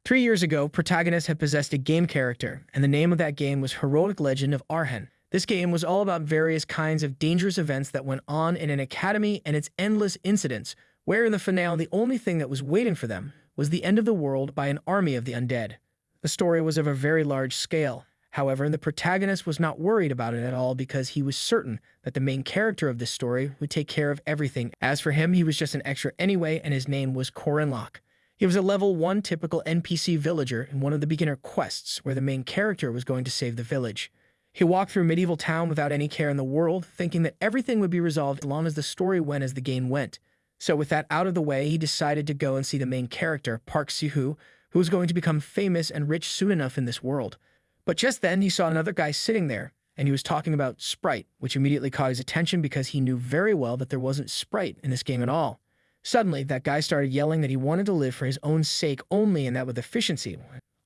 3 years ago, Protagonist had possessed a game character, and the name of that game was Heroic Legend of Arhen. This game was all about various kinds of dangerous events that went on in an academy and its endless incidents, where in the finale the only thing that was waiting for them was the end of the world by an army of the undead. The story was of a very large scale. However, the protagonist was not worried about it at all because he was certain that the main character of this story would take care of everything. As for him, he was just an extra anyway, and his name was Corinlock. He was a level 1 typical NPC villager in one of the beginner quests where the main character was going to save the village. He walked through medieval town without any care in the world, thinking that everything would be resolved as long as the story went as the game went. So with that out of the way, he decided to go and see the main character, Park Sihu, who was going to become famous and rich soon enough in this world. But just then, he saw another guy sitting there, and he was talking about Sprite, which immediately caught his attention because he knew very well that there wasn't Sprite in this game at all. Suddenly, that guy started yelling that he wanted to live for his own sake only and that with efficiency.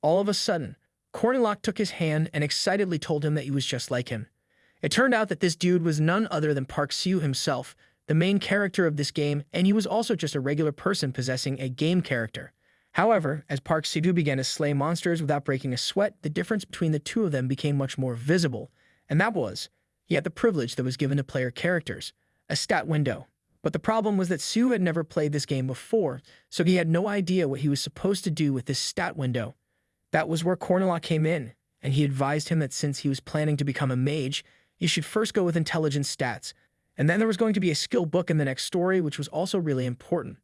All of a sudden, Corinlock took his hand and excitedly told him that he was just like him. It turned out that this dude was none other than Park Siu himself, the main character of this game, and he was also just a regular person possessing a game character. However, as Park Sidu began to slay monsters without breaking a sweat, the difference between the two of them became much more visible, and that was, he had the privilege that was given to player characters, a stat window. But the problem was that Siu had never played this game before, so he had no idea what he was supposed to do with this stat window. That was where Corinlock came in, and he advised him that since he was planning to become a mage, he should first go with intelligence stats, and then there was going to be a skill book in the next story, which was also really important.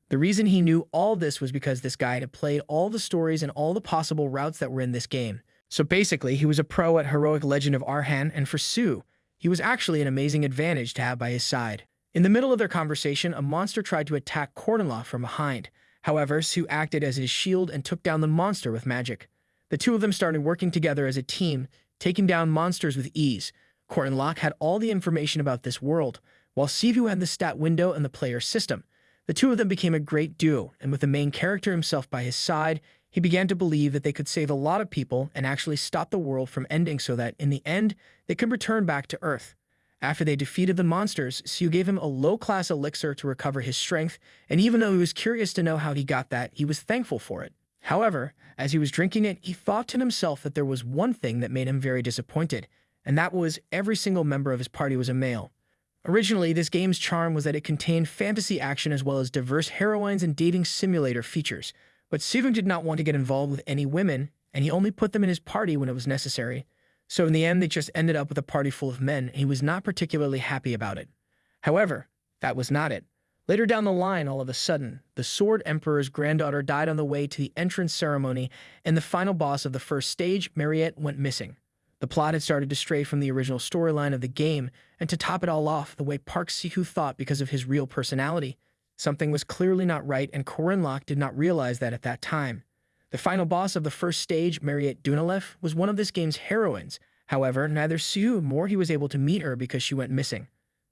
The reason he knew all this was because this guy had played all the stories and all the possible routes that were in this game. So basically, he was a pro at Heroic Legend of Arhan, and for Siu, he was actually an amazing advantage to have by his side. In the middle of their conversation, a monster tried to attack Corinlock from behind. However, Siu acted as his shield and took down the monster with magic. The two of them started working together as a team, taking down monsters with ease. Corinlock had all the information about this world, while Siu had the stat window and the player system. The two of them became a great duo, and with the main character himself by his side, he began to believe that they could save a lot of people and actually stop the world from ending so that, in the end, they could return back to Earth. After they defeated the monsters, Siu gave him a low-class elixir to recover his strength, and even though he was curious to know how he got that, he was thankful for it. However, as he was drinking it, he thought to himself that there was one thing that made him very disappointed, and that was every single member of his party was a male. Originally, this game's charm was that it contained fantasy action as well as diverse heroines and dating simulator features, but Siu did not want to get involved with any women, and he only put them in his party when it was necessary. So in the end, they just ended up with a party full of men, and he was not particularly happy about it. However, that was not it. Later down the line, all of a sudden, the Sword Emperor's granddaughter died on the way to the entrance ceremony, and the final boss of the first stage, Mariette, went missing. The plot had started to stray from the original storyline of the game, and to top it all off, the way Park Sihu thought because of his real personality, something was clearly not right, and Corinlock did not realize that at that time. The final boss of the first stage, Mariette Dunalef, was one of this game's heroines. However, neither Siu nor he was able to meet her because she went missing.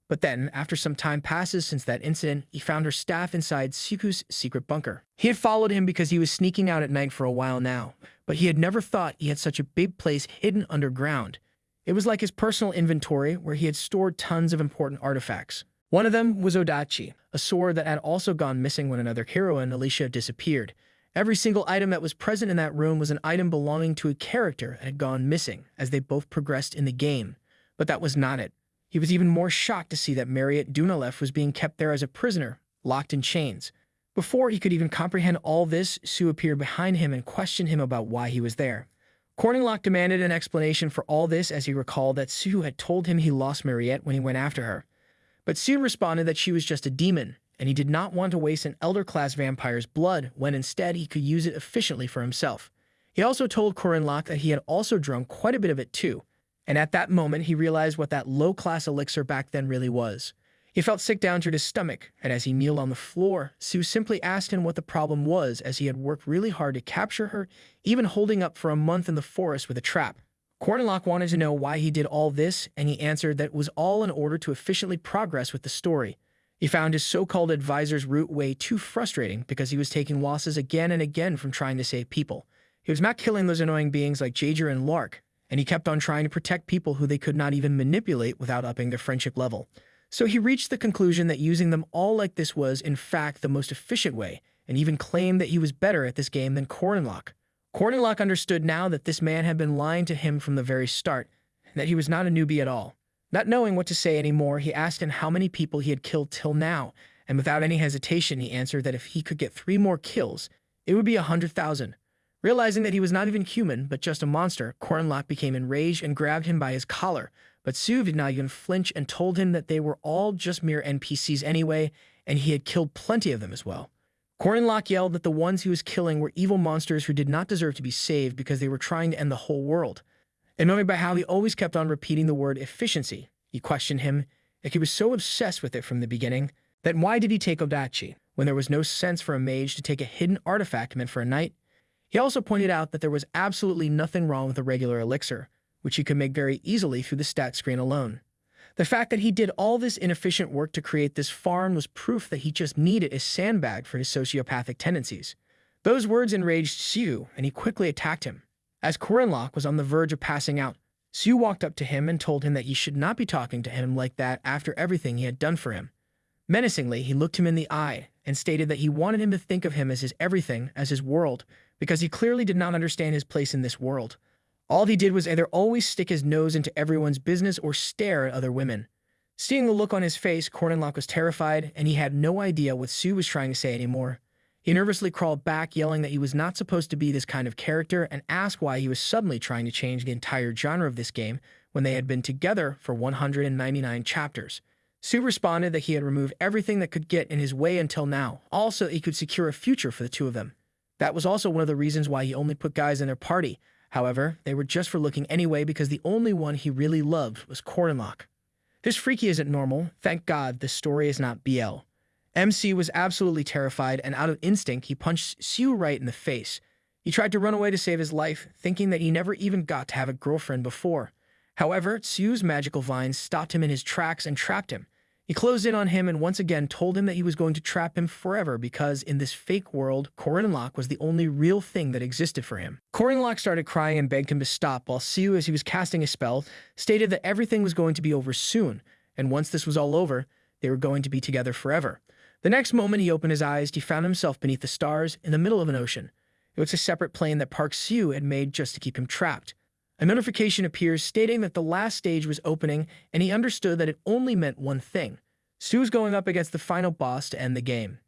But then, after some time passes since that incident, he found her staff inside Siku's secret bunker. He had followed him because he was sneaking out at night for a while now, but he had never thought he had such a big place hidden underground. It was like his personal inventory where he had stored tons of important artifacts. One of them was Odachi, a sword that had also gone missing when another heroine, Alicia, disappeared. Every single item that was present in that room was an item belonging to a character that had gone missing as they both progressed in the game. But that was not it. He was even more shocked to see that Mariette Dunalef was being kept there as a prisoner, locked in chains. Before he could even comprehend all this, Siu appeared behind him and questioned him about why he was there. Corinlock demanded an explanation for all this as he recalled that Siu had told him he lost Mariette when he went after her. But Siu responded that she was just a demon, and he did not want to waste an elder-class vampire's blood when instead he could use it efficiently for himself. He also told Corinlock that he had also drunk quite a bit of it too, and at that moment he realized what that low-class elixir back then really was. He felt sick down to his stomach, and as he kneeled on the floor, Siu simply asked him what the problem was as he had worked really hard to capture her, even holding up for a month in the forest with a trap. Corinlock wanted to know why he did all this, and he answered that it was all in order to efficiently progress with the story. He found his so-called advisor's route way too frustrating because he was taking losses again and again from trying to save people. He was not killing those annoying beings like Jaeger and Lark, and he kept on trying to protect people who they could not even manipulate without upping their friendship level. So he reached the conclusion that using them all like this was, in fact, the most efficient way, and even claimed that he was better at this game than Corinlock. Cornlock understood now that this man had been lying to him from the very start, and that he was not a newbie at all. Not knowing what to say anymore, he asked him how many people he had killed till now, and without any hesitation he answered that if he could get 3 more kills, it would be 100,000. Realizing that he was not even human, but just a monster, Cornlock became enraged and grabbed him by his collar, but Sue did not even flinch and told him that they were all just mere NPCs anyway, and he had killed plenty of them as well. Cornlock yelled that the ones he was killing were evil monsters who did not deserve to be saved because they were trying to end the whole world. Annoyed by how he always kept on repeating the word efficiency, he questioned him if he was so obsessed with it from the beginning, then why did he take Odachi, when there was no sense for a mage to take a hidden artifact meant for a knight? He also pointed out that there was absolutely nothing wrong with a regular elixir, which he could make very easily through the stat screen alone. The fact that he did all this inefficient work to create this farm was proof that he just needed a sandbag for his sociopathic tendencies. Those words enraged Sue, and he quickly attacked him. As Cornlock was on the verge of passing out, Sue walked up to him and told him that he should not be talking to him like that after everything he had done for him. Menacingly, he looked him in the eye and stated that he wanted him to think of him as his everything, as his world, because he clearly did not understand his place in this world. All he did was either always stick his nose into everyone's business or stare at other women. Seeing the look on his face, Cornlock was terrified, and he had no idea what Sue was trying to say anymore. He nervously crawled back, yelling that he was not supposed to be this kind of character, and asked why he was suddenly trying to change the entire genre of this game when they had been together for 199 chapters. Sue responded that he had removed everything that could get in his way until now, also he could secure a future for the two of them. That was also one of the reasons why he only put guys in their party. However, they were just for looking anyway because the only one he really loved was Cornlock. This freaky isn't normal. Thank God this story is not BL. MC was absolutely terrified, and out of instinct, he punched Sue right in the face. He tried to run away to save his life, thinking that he never even got to have a girlfriend before. However, Sue's magical vines stopped him in his tracks and trapped him. He closed in on him and once again told him that he was going to trap him forever because in this fake world, Cornlock was the only real thing that existed for him. Cornlock started crying and begged him to stop, while Sue, as he was casting a spell, stated that everything was going to be over soon, and once this was all over, they were going to be together forever. The next moment he opened his eyes, he found himself beneath the stars in the middle of an ocean. It was a separate plane that Park Sue had made just to keep him trapped. A notification appears stating that the last stage was opening, and he understood that it only meant one thing. Sue's going up against the final boss to end the game.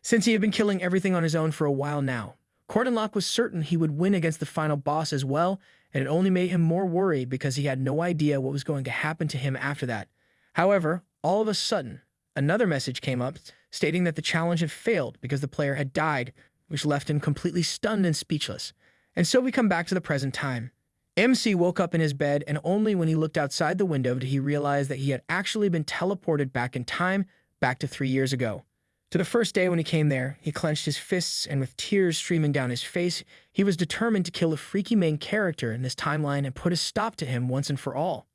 Since he had been killing everything on his own for a while now, Cornlock was certain he would win against the final boss as well, and it only made him more worried because he had no idea what was going to happen to him after that. However, all of a sudden, another message came up stating that the challenge had failed because the player had died, which left him completely stunned and speechless. And so we come back to the present time. MC woke up in his bed, and only when he looked outside the window did he realize that he had actually been teleported back in time, back to 3 years ago. To the first day when he came there, he clenched his fists, and with tears streaming down his face, he was determined to kill a freaky main character in this timeline and put a stop to him once and for all.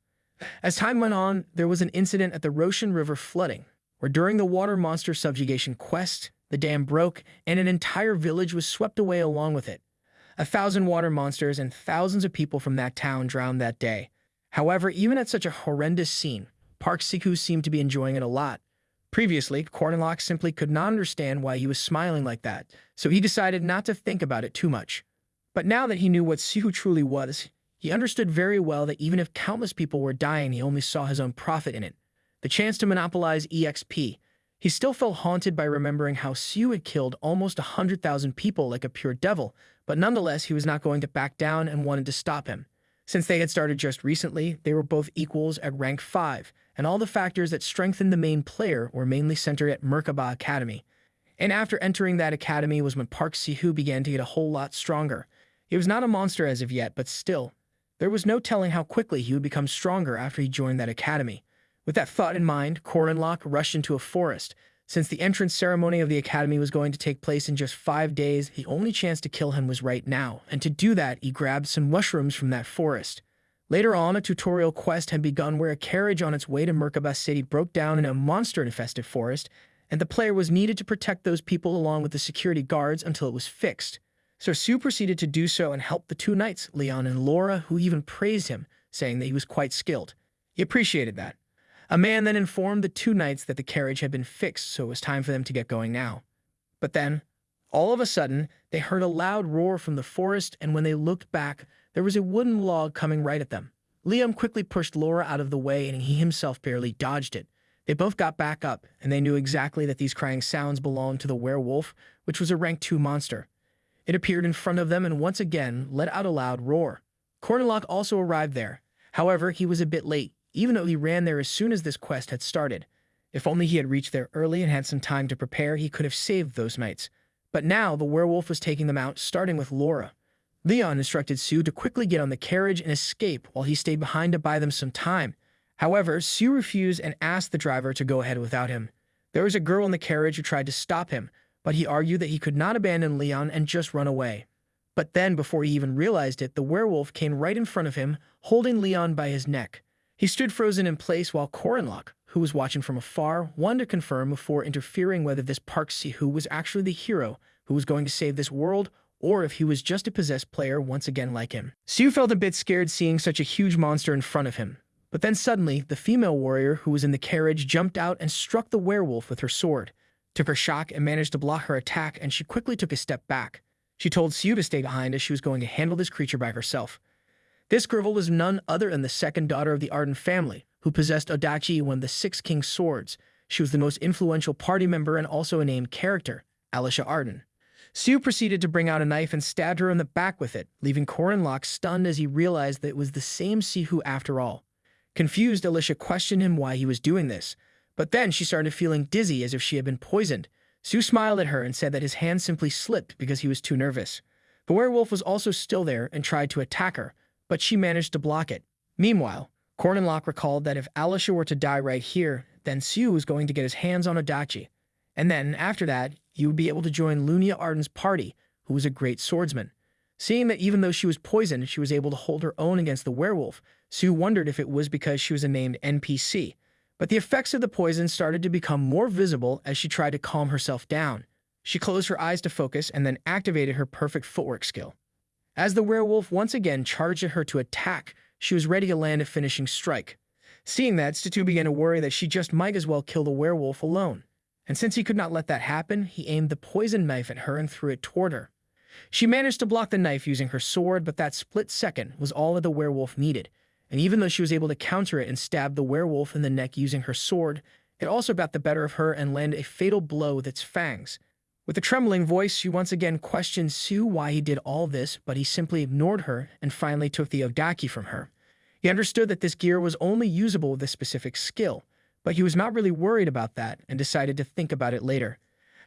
As time went on, there was an incident at the Roshan River flooding, where during the water monster subjugation quest, the dam broke, and an entire village was swept away along with it. 1,000 water monsters and thousands of people from that town drowned that day. However, even at such a horrendous scene, Park Siku seemed to be enjoying it a lot. Previously, Cornlock simply could not understand why he was smiling like that, so he decided not to think about it too much. But now that he knew what Siku truly was, he understood very well that even if countless people were dying, he only saw his own profit in it. The chance to monopolize EXP. He still felt haunted by remembering how Siu had killed almost 100,000 people like a pure devil, but nonetheless he was not going to back down and wanted to stop him. Since they had started just recently, they were both equals at rank 5, and all the factors that strengthened the main player were mainly centered at Merkaba Academy. And after entering that academy was when Park Sihu began to get a whole lot stronger. He was not a monster as of yet, but still, there was no telling how quickly he would become stronger after he joined that academy. With that thought in mind, Cornlock rushed into a forest. Since the entrance ceremony of the academy was going to take place in just 5 days, the only chance to kill him was right now, and to do that, he grabbed some mushrooms from that forest. Later on, a tutorial quest had begun where a carriage on its way to Merkaba City broke down in a monster-infested forest, and the player was needed to protect those people along with the security guards until it was fixed. So Sue proceeded to do so and helped the 2 knights, Leon and Laura, who even praised him, saying that he was quite skilled. He appreciated that. A man then informed the 2 knights that the carriage had been fixed, so it was time for them to get going now. But then, All of a sudden, they heard a loud roar from the forest, and when they looked back, there was a wooden log coming right at them. Liam quickly pushed Laura out of the way, and he himself barely dodged it. They both got back up, and they knew exactly that these crying sounds belonged to the werewolf, which was a rank 2 monster. It appeared in front of them and once again let out a loud roar. Cornlock also arrived there. However, he was a bit late, even though he ran there as soon as this quest had started. If only he had reached there early and had some time to prepare, he could have saved those knights. But now the werewolf was taking them out, starting with Laura. Leon instructed Sue to quickly get on the carriage and escape while he stayed behind to buy them some time. However, Sue refused and asked the driver to go ahead without him. There was a girl in the carriage who tried to stop him, but he argued that he could not abandon Leon and just run away. But then, before he even realized it, the werewolf came right in front of him, holding Leon by his neck. He stood frozen in place while Corinlock, who was watching from afar, wanted to confirm before interfering whether this Park Sihu was actually the hero who was going to save this world, or if he was just a possessed player once again like him. Sue felt a bit scared seeing such a huge monster in front of him. But then suddenly, the female warrior who was in the carriage jumped out and struck the werewolf with her sword, took her shock and managed to block her attack, and she quickly took a step back. She told Sue to stay behind as she was going to handle this creature by herself. This girl was none other than the second daughter of the Arden family, who possessed Odachi, one of the 6 King's swords. She was the most influential party member and also a named character, Alicia Arden. Sue proceeded to bring out a knife and stabbed her in the back with it, leaving Corinlock stunned as he realized that it was the same Sihu after all. Confused, Alicia questioned him why he was doing this, but then she started feeling dizzy as if she had been poisoned. Sue smiled at her and said that his hand simply slipped because he was too nervous. The werewolf was also still there and tried to attack her, but she managed to block it. Meanwhile, Corinlock recalled that if Alicia were to die right here, then Sue was going to get his hands on Odachi. And then, after that, he would be able to join Lunia Arden's party, who was a great swordsman. Seeing that even though she was poisoned, she was able to hold her own against the werewolf, Sue wondered if it was because she was a named NPC. But the effects of the poison started to become more visible as she tried to calm herself down. She closed her eyes to focus and then activated her perfect footwork skill. As the werewolf once again charged at her to attack, she was ready to land a finishing strike. Seeing that, Statu began to worry that she just might as well kill the werewolf alone. And since he could not let that happen, he aimed the poison knife at her and threw it toward her. She managed to block the knife using her sword, but that split second was all that the werewolf needed. And even though she was able to counter it and stab the werewolf in the neck using her sword, it also got the better of her and landed a fatal blow with its fangs. With a trembling voice, she once again questioned Sue why he did all this, but he simply ignored her and finally took the Odaki from her. He understood that this gear was only usable with a specific skill, but he was not really worried about that and decided to think about it later.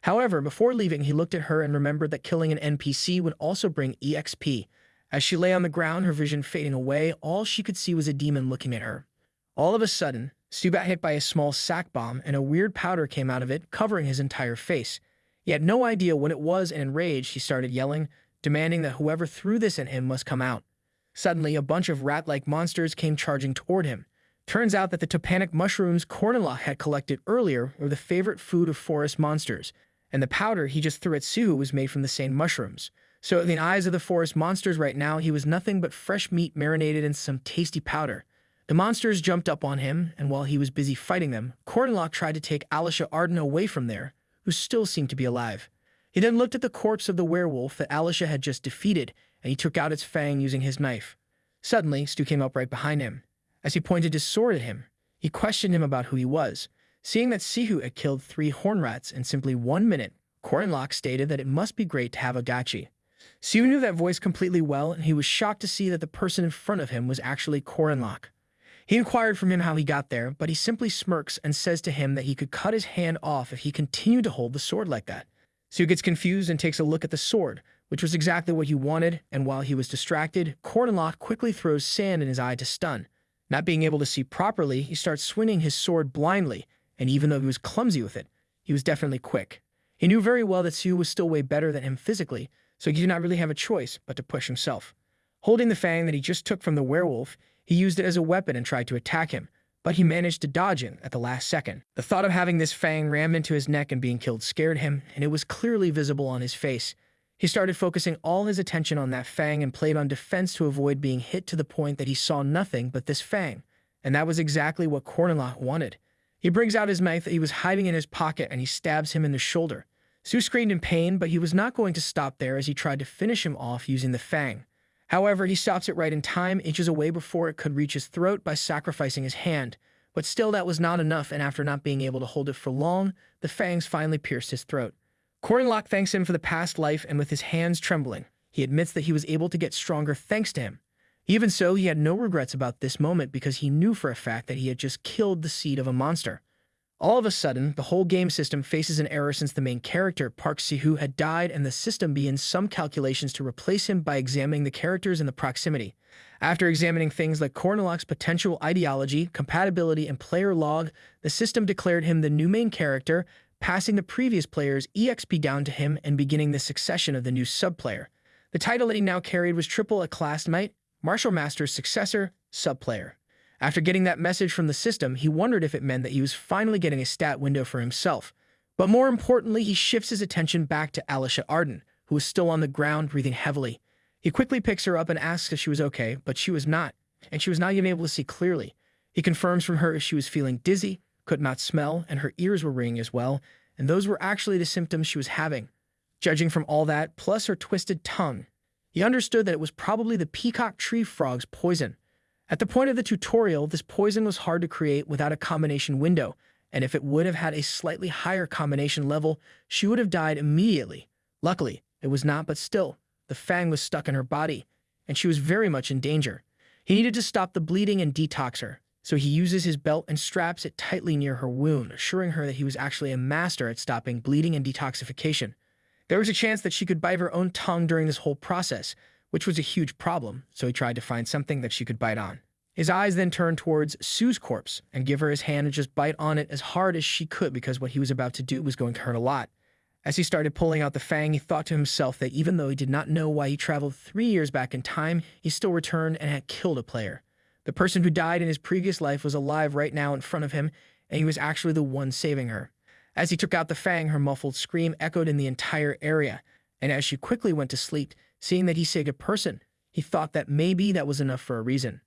However, before leaving, he looked at her and remembered that killing an NPC would also bring EXP. As she lay on the ground, her vision fading away, all she could see was a demon looking at her. All of a sudden, Stu got hit by a small sack bomb and a weird powder came out of it, covering his entire face. He had no idea what it was, and enraged, he started yelling, demanding that whoever threw this at him must come out. Suddenly, a bunch of rat-like monsters came charging toward him. Turns out that the topanic mushrooms Cornlock had collected earlier were the favorite food of forest monsters, and the powder he just threw at Sue was made from the same mushrooms. So in the eyes of the forest monsters right now, he was nothing but fresh meat marinated in some tasty powder. The monsters jumped up on him, and while he was busy fighting them, Cornlock tried to take Alicia Arden away from there, who still seemed to be alive. He then looked at the corpse of the werewolf that Alicia had just defeated, and he took out its fang using his knife. Suddenly, Stu came up right behind him. As he pointed his sword at him, he questioned him about who he was. Seeing that Sihu had killed 3 horn rats in simply 1 minute, Cornlock stated that it must be great to have a gachi. Siu knew that voice completely well, and he was shocked to see that the person in front of him was actually Cornlock. He inquired from him how he got there, but he simply smirks and says to him that he could cut his hand off if he continued to hold the sword like that. Siu gets confused and takes a look at the sword, which was exactly what he wanted, and while he was distracted, Cornlock quickly throws sand in his eye to stun. Not being able to see properly, he starts swinging his sword blindly, and even though he was clumsy with it, he was definitely quick. He knew very well that Siu was still way better than him physically, so he did not really have a choice but to push himself. Holding the fang that he just took from the werewolf, he used it as a weapon and tried to attack him, but he managed to dodge it at the last second. The thought of having this fang rammed into his neck and being killed scared him, and it was clearly visible on his face. He started focusing all his attention on that fang and played on defense to avoid being hit to the point that he saw nothing but this fang, and that was exactly what Cornlock wanted. He brings out his knife that he was hiding in his pocket and he stabs him in the shoulder. Su screamed in pain, but he was not going to stop there as he tried to finish him off using the fang. However, he stops it right in time, inches away before it could reach his throat by sacrificing his hand. But still, that was not enough, and after not being able to hold it for long, the fangs finally pierced his throat. Cornlock thanks him for the past life, and with his hands trembling, he admits that he was able to get stronger thanks to him. Even so, he had no regrets about this moment because he knew for a fact that he had just killed the seed of a monster. All of a sudden, the whole game system faces an error since the main character, Park Si-hoo, had died, and the system begins some calculations to replace him by examining the characters in the proximity. After examining things like Cornlock's potential ideology, compatibility, and player log, the system declared him the new main character, passing the previous player's EXP down to him and beginning the succession of the new sub-player. The title that he now carried was Triple Acclassmate, Martial Master's successor, sub-player. After getting that message from the system, he wondered if it meant that he was finally getting a stat window for himself. But more importantly, he shifts his attention back to Alicia Arden, who was still on the ground, breathing heavily. He quickly picks her up and asks if she was okay, but she was not, and she was not even able to see clearly. He confirms from her she was feeling dizzy, could not smell, and her ears were ringing as well, and those were actually the symptoms she was having. Judging from all that, plus her twisted tongue, he understood that it was probably the peacock tree frog's poison. At the point of the tutorial, this poison was hard to create without a combination window, and if it would have had a slightly higher combination level, she would have died immediately. Luckily, it was not, but still, the fang was stuck in her body, and she was very much in danger. He needed to stop the bleeding and detox her, so he uses his belt and straps it tightly near her wound, assuring her that he was actually a master at stopping bleeding and detoxification. There was a chance that she could bite her own tongue during this whole process, which was a huge problem, so he tried to find something that she could bite on. His eyes then turned towards Sue's corpse and give her his hand and just bite on it as hard as she could because what he was about to do was going to hurt a lot. As he started pulling out the fang, he thought to himself that even though he did not know why he traveled 3 years back in time, he still returned and had killed a player. The person who died in his previous life was alive right now in front of him, and he was actually the one saving her. As he took out the fang, her muffled scream echoed in the entire area, and as she quickly went to sleep, seeing that he saved a person, he thought that maybe that was enough for a reason.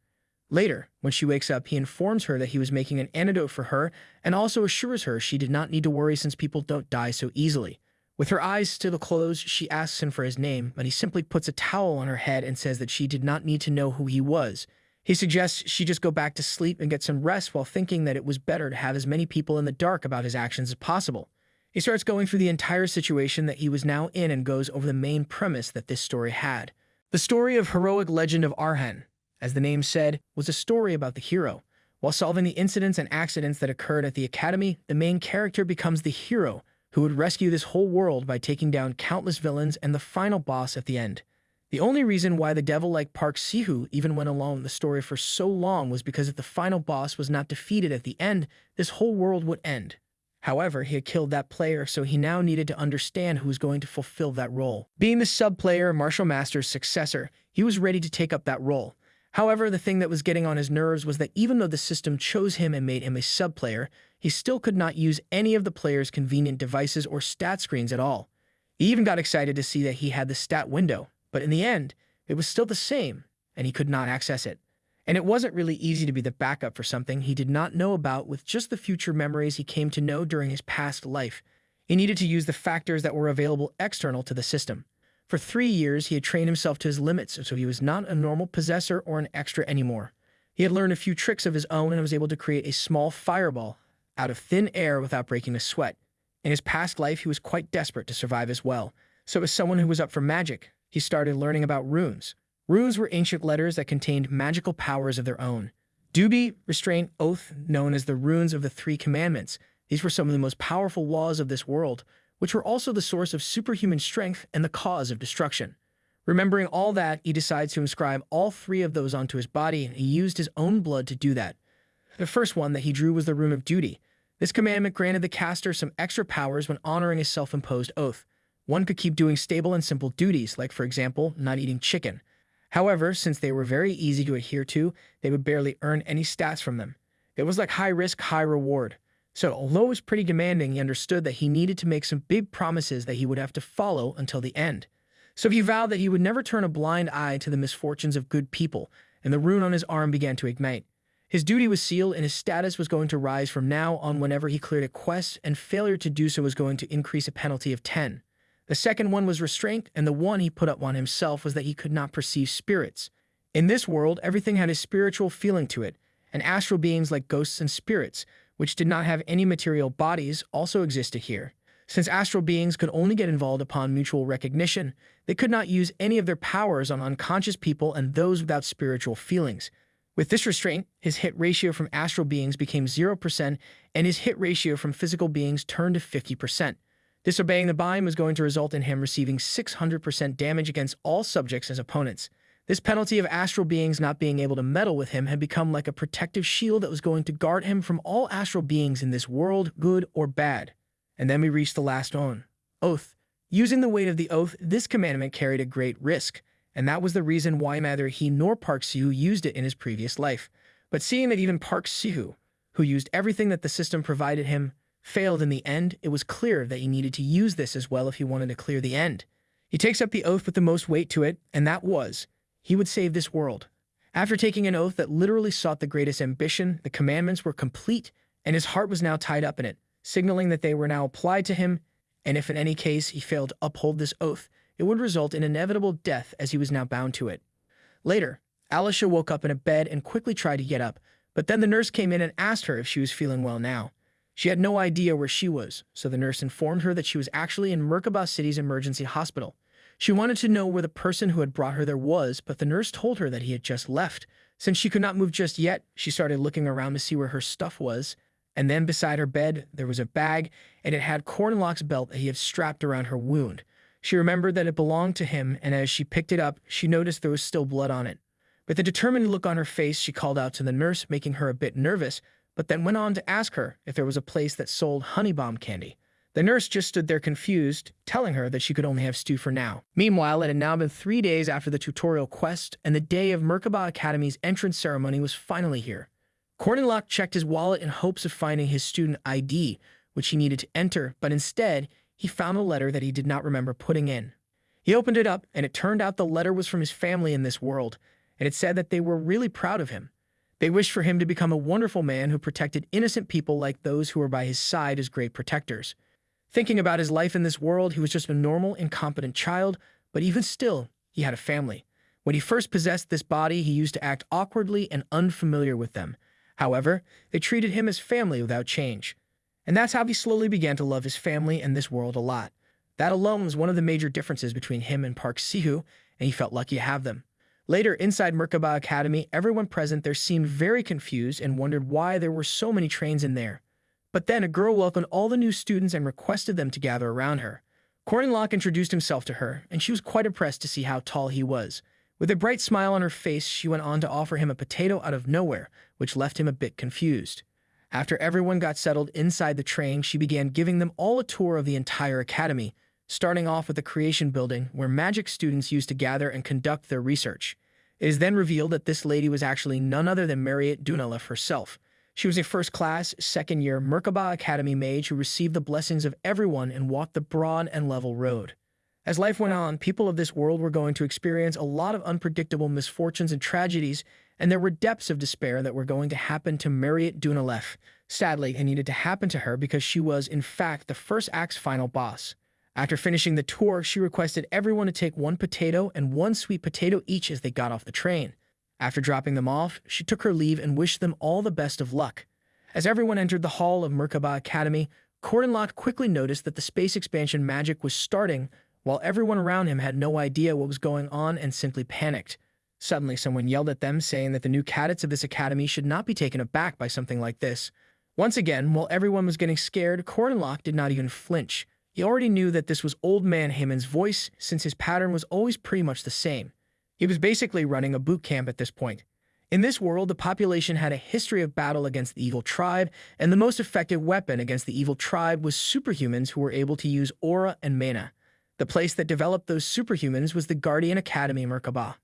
Later, when she wakes up, he informs her that he was making an antidote for her and also assures her she did not need to worry since people don't die so easily. With her eyes still closed, she asks him for his name, but he simply puts a towel on her head and says that she did not need to know who he was. He suggests she just go back to sleep and get some rest while thinking that it was better to have as many people in the dark about his actions as possible. He starts going through the entire situation that he was now in and goes over the main premise that this story had. The story of heroic legend of Arhen, as the name said, was a story about the hero. While solving the incidents and accidents that occurred at the academy, the main character becomes the hero, who would rescue this whole world by taking down countless villains and the final boss at the end. The only reason why the devil-like Park Si-hoo even went along with the story for so long was because if the final boss was not defeated at the end, this whole world would end. However, he had killed that player, so he now needed to understand who was going to fulfill that role. Being the sub-player, Martial Master's successor, he was ready to take up that role. However, the thing that was getting on his nerves was that even though the system chose him and made him a sub-player, he still could not use any of the player's convenient devices or stat screens at all. He even got excited to see that he had the stat window, but in the end, it was still the same, and he could not access it. And it wasn't really easy to be the backup for something he did not know about with just the future memories he came to know during his past life. He needed to use the factors that were available external to the system. For 3 years, he had trained himself to his limits, so he was not a normal possessor or an extra anymore. He had learned a few tricks of his own and was able to create a small fireball out of thin air without breaking a sweat. In his past life, he was quite desperate to survive as well. So as someone who was up for magic, he started learning about runes. Runes were ancient letters that contained magical powers of their own. Dubi, restraint, oath, known as the runes of the 3 commandments. These were some of the most powerful laws of this world, which were also the source of superhuman strength and the cause of destruction. Remembering all that, he decides to inscribe all 3 of those onto his body, and he used his own blood to do that. The first one that he drew was the Rune of Duty. This commandment granted the caster some extra powers when honoring his self-imposed oath. One could keep doing stable and simple duties, like for example, not eating chicken. However, since they were very easy to adhere to, they would barely earn any stats from them. It was like high risk, high reward. So although it was pretty demanding, he understood that he needed to make some big promises that he would have to follow until the end. So he vowed that he would never turn a blind eye to the misfortunes of good people, and the rune on his arm began to ignite. His duty was sealed and his status was going to rise from now on whenever he cleared a quest, and failure to do so was going to increase a penalty of 10. The second one was restraint, and the one he put up on himself was that he could not perceive spirits. In this world, everything had a spiritual feeling to it, and astral beings like ghosts and spirits, which did not have any material bodies, also existed here. Since astral beings could only get involved upon mutual recognition, they could not use any of their powers on unconscious people and those without spiritual feelings. With this restraint, his hit ratio from astral beings became 0%, and his hit ratio from physical beings turned to 50%. Disobeying the bind was going to result in him receiving 600% damage against all subjects as opponents. This penalty of astral beings not being able to meddle with him had become like a protective shield that was going to guard him from all astral beings in this world, good or bad. And then we reached the last oath. Using the weight of the oath, this commandment carried a great risk, and that was the reason why neither he nor Park Sihu used it in his previous life. But seeing that even Park Sihu, who used everything that the system provided him, failed in the end, it was clear that he needed to use this as well if he wanted to clear the end. He takes up the oath with the most weight to it, and that was, he would save this world. After taking an oath that literally sought the greatest ambition, the commandments were complete, and his heart was now tied up in it, signaling that they were now applied to him, and if in any case he failed to uphold this oath, it would result in inevitable death as he was now bound to it. Later, Alicia woke up in a bed and quickly tried to get up, but then the nurse came in and asked her if she was feeling well now. She had no idea where she was, so the nurse informed her that she was actually in Merkabah City's emergency hospital. She wanted to know where the person who had brought her there was, but the nurse told her that he had just left. Since she could not move just yet, she started looking around to see where her stuff was, and then beside her bed, there was a bag, and it had Cornlock's belt that he had strapped around her wound. She remembered that it belonged to him, and as she picked it up, she noticed there was still blood on it. With a determined look on her face, she called out to the nurse, making her a bit nervous, but then went on to ask her if there was a place that sold honey bomb candy. The nurse just stood there confused, telling her that she could only have stew for now. Meanwhile, it had now been 3 days after the tutorial quest, and the day of Merkabah Academy's entrance ceremony was finally here. Cornlock checked his wallet in hopes of finding his student ID, which he needed to enter, but instead, he found a letter that he did not remember putting in. He opened it up, and it turned out the letter was from his family in this world, and it said that they were really proud of him. They wished for him to become a wonderful man who protected innocent people like those who were by his side as great protectors. Thinking about his life in this world, he was just a normal, incompetent child, but even still, he had a family. When he first possessed this body, he used to act awkwardly and unfamiliar with them. However, they treated him as family without change. And that's how he slowly began to love his family and this world a lot. That alone was one of the major differences between him and Park Sihu, and he felt lucky to have them. Later, inside Merkabah Academy, everyone present there seemed very confused and wondered why there were so many trains in there. But then a girl welcomed all the new students and requested them to gather around her. Cornlock introduced himself to her, and she was quite impressed to see how tall he was. With a bright smile on her face, she went on to offer him a potato out of nowhere, which left him a bit confused. After everyone got settled inside the train, she began giving them all a tour of the entire academy, starting off with the creation building where magic students used to gather and conduct their research. It is then revealed that this lady was actually none other than Mariette Dunalef herself. She was a first-class, second-year Merkabah Academy mage who received the blessings of everyone and walked the broad and level road. As life went on, people of this world were going to experience a lot of unpredictable misfortunes and tragedies, and there were depths of despair that were going to happen to Mariette Dunalef. Sadly, it needed to happen to her because she was, in fact, the first act's final boss. After finishing the tour, she requested everyone to take one potato and one sweet potato each as they got off the train. After dropping them off, she took her leave and wished them all the best of luck. As everyone entered the hall of Merkabah Academy, Cornlock quickly noticed that the space expansion magic was starting, while everyone around him had no idea what was going on and simply panicked. Suddenly, someone yelled at them, saying that the new cadets of this academy should not be taken aback by something like this. Once again, while everyone was getting scared, Cornlock did not even flinch. He already knew that this was Old Man Heyman's voice, since his pattern was always pretty much the same. He was basically running a boot camp at this point. In this world, the population had a history of battle against the evil tribe, and the most effective weapon against the evil tribe was superhumans who were able to use aura and mana. The place that developed those superhumans was the Guardian Academy Merkabah.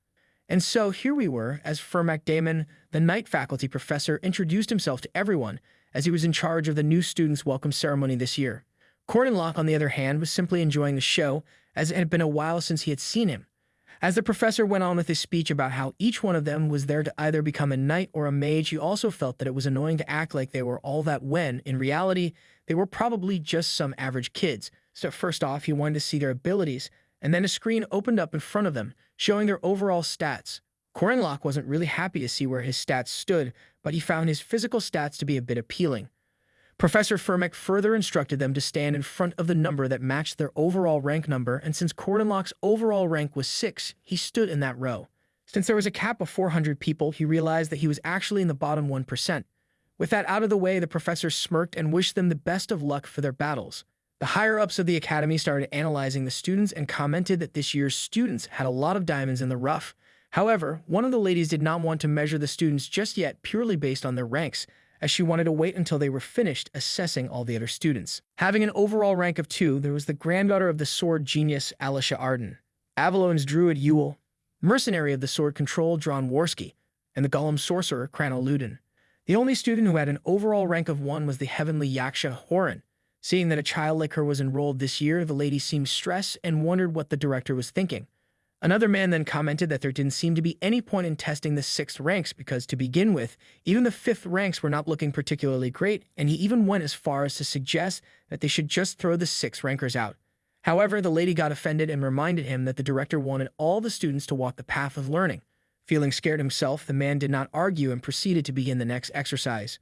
And so here we were, as Fermac Damon, the night faculty professor, introduced himself to everyone, as he was in charge of the new students' welcome ceremony this year. Cornlock, on the other hand, was simply enjoying the show, as it had been a while since he had seen him. As the professor went on with his speech about how each one of them was there to either become a knight or a mage, he also felt that it was annoying to act like they were all that when, in reality, they were probably just some average kids. So first off, he wanted to see their abilities, and then a screen opened up in front of them, showing their overall stats. Corinlock wasn't really happy to see where his stats stood, but he found his physical stats to be a bit appealing. Professor Firmek further instructed them to stand in front of the number that matched their overall rank number, and since Corinlock's overall rank was 6, he stood in that row. Since there was a cap of 400 people, he realized that he was actually in the bottom 1%. With that out of the way, the professor smirked and wished them the best of luck for their battles. The higher-ups of the academy started analyzing the students and commented that this year's students had a lot of diamonds in the rough. However, one of the ladies did not want to measure the students just yet purely based on their ranks, as she wanted to wait until they were finished assessing all the other students. Having an overall rank of 2, there was the granddaughter of the sword genius Alicia Arden, Avalon's druid Yule, mercenary of the sword control Dron Warski, and the golem sorcerer Kranoludin. The only student who had an overall rank of 1 was the heavenly Yaksha Horan. Seeing that a child like her was enrolled this year, the lady seemed stressed and wondered what the director was thinking. Another man then commented that there didn't seem to be any point in testing the 6th ranks because, to begin with, even the 5th ranks were not looking particularly great, and he even went as far as to suggest that they should just throw the 6th rankers out. However, the lady got offended and reminded him that the director wanted all the students to walk the path of learning. Feeling scared himself, the man did not argue and proceeded to begin the next exercise.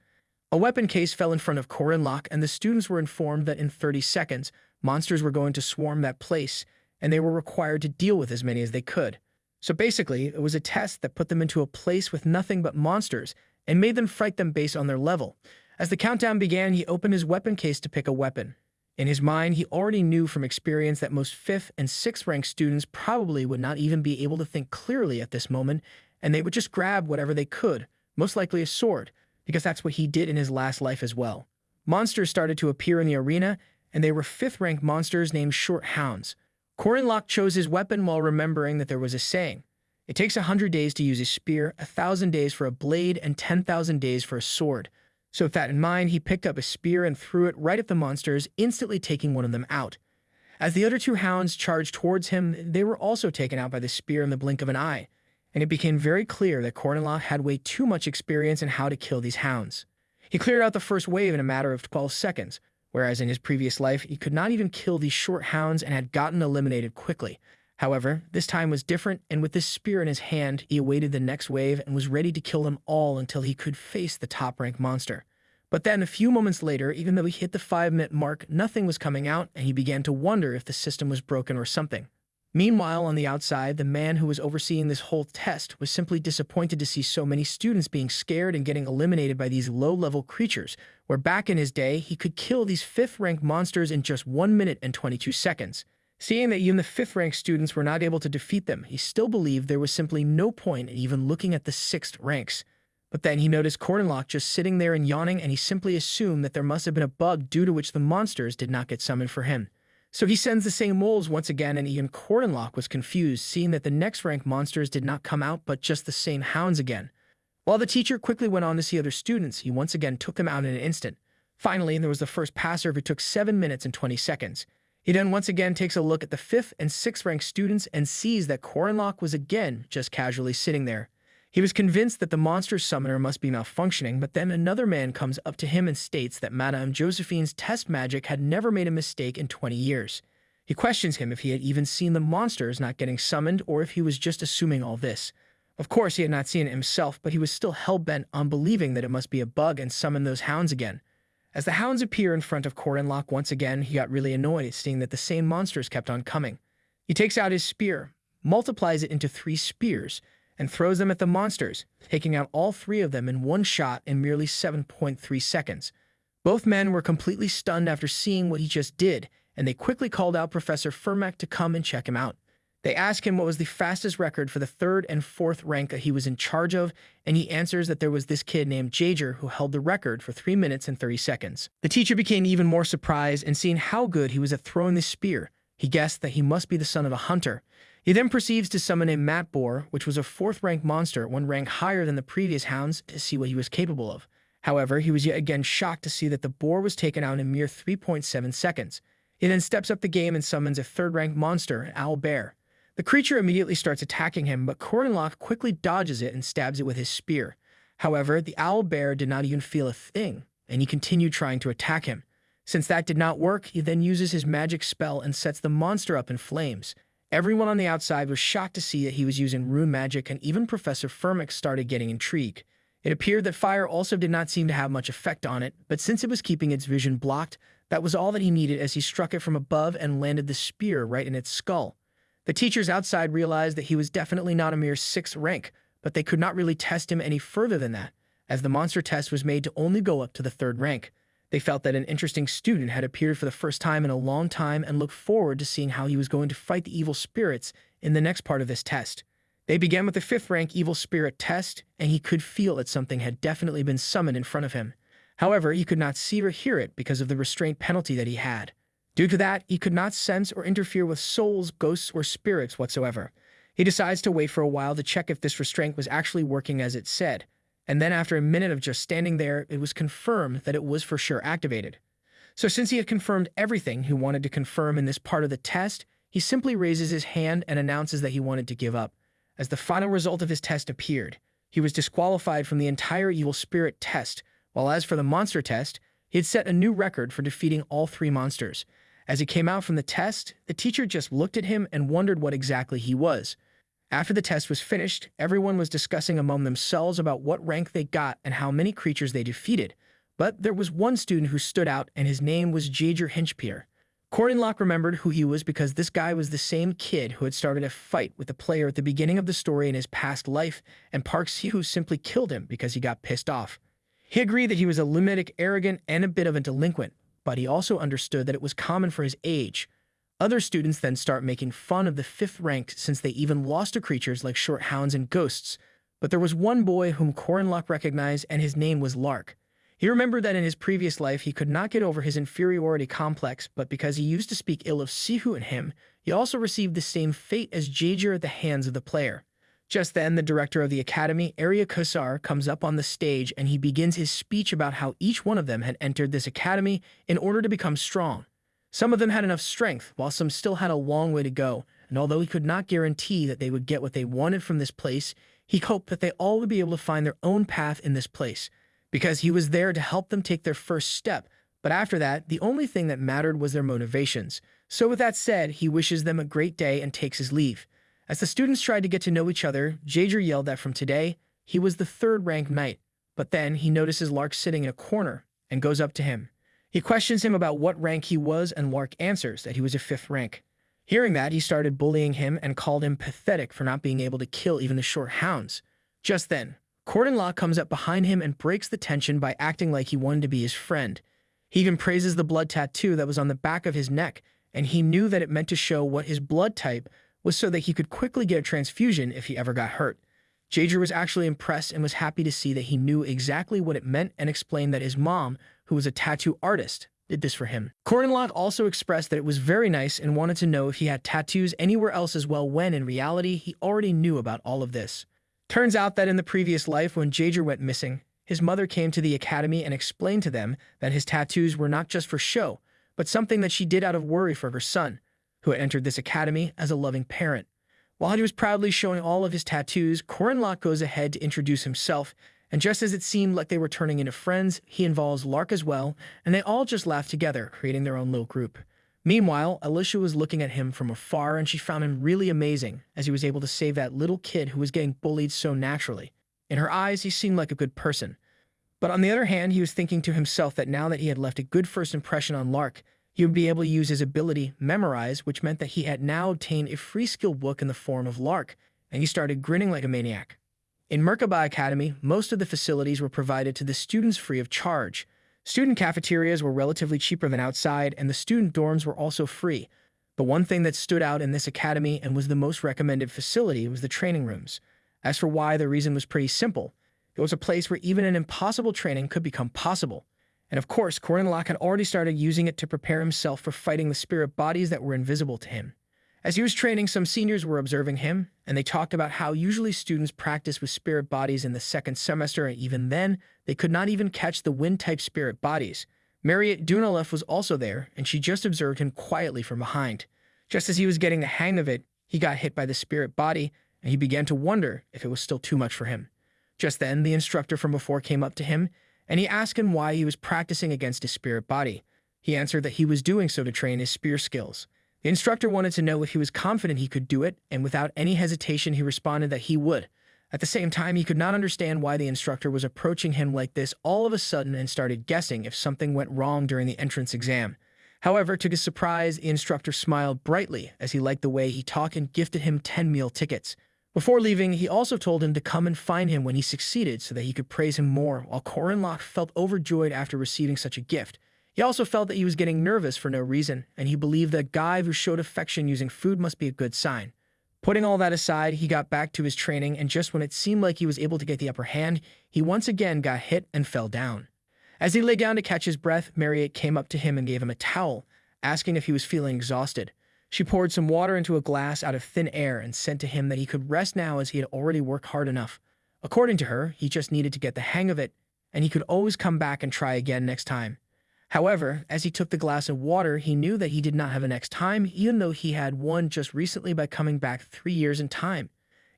A weapon case fell in front of Corinlock, and the students were informed that in 30 seconds, monsters were going to swarm that place, and they were required to deal with as many as they could. So basically, it was a test that put them into a place with nothing but monsters and made them fight them based on their level. As the countdown began, he opened his weapon case to pick a weapon. In his mind, he already knew from experience that most 5th and 6th rank students probably would not even be able to think clearly at this moment, and they would just grab whatever they could, most likely a sword, because that's what he did in his last life as well. Monsters started to appear in the arena, and they were 5th rank monsters named Short Hounds. Corinlock chose his weapon while remembering that there was a saying. It takes 100 days to use a spear, 1,000 days for a blade, and 10,000 days for a sword. So with that in mind, he picked up a spear and threw it right at the monsters, instantly taking one of them out. As the other 2 hounds charged towards him, they were also taken out by the spear in the blink of an eye, and it became very clear that Corinlock had way too much experience in how to kill these hounds. He cleared out the first wave in a matter of 12 seconds, whereas in his previous life, he could not even kill these short hounds and had gotten eliminated quickly. However, this time was different, and with this spear in his hand, he awaited the next wave and was ready to kill them all until he could face the top-ranked monster. But then, a few moments later, even though he hit the 5-minute mark, nothing was coming out, and he began to wonder if the system was broken or something. Meanwhile, on the outside, the man who was overseeing this whole test was simply disappointed to see so many students being scared and getting eliminated by these low-level creatures, where back in his day, he could kill these 5th-ranked monsters in just 1 minute and 22 seconds. Seeing that even the 5th-ranked students were not able to defeat them, he still believed there was simply no point in even looking at the 6th ranks. But then he noticed Corinlock just sitting there and yawning, and he simply assumed that there must have been a bug due to which the monsters did not get summoned for him. So he sends the same moles once again, and even Corinlock was confused, seeing that the next rank monsters did not come out but just the same hounds again. While the teacher quickly went on to see other students, he once again took them out in an instant. Finally, there was the first passer who took 7 minutes and 20 seconds. He then once again takes a look at the 5th and 6th ranked students and sees that Corinlock was again just casually sitting there. He was convinced that the monster summoner must be malfunctioning, but then another man comes up to him and states that Madame Josephine's test magic had never made a mistake in 20 years. He questions him if he had even seen the monsters not getting summoned or if he was just assuming all this. Of course, he had not seen it himself, but he was still hell-bent on believing that it must be a bug and summon those hounds again. As the hounds appear in front of Corinlock once again, he got really annoyed, seeing that the same monsters kept on coming. He takes out his spear, multiplies it into 3 spears, and throws them at the monsters, taking out all 3 of them in one shot in merely 7.3 seconds. Both men were completely stunned after seeing what he just did, and they quickly called out Professor Firmek to come and check him out. They ask him what was the fastest record for the 3rd and 4th rank that he was in charge of, and he answers that there was this kid named Jager who held the record for 3 minutes and 30 seconds. The teacher became even more surprised, and seeing how good he was at throwing the spear, he guessed that he must be the son of a hunter. He then proceeds to summon a Mat Boar, which was a 4th rank monster, 1 rank higher than the previous hounds, to see what he was capable of. However, he was yet again shocked to see that the boar was taken out in mere 3.7 seconds. He then steps up the game and summons a 3rd rank monster, an Owl Bear. The creature immediately starts attacking him, but Corinlock quickly dodges it and stabs it with his spear. However, the owl bear did not even feel a thing, and he continued trying to attack him. Since that did not work, he then uses his magic spell and sets the monster up in flames. Everyone on the outside was shocked to see that he was using rune magic, and even Professor Firmix started getting intrigued. It appeared that fire also did not seem to have much effect on it, but since it was keeping its vision blocked, that was all that he needed as he struck it from above and landed the spear right in its skull. The teachers outside realized that he was definitely not a mere 6th rank, but they could not really test him any further than that, as the monster test was made to only go up to the 3rd rank. They felt that an interesting student had appeared for the first time in a long time and looked forward to seeing how he was going to fight the evil spirits in the next part of this test. They began with the 5th rank evil spirit test, and he could feel that something had definitely been summoned in front of him. However, he could not see or hear it because of the restraint penalty that he had. Due to that, he could not sense or interfere with souls, ghosts, or spirits whatsoever. He decides to wait for a while to check if this restraint was actually working as it said, and then after a minute of just standing there, it was confirmed that it was for sure activated. So since he had confirmed everything he wanted to confirm in this part of the test, he simply raises his hand and announces that he wanted to give up. As the final result of his test appeared, he was disqualified from the entire evil spirit test, while as for the monster test, he had set a new record for defeating all 3 monsters. As he came out from the test, the teacher just looked at him and wondered what exactly he was. After the test was finished, everyone was discussing among themselves about what rank they got and how many creatures they defeated. But there was one student who stood out, and his name was Jaeger Hinchpier. Corinlock remembered who he was because this guy was the same kid who had started a fight with the player at the beginning of the story in his past life, and Park Sihu simply killed him because he got pissed off. He agreed that he was a lunatic, arrogant, and a bit of a delinquent, but he also understood that it was common for his age. Other students then start making fun of the 5th rank since they even lost to creatures like short hounds and ghosts, but there was one boy whom Corinlock recognized, and his name was Lark. He remembered that in his previous life he could not get over his inferiority complex, but because he used to speak ill of Sihu and him, he also received the same fate as Jaeger at the hands of the player. Just then, the director of the academy, Arya Kusar, comes up on the stage and he begins his speech about how each one of them had entered this academy in order to become strong. Some of them had enough strength, while some still had a long way to go, and although he could not guarantee that they would get what they wanted from this place, he hoped that they all would be able to find their own path in this place, because he was there to help them take their first step. But after that, the only thing that mattered was their motivations. So with that said, he wishes them a great day and takes his leave. As the students tried to get to know each other, Jaeger yelled that from today, he was the 3rd rank knight. But then he notices Lark sitting in a corner and goes up to him. He questions him about what rank he was, and Lark answers that he was a 5th rank. Hearing that, he started bullying him and called him pathetic for not being able to kill even the short hounds. Just then, Corinlock comes up behind him and breaks the tension by acting like he wanted to be his friend. He even praises the blood tattoo that was on the back of his neck, and he knew that it meant to show what his blood type was so that he could quickly get a transfusion if he ever got hurt. Jaeger was actually impressed and was happy to see that he knew exactly what it meant, and explained that his mom, who was a tattoo artist, did this for him. Corinlock also expressed that it was very nice and wanted to know if he had tattoos anywhere else as well, when in reality he already knew about all of this. Turns out that in the previous life, when Jaeger went missing, his mother came to the academy and explained to them that his tattoos were not just for show, but something that she did out of worry for her son, who had entered this academy as a loving parent. While he was proudly showing all of his tattoos, Corinlock goes ahead to introduce himself, and just as it seemed like they were turning into friends, he involves Lark as well, and they all just laughed together, creating their own little group. Meanwhile, Alicia was looking at him from afar, and she found him really amazing, as he was able to save that little kid who was getting bullied so naturally. In her eyes, he seemed like a good person. But on the other hand, he was thinking to himself that now that he had left a good first impression on Lark, he would be able to use his ability, Memorize, which meant that he had now obtained a free skill book in the form of Lark, and he started grinning like a maniac. In Merkaba Academy, most of the facilities were provided to the students free of charge. Student cafeterias were relatively cheaper than outside, and the student dorms were also free. The one thing that stood out in this academy and was the most recommended facility was the training rooms. As for why, the reason was pretty simple. It was a place where even an impossible training could become possible. And of course, Corinlock had already started using it to prepare himself for fighting the spirit bodies that were invisible to him. As he was training, some seniors were observing him, and they talked about how usually students practice with spirit bodies in the 2nd semester, and even then, they could not even catch the wind-type spirit bodies. Mariette Dunalef was also there, and she just observed him quietly from behind. Just as he was getting the hang of it, he got hit by the spirit body, and he began to wonder if it was still too much for him. Just then, the instructor from before came up to him, and he asked him why he was practicing against his spirit body. He answered that he was doing so to train his spear skills. The instructor wanted to know if he was confident he could do it, and without any hesitation he responded that he would. At the same time, he could not understand why the instructor was approaching him like this all of a sudden and started guessing if something went wrong during the entrance exam. However, to his surprise, the instructor smiled brightly as he liked the way he talked and gifted him 10 meal tickets. Before leaving, he also told him to come and find him when he succeeded so that he could praise him more, while Corinlock felt overjoyed after receiving such a gift. He also felt that he was getting nervous for no reason, and he believed that a guy who showed affection using food must be a good sign. Putting all that aside, he got back to his training, and just when it seemed like he was able to get the upper hand, he once again got hit and fell down. As he lay down to catch his breath, Mariette came up to him and gave him a towel, asking if he was feeling exhausted. She poured some water into a glass out of thin air and said to him that he could rest now as he had already worked hard enough. According to her, he just needed to get the hang of it, and he could always come back and try again next time. However, as he took the glass of water, he knew that he did not have a next time, even though he had one just recently by coming back 3 years in time.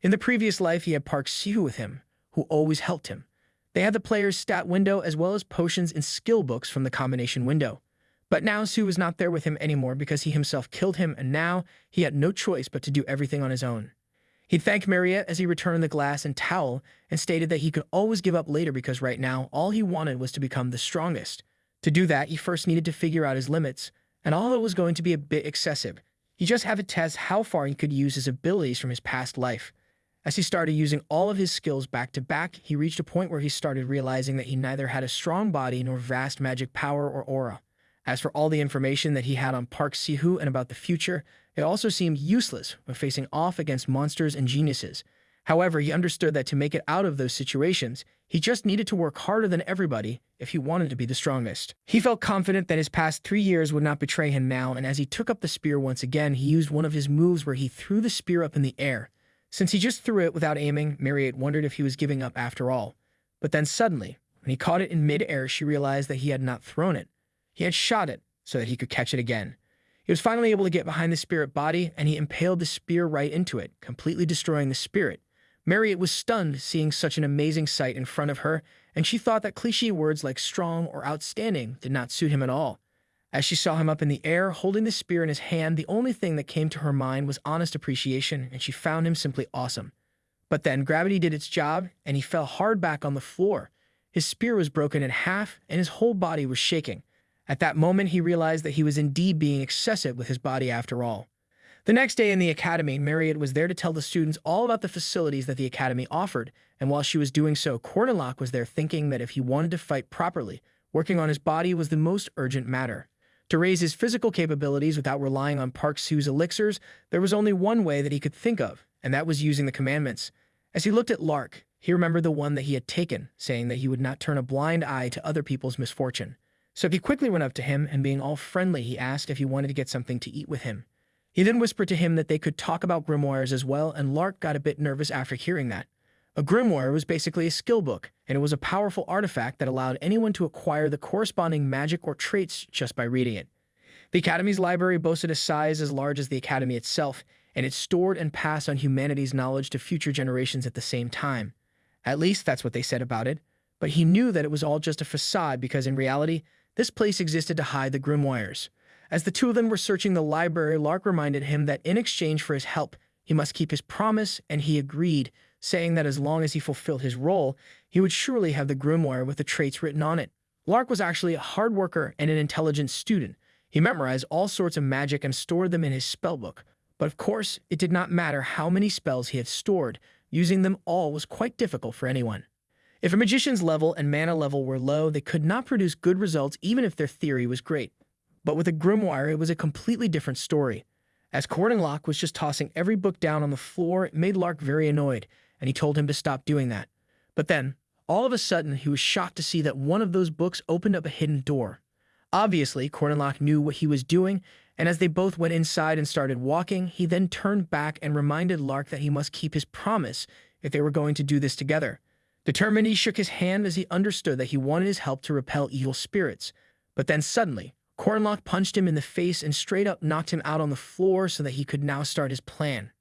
In the previous life, he had Park Sihu with him, who always helped him. They had the player's stat window as well as potions and skill books from the combination window. But now Su was not there with him anymore because he himself killed him, and now he had no choice but to do everything on his own. He thanked Mariette as he returned the glass and towel and stated that he could always give up later because right now all he wanted was to become the strongest. To do that, he first needed to figure out his limits, and although it was going to be a bit excessive, he just had to test how far he could use his abilities from his past life. As he started using all of his skills back to back, he reached a point where he started realizing that he neither had a strong body nor vast magic power or aura. As for all the information that he had on Park Sihu and about the future, it also seemed useless when facing off against monsters and geniuses. However, he understood that to make it out of those situations, he just needed to work harder than everybody if he wanted to be the strongest. He felt confident that his past 3 years would not betray him now, and as he took up the spear once again, he used one of his moves where he threw the spear up in the air. Since he just threw it without aiming, Mariette wondered if he was giving up after all. But then suddenly, when he caught it in mid-air, she realized that he had not thrown it. He had shot it so that he could catch it again. He was finally able to get behind the spirit body, and he impaled the spear right into it, completely destroying the spirit. Mariette was stunned seeing such an amazing sight in front of her, and she thought that cliché words like strong or outstanding did not suit him at all. As she saw him up in the air, holding the spear in his hand, the only thing that came to her mind was honest appreciation, and she found him simply awesome. But then gravity did its job, and he fell hard back on the floor. His spear was broken in half, and his whole body was shaking. At that moment, he realized that he was indeed being excessive with his body after all. The next day in the academy, Mariette was there to tell the students all about the facilities that the academy offered, and while she was doing so, Corinlock was there thinking that if he wanted to fight properly, working on his body was the most urgent matter. To raise his physical capabilities without relying on Park Su's elixirs, there was only one way that he could think of, and that was using the commandments. As he looked at Lark, he remembered the one that he had taken, saying that he would not turn a blind eye to other people's misfortune. So he quickly went up to him, and being all friendly, he asked if he wanted to get something to eat with him. He then whispered to him that they could talk about grimoires as well, and Lark got a bit nervous after hearing that. A grimoire was basically a skill book, and it was a powerful artifact that allowed anyone to acquire the corresponding magic or traits just by reading it. The Academy's library boasted a size as large as the Academy itself, and it stored and passed on humanity's knowledge to future generations at the same time. At least that's what they said about it, but he knew that it was all just a facade because in reality, this place existed to hide the grimoires. As the two of them were searching the library, Lark reminded him that in exchange for his help, he must keep his promise, and he agreed, saying that as long as he fulfilled his role, he would surely have the grimoire with the traits written on it. Lark was actually a hard worker and an intelligent student. He memorized all sorts of magic and stored them in his spellbook. But of course, it did not matter how many spells he had stored. Using them all was quite difficult for anyone. If a magician's level and mana level were low, they could not produce good results even if their theory was great. But with a grimoire, it was a completely different story. As Corinlock was just tossing every book down on the floor, it made Lark very annoyed, and he told him to stop doing that. But then, all of a sudden, he was shocked to see that one of those books opened up a hidden door. Obviously, Corinlock knew what he was doing, and as they both went inside and started walking, he then turned back and reminded Lark that he must keep his promise if they were going to do this together. Determined, he shook his hand as he understood that he wanted his help to repel evil spirits. But then suddenly, Corinlock punched him in the face and straight up knocked him out on the floor so that he could now start his plan.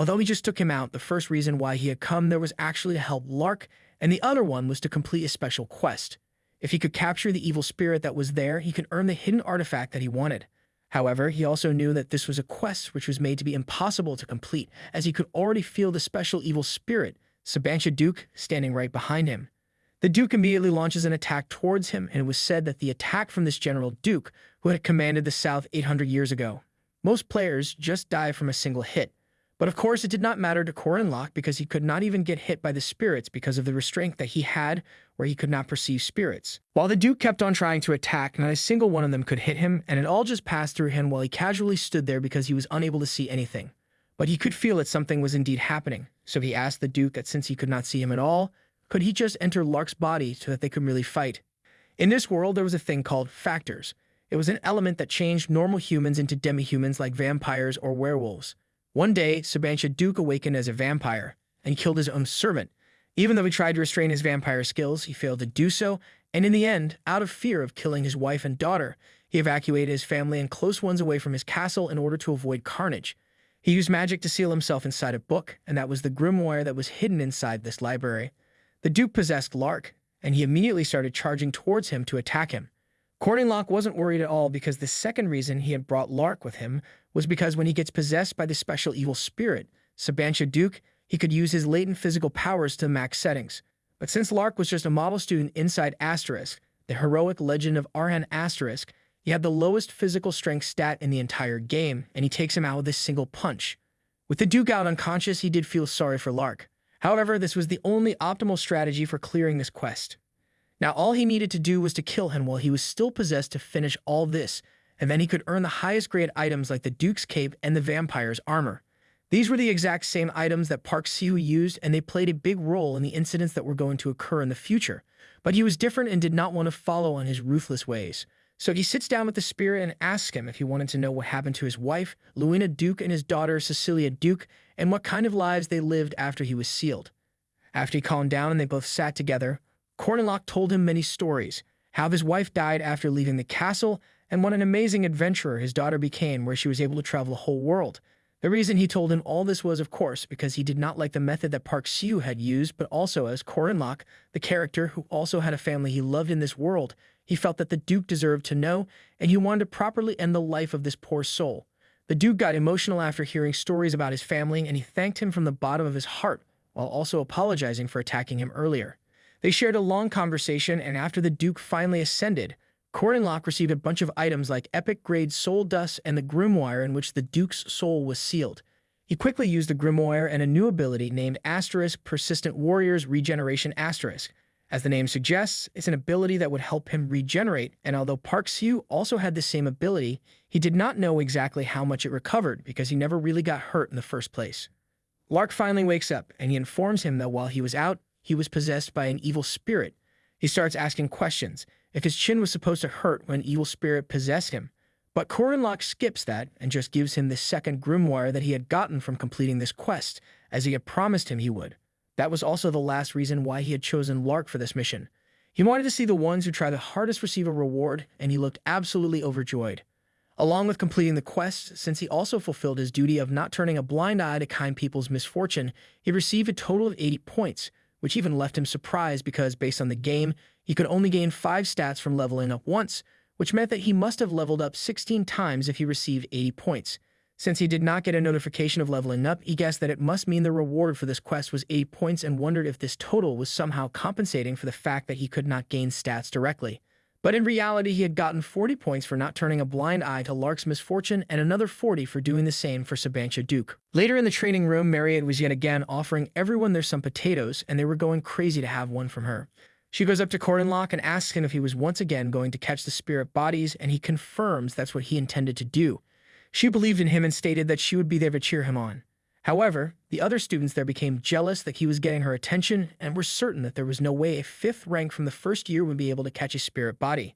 Although he just took him out, the first reason why he had come there was actually to help Lark, and the other one was to complete a special quest. If he could capture the evil spirit that was there, he could earn the hidden artifact that he wanted. However, he also knew that this was a quest which was made to be impossible to complete, as he could already feel the special evil spirit, Sabantia Duke, standing right behind him. The Duke immediately launches an attack towards him, and it was said that the attack from this General Duke, who had commanded the South 800 years ago. Most players just die from a single hit. But of course, it did not matter to Locke because he could not even get hit by the spirits because of the restraint that he had where he could not perceive spirits. While the Duke kept on trying to attack, not a single one of them could hit him, and it all just passed through him while he casually stood there because he was unable to see anything. But he could feel that something was indeed happening, so he asked the Duke that since he could not see him at all, could he just enter Lark's body so that they could really fight? In this world, there was a thing called factors. It was an element that changed normal humans into demi-humans like vampires or werewolves. One day, Sabantia Duke awakened as a vampire and killed his own servant. Even though he tried to restrain his vampire skills, he failed to do so, and in the end, out of fear of killing his wife and daughter, he evacuated his family and close ones away from his castle in order to avoid carnage. He used magic to seal himself inside a book, and that was the grimoire that was hidden inside this library. The Duke possessed Lark, and he immediately started charging towards him to attack him. Locke wasn't worried at all because the second reason he had brought Lark with him was because when he gets possessed by the special evil spirit, Sabantia Duke, he could use his latent physical powers to max settings. But since Lark was just a model student inside Asterisk, the heroic legend of Arhan Asterisk, he had the lowest physical strength stat in the entire game, and he takes him out with this single punch. With the Duke out unconscious, he did feel sorry for Lark. However, this was the only optimal strategy for clearing this quest. Now, all he needed to do was to kill him while he was still possessed to finish all this, and then he could earn the highest grade items like the Duke's Cape and the Vampire's Armor. These were the exact same items that Park Seo used, and they played a big role in the incidents that were going to occur in the future. But he was different and did not want to follow on his ruthless ways. So he sits down with the spirit and asks him if he wanted to know what happened to his wife, Luina Duke, and his daughter, Cecilia Duke, and what kind of lives they lived after he was sealed. After he calmed down and they both sat together, Locke told him many stories, how his wife died after leaving the castle, and what an amazing adventurer his daughter became where she was able to travel the whole world. The reason he told him all this was, of course, because he did not like the method that Park Seo had used, but also as Locke, the character who also had a family he loved in this world, he felt that the Duke deserved to know, and he wanted to properly end the life of this poor soul. The Duke got emotional after hearing stories about his family, and he thanked him from the bottom of his heart, while also apologizing for attacking him earlier. They shared a long conversation, and after the Duke finally ascended, Locke received a bunch of items like epic-grade soul dust and the grimoire in which the Duke's soul was sealed. He quickly used the grimoire and a new ability named Asterisk Persistent Warrior's Regeneration Asterisk. As the name suggests, it's an ability that would help him regenerate, and although Park Seo also had the same ability, he did not know exactly how much it recovered because he never really got hurt in the first place. Lark finally wakes up, and he informs him that while he was out, he was possessed by an evil spirit. He starts asking questions, if his chin was supposed to hurt when an evil spirit possessed him. But Locke skips that and just gives him the second grimoire that he had gotten from completing this quest, as he had promised him he would. That was also the last reason why he had chosen Lark for this mission. He wanted to see the ones who try the hardest receive a reward, and he looked absolutely overjoyed. Along with completing the quest, since he also fulfilled his duty of not turning a blind eye to kind people's misfortune, he received a total of 80 points, which even left him surprised because, based on the game, he could only gain 5 stats from leveling up once, which meant that he must have leveled up 16 times if he received 80 points. Since he did not get a notification of leveling up, he guessed that it must mean the reward for this quest was 80 points and wondered if this total was somehow compensating for the fact that he could not gain stats directly. But in reality, he had gotten 40 points for not turning a blind eye to Lark's misfortune and another 40 for doing the same for Sabantia Duke. Later in the training room, Marriott was yet again offering everyone there some potatoes, and they were going crazy to have one from her. She goes up to Locke and asks him if he was once again going to catch the spirit bodies, and he confirms that's what he intended to do. She believed in him and stated that she would be there to cheer him on. However, the other students there became jealous that he was getting her attention and were certain that there was no way a 5th rank from the first year would be able to catch a spirit body.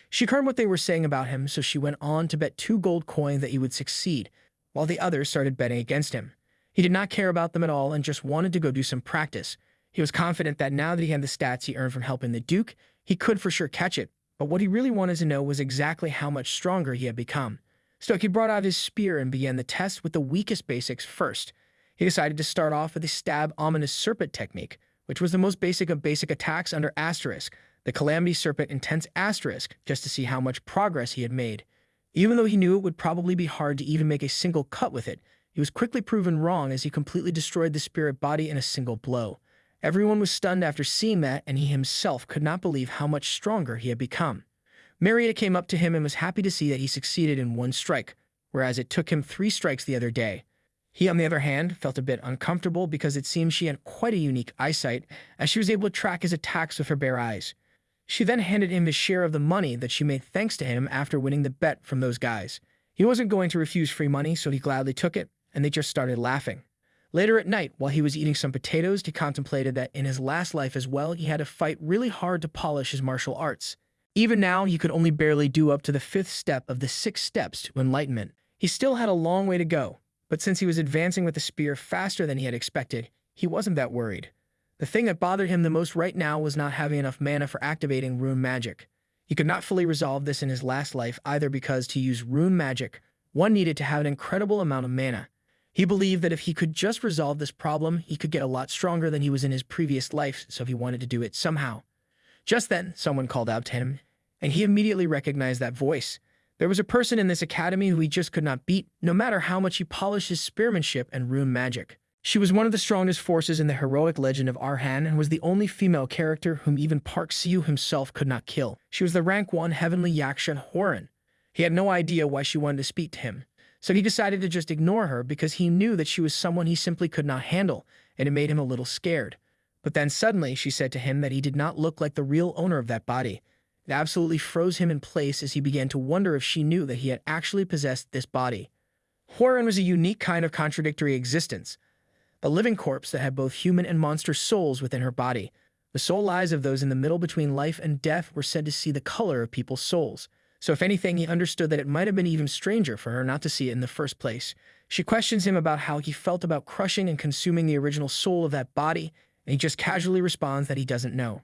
She heard what they were saying about him, so she went on to bet 2 gold coins that he would succeed, while the others started betting against him. He did not care about them at all and just wanted to go do some practice. He was confident that now that he had the stats he earned from helping the Duke, he could for sure catch it, but what he really wanted to know was exactly how much stronger he had become. So he brought out his spear and began the test with the weakest basics first. He decided to start off with the stab ominous serpent technique, which was the most basic of basic attacks under asterisk, the Calamity Serpent Intense asterisk, just to see how much progress he had made. Even though he knew it would probably be hard to even make a single cut with it, he was quickly proven wrong as he completely destroyed the spirit body in a single blow. Everyone was stunned after seeing that, and he himself could not believe how much stronger he had become. Marietta came up to him and was happy to see that he succeeded in one strike, whereas it took him 3 strikes the other day. He, on the other hand, felt a bit uncomfortable because it seemed she had quite a unique eyesight, as she was able to track his attacks with her bare eyes. She then handed him his share of the money that she made thanks to him after winning the bet from those guys. He wasn't going to refuse free money, so he gladly took it, and they just started laughing. Later at night, while he was eating some potatoes, he contemplated that in his last life as well, he had to fight really hard to polish his martial arts. Even now, he could only barely do up to the 5th step of the 6 steps to enlightenment. He still had a long way to go, but since he was advancing with the spear faster than he had expected, he wasn't that worried. The thing that bothered him the most right now was not having enough mana for activating rune magic. He could not fully resolve this in his last life either because to use rune magic, one needed to have an incredible amount of mana. He believed that if he could just resolve this problem, he could get a lot stronger than he was in his previous life, so he wanted to do it somehow. Just then, someone called out to him, and he immediately recognized that voice. There was a person in this academy who he just could not beat, no matter how much he polished his spearmanship and rune magic. She was one of the strongest forces in the heroic legend of Arhan and was the only female character whom even Park Siu himself could not kill. She was the rank 1 heavenly Yakshan Horan. He had no idea why she wanted to speak to him, so he decided to just ignore her because he knew that she was someone he simply could not handle, and it made him a little scared. But then suddenly she said to him that he did not look like the real owner of that body. It absolutely froze him in place as he began to wonder if she knew that he had actually possessed this body. Horan was a unique kind of contradictory existence, a living corpse that had both human and monster souls within her body. The soul eyes of those in the middle between life and death were said to see the color of people's souls. So if anything, he understood that it might have been even stranger for her not to see it in the first place. She questions him about how he felt about crushing and consuming the original soul of that body, and he just casually responds that he doesn't know.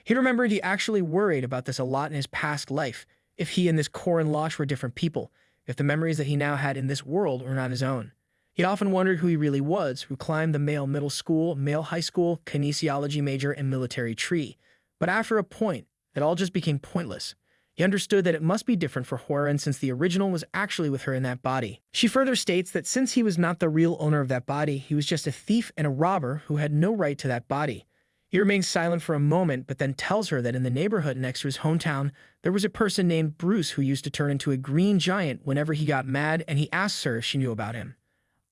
He remembered he actually worried about this a lot in his past life, if he and this Korin Losh were different people, if the memories that he now had in this world were not his own. He'd often wondered who he really was, who climbed the male middle school, male high school, kinesiology major, and military tree. But after a point, it all just became pointless. He understood that it must be different for Horan since the original was actually with her in that body. She further states that since he was not the real owner of that body, he was just a thief and a robber who had no right to that body. He remains silent for a moment, but then tells her that in the neighborhood next to his hometown, there was a person named Bruce who used to turn into a green giant whenever he got mad, and he asks her if she knew about him.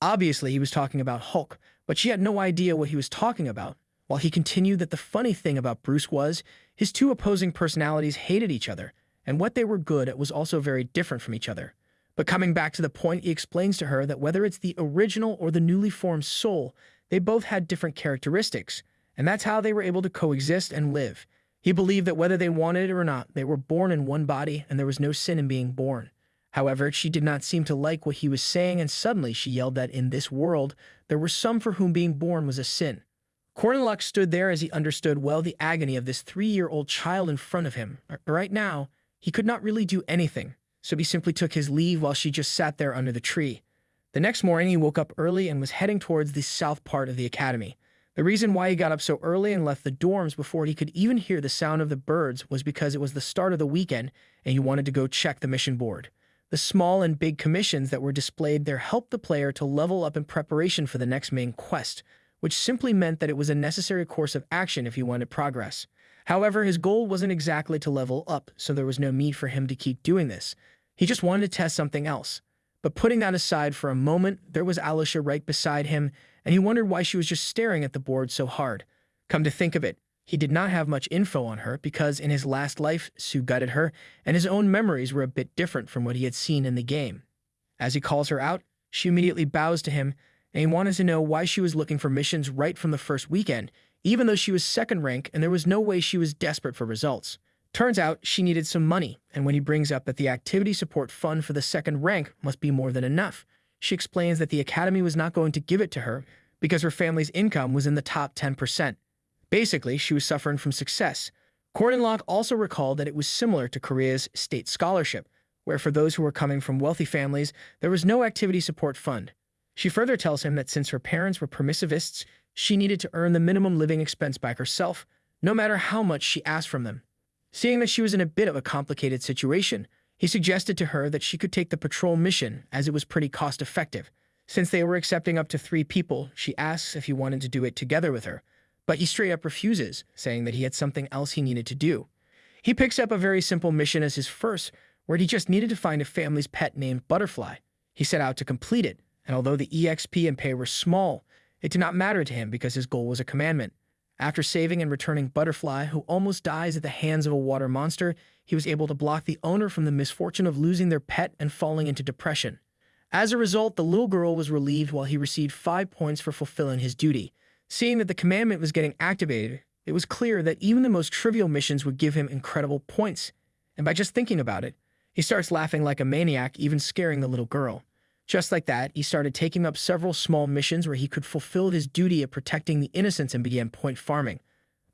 Obviously, he was talking about Hulk, but she had no idea what he was talking about, while he continued that the funny thing about Bruce was his 2 opposing personalities hated each other, and what they were good at was also very different from each other. But coming back to the point, he explains to her that whether it's the original or the newly formed soul, they both had different characteristics, and that's how they were able to coexist and live. He believed that whether they wanted it or not, they were born in one body, and there was no sin in being born. However, she did not seem to like what he was saying, and suddenly she yelled that in this world, there were some for whom being born was a sin. Cornlock stood there as he understood well the agony of this 3-year-old child in front of him. Right now, he could not really do anything, so he simply took his leave while she just sat there under the tree. The next morning, he woke up early and was heading towards the south part of the academy. The reason why he got up so early and left the dorms before he could even hear the sound of the birds was because it was the start of the weekend and he wanted to go check the mission board. The small and big commissions that were displayed there helped the player to level up in preparation for the next main quest, which simply meant that it was a necessary course of action if he wanted progress. However, his goal wasn't exactly to level up, so there was no need for him to keep doing this. He just wanted to test something else. But putting that aside for a moment, there was Alicia right beside him, and he wondered why she was just staring at the board so hard. Come to think of it, he did not have much info on her because in his last life, Sue gutted her, and his own memories were a bit different from what he had seen in the game. As he calls her out, she immediately bows to him, and he wanted to know why she was looking for missions right from the first weekend, even though she was second rank and there was no way she was desperate for results. Turns out she needed some money, and when he brings up that the activity support fund for the second rank must be more than enough, she explains that the academy was not going to give it to her because her family's income was in the top 10%. Basically, she was suffering from success. Cordenlock also recalled that it was similar to Korea's state scholarship, where for those who were coming from wealthy families, there was no activity support fund. She further tells him that since her parents were permissivists, she needed to earn the minimum living expense by herself, no matter how much she asked from them. Seeing that she was in a bit of a complicated situation, he suggested to her that she could take the patrol mission as it was pretty cost-effective. Since they were accepting up to 3 people, she asks if he wanted to do it together with her, but he straight up refuses, saying that he had something else he needed to do. He picks up a very simple mission as his first, where he just needed to find a family's pet named Butterfly. He set out to complete it, and although the EXP and pay were small, it did not matter to him because his goal was a commandment. After saving and returning Butterfly, who almost dies at the hands of a water monster, he was able to block the owner from the misfortune of losing their pet and falling into depression. As a result, the little girl was relieved while he received 5 points for fulfilling his duty. Seeing that the commandment was getting activated, it was clear that even the most trivial missions would give him incredible points. And by just thinking about it, he starts laughing like a maniac, even scaring the little girl. Just like that, he started taking up several small missions where he could fulfill his duty of protecting the innocents and began point farming.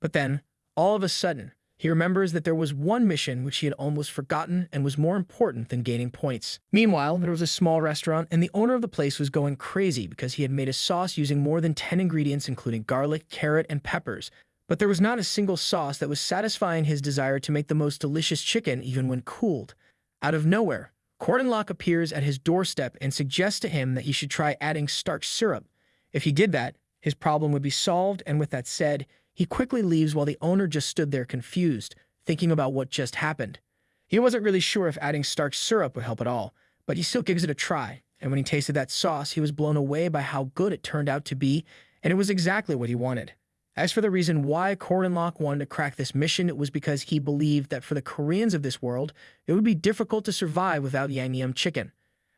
But then, all of a sudden, he remembers that there was one mission which he had almost forgotten and was more important than gaining points. Meanwhile, there was a small restaurant, and the owner of the place was going crazy because he had made a sauce using more than 10 ingredients including garlic, carrot, and peppers. But there was not a single sauce that was satisfying his desire to make the most delicious chicken even when cooled. Out of nowhere, Cordenlock appears at his doorstep and suggests to him that he should try adding starch syrup. If he did that, his problem would be solved, and with that said, he quickly leaves while the owner just stood there confused, thinking about what just happened. He wasn't really sure if adding starch syrup would help at all, but he still gives it a try, and when he tasted that sauce, he was blown away by how good it turned out to be, and it was exactly what he wanted. As for the reason why Cordenlock wanted to crack this mission, it was because he believed that for the Koreans of this world, it would be difficult to survive without Yangnyeom chicken.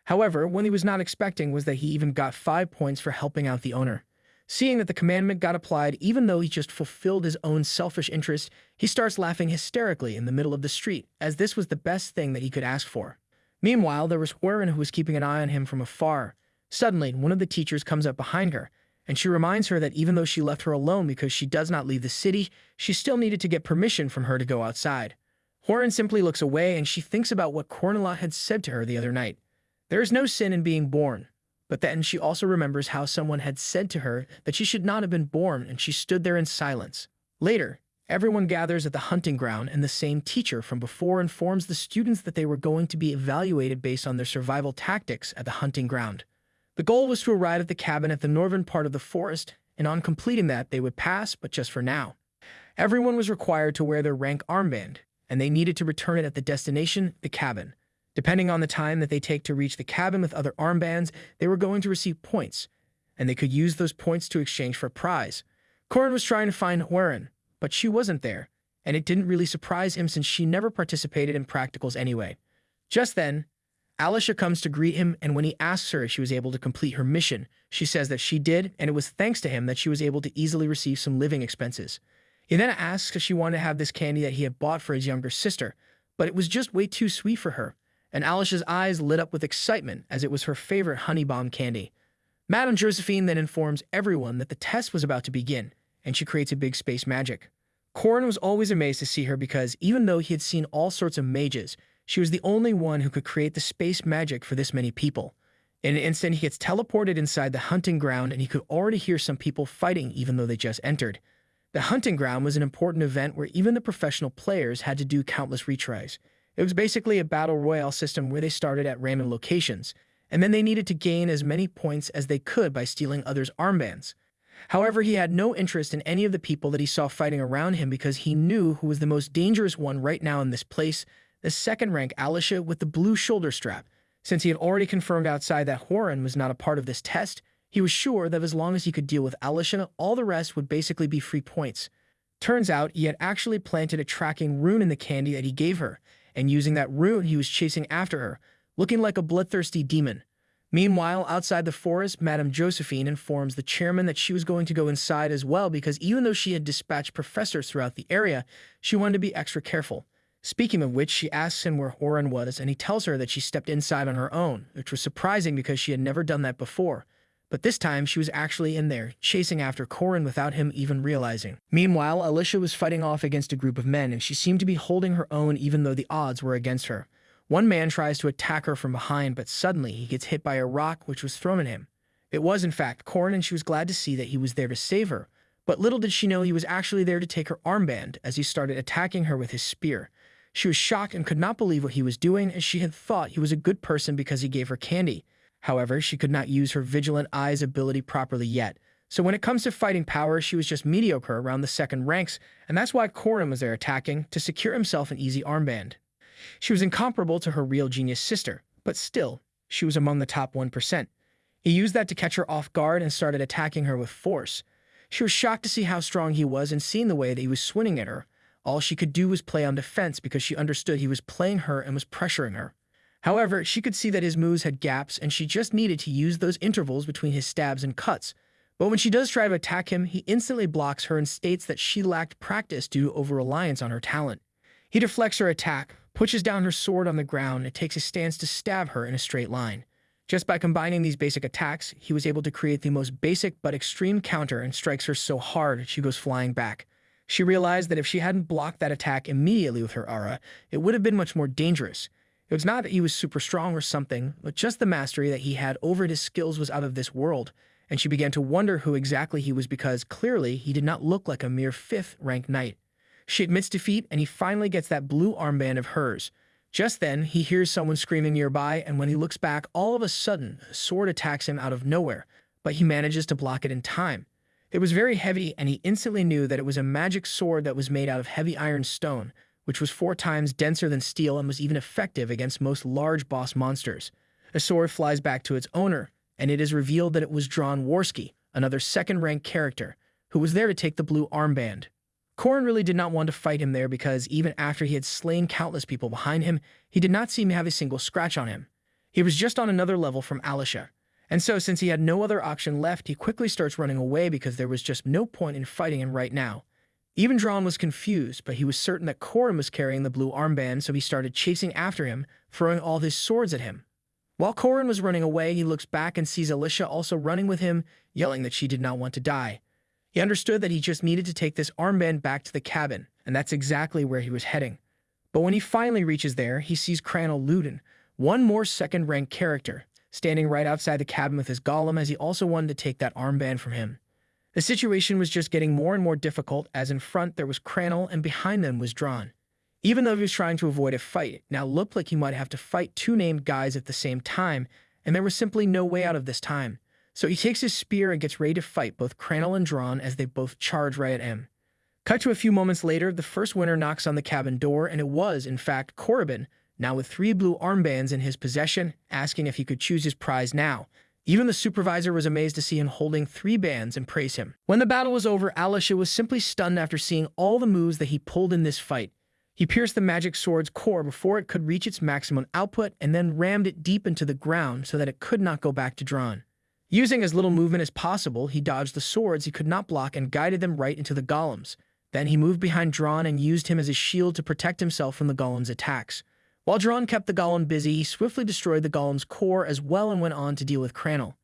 However, what he was not expecting was that he even got 5 points for helping out the owner. Seeing that the commandment got applied even though he just fulfilled his own selfish interest, he starts laughing hysterically in the middle of the street, as this was the best thing that he could ask for. Meanwhile, there was Hworin who was keeping an eye on him from afar. Suddenly, one of the teachers comes up behind her, and she reminds her that even though she left her alone because she does not leave the city, she still needed to get permission from her to go outside. Hworin simply looks away, and she thinks about what Cornelot had said to her the other night. There is no sin in being born. But then she also remembers how someone had said to her that she should not have been born, and she stood there in silence. Later, everyone gathers at the hunting ground, and the same teacher from before informs the students that they were going to be evaluated based on their survival tactics at the hunting ground. The goal was to arrive at the cabin at the northern part of the forest, and on completing that, they would pass, but just for now. Everyone was required to wear their rank armband, and they needed to return it at the destination, the cabin. Depending on the time that they take to reach the cabin with other armbands, they were going to receive points, and they could use those points to exchange for a prize. Corin was trying to find Hworin, but she wasn't there, and it didn't really surprise him since she never participated in practicals anyway. Just then, Alicia comes to greet him, and when he asks her if she was able to complete her mission, she says that she did, and it was thanks to him that she was able to easily receive some living expenses. He then asks if she wanted to have this candy that he had bought for his younger sister, but it was just way too sweet for her, and Alicia's eyes lit up with excitement as it was her favorite honey bomb candy. Madame Josephine then informs everyone that the test was about to begin, and she creates a big space magic. Corin was always amazed to see her because even though he had seen all sorts of mages, she was the only one who could create the space magic for this many people. In an instant, he gets teleported inside the hunting ground, and he could already hear some people fighting even though they just entered. The hunting ground was an important event where even the professional players had to do countless retries. It was basically a battle royale system where they started at random locations, and then they needed to gain as many points as they could by stealing others' armbands. However, he had no interest in any of the people that he saw fighting around him because he knew who was the most dangerous one right now in this place, the second-rank Alicia with the blue shoulder strap. Since he had already confirmed outside that Hworin was not a part of this test, he was sure that as long as he could deal with Alicia, all the rest would basically be free points. Turns out, he had actually planted a tracking rune in the candy that he gave her, and using that rune, he was chasing after her, looking like a bloodthirsty demon. Meanwhile, outside the forest, Madame Josephine informs the chairman that she was going to go inside as well because even though she had dispatched professors throughout the area, she wanted to be extra careful. Speaking of which, she asks him where Hworin was, and he tells her that she stepped inside on her own, which was surprising because she had never done that before. But this time, she was actually in there, chasing after Corin without him even realizing. Meanwhile, Alicia was fighting off against a group of men, and she seemed to be holding her own even though the odds were against her. One man tries to attack her from behind, but suddenly he gets hit by a rock which was thrown at him. It was, in fact, Corrin, and she was glad to see that he was there to save her. But little did she know he was actually there to take her armband as he started attacking her with his spear. She was shocked and could not believe what he was doing, as she had thought he was a good person because he gave her candy. However, she could not use her Vigilant Eyes ability properly yet. So when it comes to fighting power, she was just mediocre around the second ranks, and that's why Corrin was there attacking, to secure himself an easy armband. She was incomparable to her real genius sister, but still, she was among the top 1%. He used that to catch her off guard and started attacking her with force. She was shocked to see how strong he was, and seeing the way that he was swinging at her. All she could do was play on defense because she understood he was playing her and was pressuring her. However, she could see that his moves had gaps, and she just needed to use those intervals between his stabs and cuts. But when she does try to attack him, he instantly blocks her and states that she lacked practice due to over-reliance on her talent. He deflects her attack, pushes down her sword on the ground, and takes a stance to stab her in a straight line. Just by combining these basic attacks, he was able to create the most basic but extreme counter and strikes her so hard she goes flying back. She realized that if she hadn't blocked that attack immediately with her aura, it would have been much more dangerous. It was not that he was super strong or something, but just the mastery that he had over his skills was out of this world, and she began to wonder who exactly he was because clearly he did not look like a mere 5th-ranked knight. She admits defeat, and he finally gets that blue armband of hers. Just then, he hears someone screaming nearby, and when he looks back, all of a sudden, a sword attacks him out of nowhere, but he manages to block it in time. It was very heavy, and he instantly knew that it was a magic sword that was made out of heavy iron stone, which was 4 times denser than steel and was even effective against most large boss monsters. The sword flies back to its owner, and it is revealed that it was Drawn Worski, another 2nd-ranked character, who was there to take the blue armband. Corrin really did not want to fight him there because even after he had slain countless people behind him, he did not seem to have a single scratch on him. He was just on another level from Alicia. And so since he had no other option left, he quickly starts running away because there was just no point in fighting him right now. Even Drawn was confused, but he was certain that Corrin was carrying the blue armband, so he started chasing after him, throwing all his swords at him. While Corrin was running away, he looks back and sees Alicia also running with him, yelling that she did not want to die. He understood that he just needed to take this armband back to the cabin, and that's exactly where he was heading. But when he finally reaches there, he sees Crannel Luden, one more 2nd-ranked character, standing right outside the cabin with his golem as he also wanted to take that armband from him. The situation was just getting more and more difficult as in front there was Crannel and behind them was Drawn. Even though he was trying to avoid a fight, it now looked like he might have to fight 2 named guys at the same time, and there was simply no way out of this time. So he takes his spear and gets ready to fight both Crannel and Drawn as they both charge right at him. Cut to a few moments later, the first winner knocks on the cabin door, and it was, in fact, Korriban, now with 3 blue armbands in his possession, asking if he could choose his prize now. Even the supervisor was amazed to see him holding 3 bands and praise him. When the battle was over, Alicia was simply stunned after seeing all the moves that he pulled in this fight. He pierced the magic sword's core before it could reach its maximum output and then rammed it deep into the ground so that it could not go back to Drawn. Using as little movement as possible, he dodged the swords he could not block and guided them right into the golems. Then he moved behind Drawn and used him as a shield to protect himself from the golem's attacks. While Drawn kept the golem busy, he swiftly destroyed the golem's core as well and went on to deal with Crannel.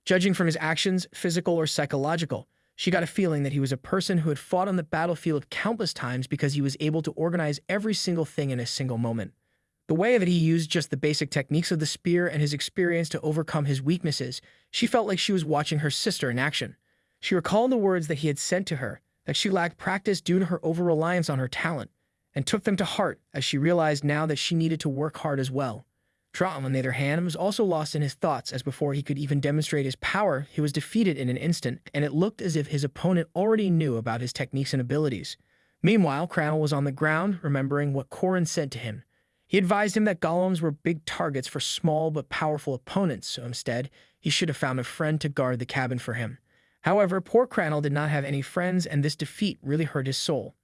Judging from his actions, physical or psychological, she got a feeling that he was a person who had fought on the battlefield countless times because he was able to organize every single thing in a single moment. The way that he used just the basic techniques of the spear and his experience to overcome his weaknesses, she felt like she was watching her sister in action. She recalled the words that he had said to her, that she lacked practice due to her over-reliance on her talent, and took them to heart as she realized now that she needed to work hard as well. Drawn, on the other hand, was also lost in his thoughts as before he could even demonstrate his power, he was defeated in an instant, and it looked as if his opponent already knew about his techniques and abilities. Meanwhile, Crannel was on the ground, remembering what Corrin said to him. He advised him that golems were big targets for small but powerful opponents, so instead, he should have found a friend to guard the cabin for him. However, poor Crannel did not have any friends, and this defeat really hurt his soul.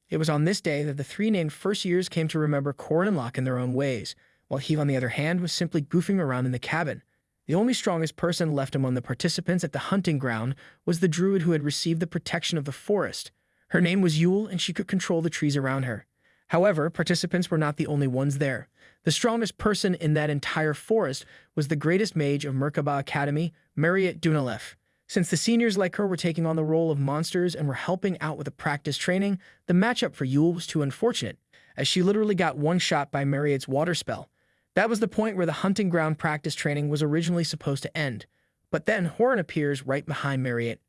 It was on this day that the 3 named first years came to remember Corrin and Locke in their own ways, while he, on the other hand, was simply goofing around in the cabin. The only strongest person left among the participants at the hunting ground was the druid who had received the protection of the forest. Her name was Yule, and she could control the trees around her. However, participants were not the only ones there. The strongest person in that entire forest was the greatest mage of Merkaba Academy, Mariette Dunalef. Since the seniors like her were taking on the role of monsters and were helping out with the practice training, the matchup for Yule was too unfortunate, as she literally got one shot by Mariette's water spell. That was the point where the hunting ground practice training was originally supposed to end. But then Horan appears right behind Marriott.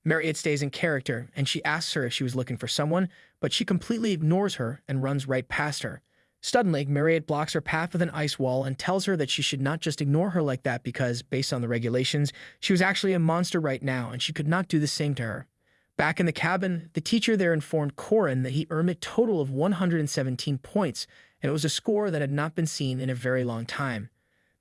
Marriott stays in character, and she asks her if she was looking for someone, but she completely ignores her and runs right past her. Suddenly, Marriott blocks her path with an ice wall and tells her that she should not just ignore her like that because, based on the regulations, she was actually a monster right now and she could not do the same to her. Back in the cabin, the teacher there informed Korin that he earned a total of 117 points, and it was a score that had not been seen in a very long time.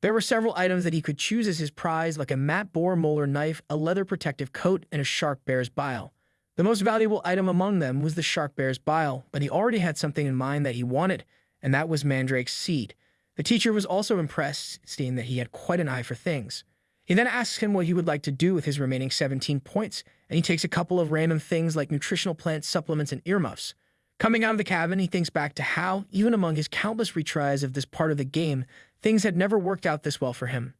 There were several items that he could choose as his prize, like a matte boar molar knife, a leather protective coat, and a shark bear's bile. The most valuable item among them was the shark bear's bile, but he already had something in mind that he wanted, and that was Mandrake's seed. The teacher was also impressed, seeing that he had quite an eye for things. He then asks him what he would like to do with his remaining 17 points, and he takes a couple of random things like nutritional plant supplements and earmuffs. Coming out of the cabin, he thinks back to how, even among his countless retries of this part of the game, things had never worked out this well for him.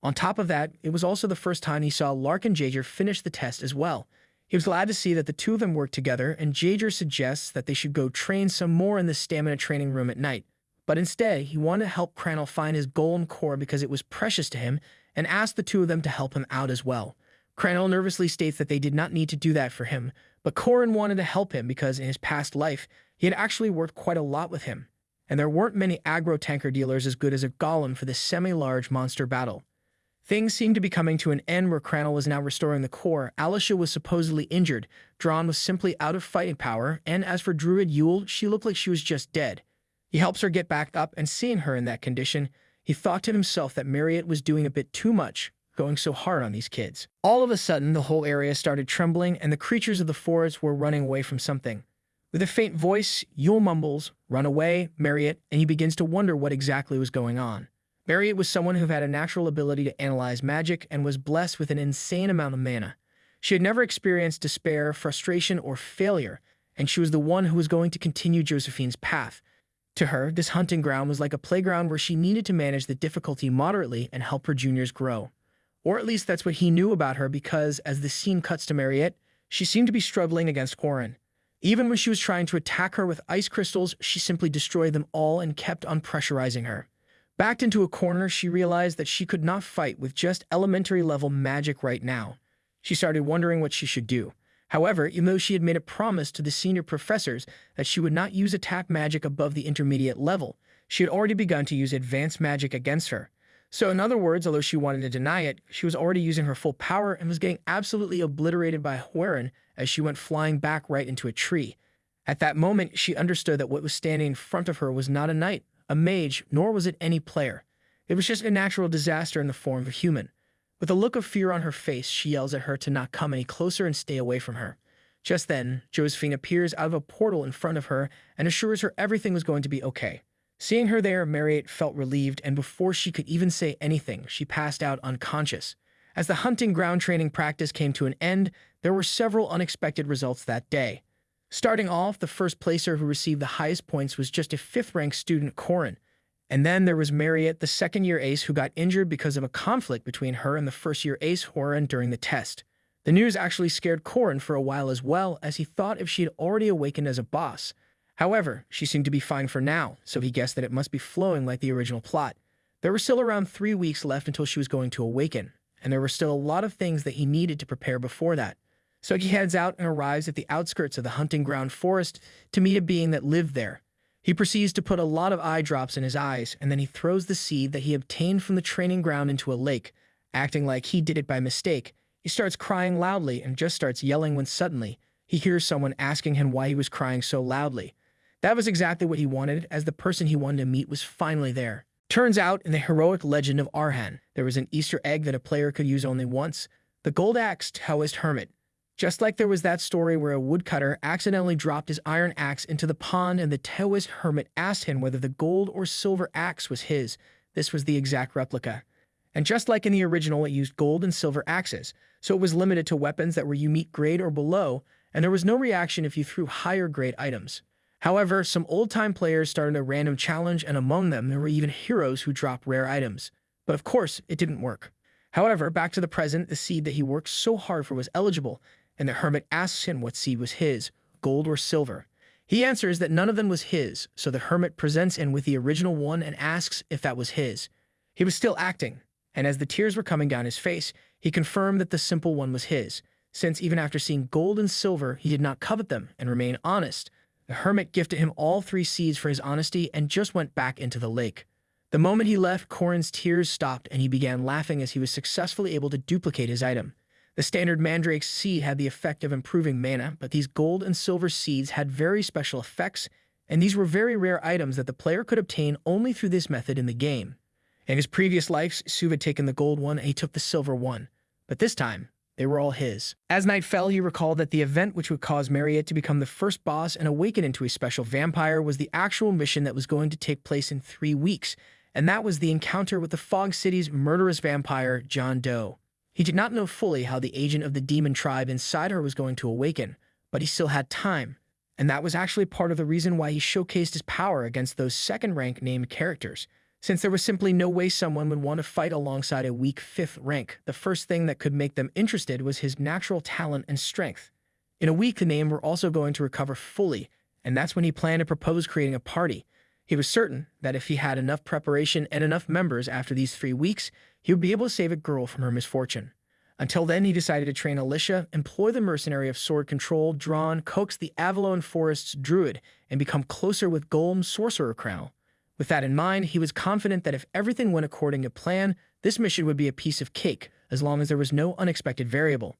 On top of that, it was also the first time he saw Lark and Jaeger finish the test as well. He was glad to see that the two of them worked together, and Jaeger suggests that they should go train some more in the stamina training room at night. But instead, he wanted to help Crannel find his golem core because it was precious to him, and asked the two of them to help him out as well. Crannel nervously states that they did not need to do that for him, but Korin wanted to help him because in his past life, he had actually worked quite a lot with him, and there weren't many aggro tanker dealers as good as a golem for this semi-large monster battle. Things seemed to be coming to an end where Crannel was now restoring the core. Alicia was supposedly injured, Drawn was simply out of fighting power, and as for Druid Yule, she looked like she was just dead. He helps her get back up, and seeing her in that condition, he thought to himself that Marriott was doing a bit too much, going so hard on these kids. All of a sudden, the whole area started trembling, and the creatures of the forest were running away from something. With a faint voice, Yule mumbles, "Run away, Marriott," and he begins to wonder what exactly was going on. Marriott was someone who had a natural ability to analyze magic and was blessed with an insane amount of mana. She had never experienced despair, frustration, or failure, and she was the one who was going to continue Josephine's path. To her, this hunting ground was like a playground where she needed to manage the difficulty moderately and help her juniors grow. Or at least that's what he knew about her because, as the scene cuts to Marriott, she seemed to be struggling against Korin. Even when she was trying to attack her with ice crystals, she simply destroyed them all and kept on pressurizing her. Backed into a corner, she realized that she could not fight with just elementary-level magic right now. She started wondering what she should do. However, even though she had made a promise to the senior professors that she would not use attack magic above the intermediate level, she had already begun to use advanced magic against her. So in other words, although she wanted to deny it, she was already using her full power and was getting absolutely obliterated by Huaren as she went flying back right into a tree. At that moment, she understood that what was standing in front of her was not a knight, a mage, nor was it any player. It was just a natural disaster in the form of a human. With a look of fear on her face, she yells at her to not come any closer and stay away from her. Just then, Josephine appears out of a portal in front of her and assures her everything was going to be okay. Seeing her there, Marriott felt relieved, and before she could even say anything, she passed out unconscious. As the hunting ground training practice came to an end, there were several unexpected results that day. Starting off, the first placer who received the highest points was just a 5th-ranked student, Korin. And then there was Marriott, the second-year ace, who got injured because of a conflict between her and the first-year ace, Horan, during the test. The news actually scared Korin for a while as well, as he thought if she had already awakened as a boss. However, she seemed to be fine for now, so he guessed that it must be flowing like the original plot. There were still around 3 weeks left until she was going to awaken, and there were still a lot of things that he needed to prepare before that. So he heads out and arrives at the outskirts of the hunting ground forest to meet a being that lived there. He proceeds to put a lot of eye drops in his eyes, and then he throws the seed that he obtained from the training ground into a lake. Acting like he did it by mistake, he starts crying loudly and just starts yelling when suddenly he hears someone asking him why he was crying so loudly. That was exactly what he wanted, as the person he wanted to meet was finally there. Turns out, in the heroic legend of Arhan, there was an Easter egg that a player could use only once, the gold-axed Taoist hermit. Just like there was that story where a woodcutter accidentally dropped his iron axe into the pond and the Taoist hermit asked him whether the gold or silver axe was his, this was the exact replica. And just like in the original, it used gold and silver axes, so it was limited to weapons that were unique grade or below, and there was no reaction if you threw higher grade items. However, some old-time players started a random challenge, and among them, there were even heroes who dropped rare items. But of course, it didn't work. However, back to the present, the seed that he worked so hard for was eligible, and the hermit asks him what seed was his, gold or silver. He answers that none of them was his, so the hermit presents him with the original one and asks if that was his. He was still acting, and as the tears were coming down his face, he confirmed that the simple one was his, since even after seeing gold and silver, he did not covet them and remain honest. The hermit gifted him all 3 seeds for his honesty and just went back into the lake. The moment he left, Korin's tears stopped and he began laughing as he was successfully able to duplicate his item. The standard mandrake seed had the effect of improving mana, but these gold and silver seeds had very special effects, and these were very rare items that the player could obtain only through this method in the game. In his previous lives, Su had taken the gold one and he took the silver one, but this time, they were all his. As night fell, he recalled that the event which would cause Mariette to become the first boss and awaken into a special vampire was the actual mission that was going to take place in 3 weeks, and that was the encounter with the Fog City's murderous vampire, John Doe. He did not know fully how the agent of the demon tribe inside her was going to awaken, but he still had time, and that was actually part of the reason why he showcased his power against those second-rank named characters. Since there was simply no way someone would want to fight alongside a weak 5th rank, the first thing that could make them interested was his natural talent and strength. In a week, the name were also going to recover fully, and that's when he planned to propose creating a party. He was certain that if he had enough preparation and enough members after these 3 weeks, he would be able to save a girl from her misfortune. Until then, he decided to train Alicia, employ the mercenary of sword control, Drawn, coax the Avalon Forest's druid, and become closer with Golm's sorcerer crown. With that in mind, he was confident that if everything went according to plan, this mission would be a piece of cake, as long as there was no unexpected variable.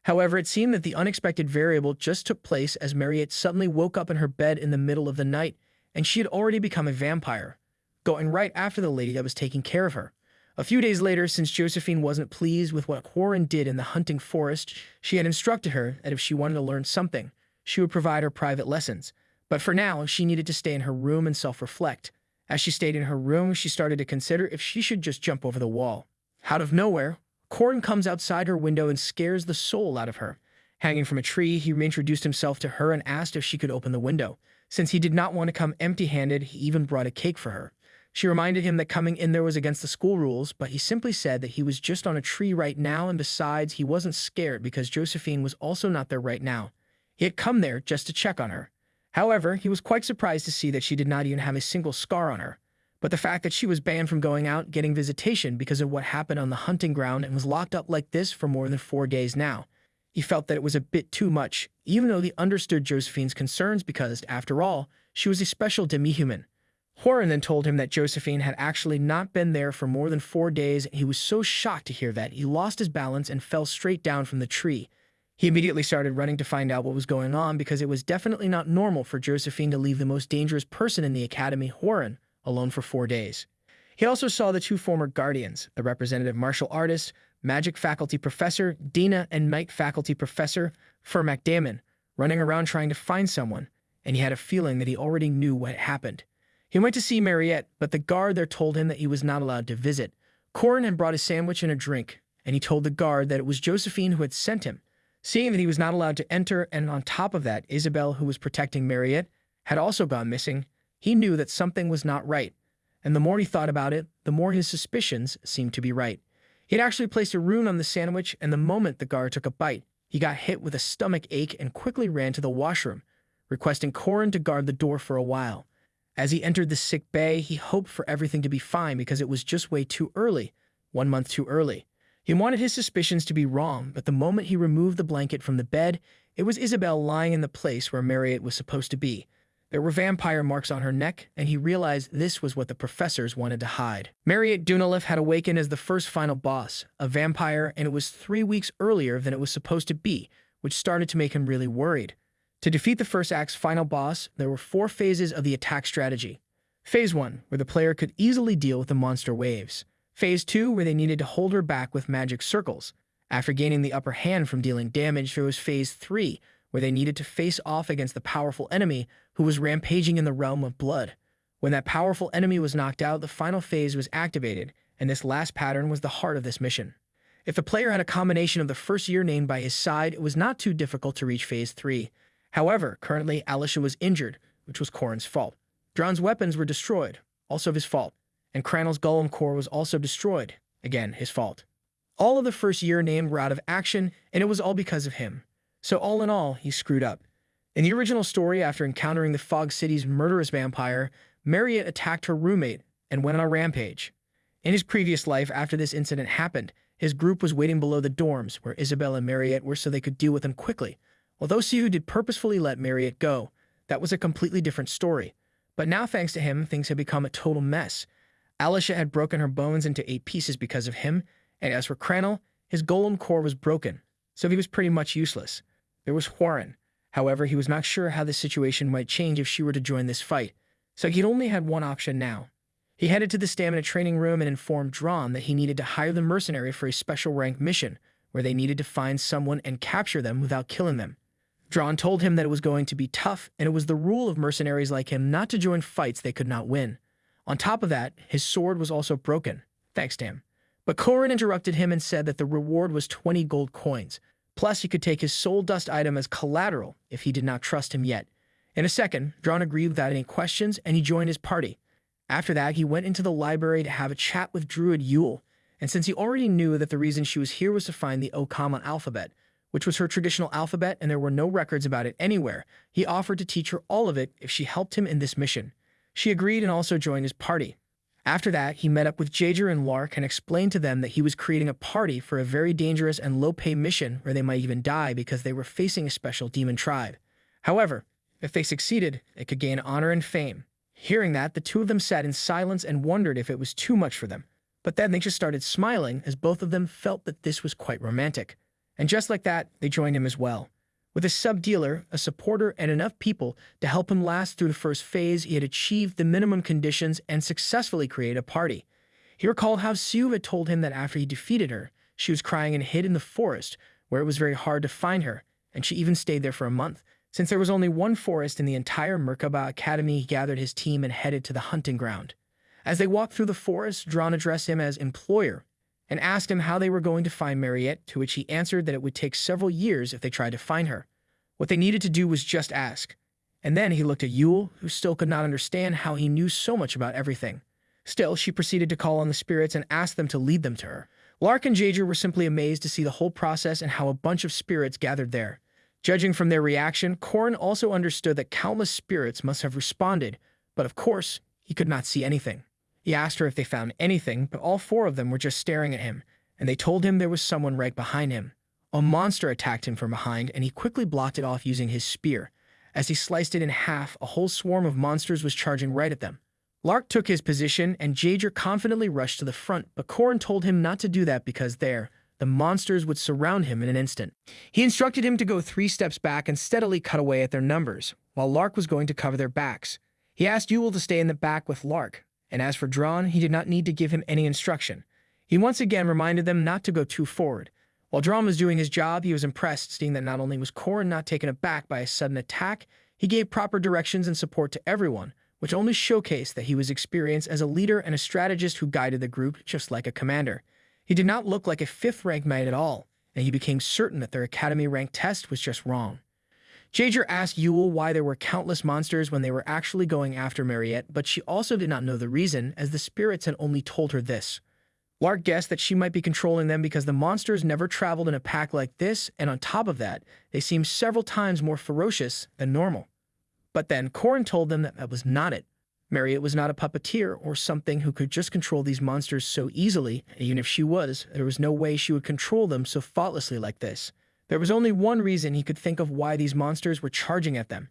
However, it seemed that the unexpected variable just took place as Mariette suddenly woke up in her bed in the middle of the night, and she had already become a vampire, going right after the lady that was taking care of her. A few days later, since Josephine wasn't pleased with what Horan did in the hunting forest, she had instructed her that if she wanted to learn something, she would provide her private lessons. But for now, she needed to stay in her room and self-reflect. As she stayed in her room, she started to consider if she should just jump over the wall. Out of nowhere, Corin comes outside her window and scares the soul out of her. Hanging from a tree, he reintroduced himself to her and asked if she could open the window. Since he did not want to come empty-handed, he even brought a cake for her. She reminded him that coming in there was against the school rules, but he simply said that he was just on a tree right now, and besides, he wasn't scared because Josephine was also not there right now. He had come there just to check on her. However, he was quite surprised to see that she did not even have a single scar on her. But the fact that she was banned from going out, getting visitation because of what happened on the hunting ground and was locked up like this for more than 4 days now. He felt that it was a bit too much, even though he understood Josephine's concerns because, after all, she was a special demi-human. Horan then told him that Josephine had actually not been there for more than 4 days, and he was so shocked to hear that he lost his balance and fell straight down from the tree. He immediately started running to find out what was going on because it was definitely not normal for Josephine to leave the most dangerous person in the academy, Horan, alone for 4 days. He also saw the 2 former guardians, the representative martial artist, magic faculty professor, Dina, and night faculty professor, Furmak Damon, running around trying to find someone, and he had a feeling that he already knew what had happened. He went to see Mariette, but the guard there told him that he was not allowed to visit. Corin had brought a sandwich and a drink, and he told the guard that it was Josephine who had sent him. Seeing that he was not allowed to enter, and on top of that, Isabel, who was protecting Mariette, had also gone missing, he knew that something was not right, and the more he thought about it, the more his suspicions seemed to be right. He had actually placed a rune on the sandwich, and the moment the guard took a bite, he got hit with a stomach ache and quickly ran to the washroom, requesting Corin to guard the door for a while. As he entered the sick bay, he hoped for everything to be fine because it was just way too early, 1 month too early. He wanted his suspicions to be wrong, but the moment he removed the blanket from the bed, it was Isabel lying in the place where Mariette was supposed to be. There were vampire marks on her neck, and he realized this was what the professors wanted to hide. Mariette Dunalef had awakened as the first final boss, a vampire, and it was 3 weeks earlier than it was supposed to be, which started to make him really worried. To defeat the first act's final boss, there were 4 phases of the attack strategy. Phase 1, where the player could easily deal with the monster waves. Phase 2, where they needed to hold her back with magic circles. After gaining the upper hand from dealing damage, there was Phase 3, where they needed to face off against the powerful enemy who was rampaging in the realm of blood. When that powerful enemy was knocked out, the final phase was activated, and this last pattern was the heart of this mission. If the player had a combination of the first year named by his side, it was not too difficult to reach Phase 3. However, currently, Alicia was injured, which was Corin's fault. Drawn's weapons were destroyed, also his fault. And Cranel's golem core was also destroyed, again, his fault. All of the first year named were out of action, and it was all because of him. So all in all, he screwed up. In the original story, after encountering the Fog City's murderous vampire, Mariette attacked her roommate and went on a rampage. In his previous life, after this incident happened, his group was waiting below the dorms where Isabel and Mariette were so they could deal with him quickly. Although Siu did purposefully let Mariette go, that was a completely different story. But now, thanks to him, things had become a total mess. Alicia had broken her bones into 8 pieces because of him, and as for Cranel, his golem core was broken, so he was pretty much useless. There was Huaren. However, he was not sure how the situation might change if she were to join this fight, so he'd only had one option now. He headed to the stamina training room and informed Dron that he needed to hire the mercenary for a special rank mission, where they needed to find someone and capture them without killing them. Dron told him that it was going to be tough, and it was the rule of mercenaries like him not to join fights they could not win. On top of that, his sword was also broken, thanks to him. But Korin interrupted him and said that the reward was 20 gold coins, plus he could take his soul dust item as collateral if he did not trust him yet. In a second, Dron agreed without any questions, and he joined his party. After that, he went into the library to have a chat with Druid Yule, and since he already knew that the reason she was here was to find the Okaman alphabet, which was her traditional alphabet and there were no records about it anywhere, he offered to teach her all of it if she helped him in this mission. She agreed and also joined his party. After that, he met up with Jaeger and Lark and explained to them that he was creating a party for a very dangerous and low-pay mission where they might even die because they were facing a special demon tribe. However, if they succeeded, it could gain honor and fame. Hearing that, the two of them sat in silence and wondered if it was too much for them. But then they just started smiling as both of them felt that this was quite romantic. And just like that, they joined him as well. With a sub-dealer, a supporter, and enough people to help him last through the first phase, he had achieved the minimum conditions and successfully created a party. He recalled how Siu had told him that after he defeated her, she was crying and hid in the forest, where it was very hard to find her, and she even stayed there for a month. Since there was only one forest in the entire Merkaba Academy, he gathered his team and headed to the hunting ground. As they walked through the forest, Dron addressed him as employer and asked him how they were going to find Mariette, to which he answered that it would take several years if they tried to find her. What they needed to do was just ask. And then he looked at Yule, who still could not understand how he knew so much about everything. Still, she proceeded to call on the spirits and ask them to lead them to her. Lark and Jaeger were simply amazed to see the whole process and how a bunch of spirits gathered there. Judging from their reaction, Korin also understood that countless spirits must have responded, but of course, he could not see anything. He asked her if they found anything, but all 4 of them were just staring at him, and they told him there was someone right behind him. A monster attacked him from behind, and he quickly blocked it off using his spear. As he sliced it in half, a whole swarm of monsters was charging right at them. Lark took his position, and Jaeger confidently rushed to the front, but Korin told him not to do that because the monsters would surround him in an instant. He instructed him to go 3 steps back and steadily cut away at their numbers, while Lark was going to cover their backs. He asked Yule to stay in the back with Lark, and as for Dron, he did not need to give him any instruction. He once again reminded them not to go too forward. While Dron was doing his job, he was impressed, seeing that not only was Korin not taken aback by a sudden attack, he gave proper directions and support to everyone, which only showcased that he was experienced as a leader and a strategist who guided the group just like a commander. He did not look like a 5th-ranked knight at all, and he became certain that their academy rank test was just wrong. Jaeger asked Yule why there were countless monsters when they were actually going after Mariette, but she also did not know the reason, as the spirits had only told her this. Lark guessed that she might be controlling them because the monsters never traveled in a pack like this, and on top of that, they seemed several times more ferocious than normal. But then Korin told them that that was not it. Mariette was not a puppeteer or something who could just control these monsters so easily, and even if she was, there was no way she would control them so thoughtlessly like this. There was only one reason he could think of why these monsters were charging at them.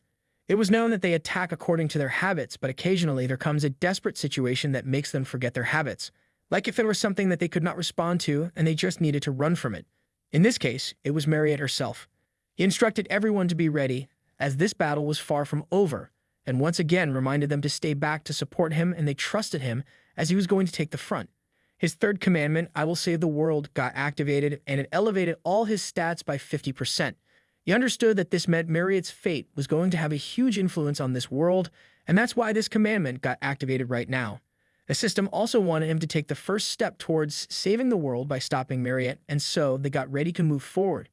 It was known that they attack according to their habits, but occasionally there comes a desperate situation that makes them forget their habits, like if it were something that they could not respond to and they just needed to run from it. In this case, it was Mariette herself. He instructed everyone to be ready, as this battle was far from over, and once again reminded them to stay back to support him, and they trusted him as he was going to take the front. His 3rd commandment, I will save the world, got activated, and it elevated all his stats by 50%. He understood that this meant Mariette's fate was going to have a huge influence on this world, and that's why this commandment got activated right now. The system also wanted him to take the first step towards saving the world by stopping Mariette, and so they got ready to move forward.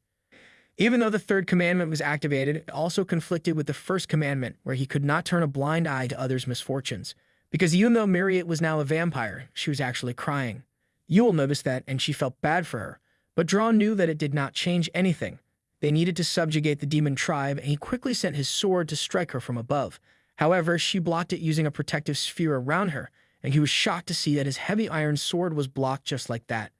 Even though the 3rd commandment was activated, it also conflicted with the 1st commandment, where he could not turn a blind eye to others' misfortunes. Because even though Mariette was now a vampire, she was actually crying. Yule noticed that, and she felt bad for her. But Dron knew that it did not change anything. They needed to subjugate the demon tribe, and he quickly sent his sword to strike her from above. However, she blocked it using a protective sphere around her, and he was shocked to see that his heavy iron sword was blocked just like that.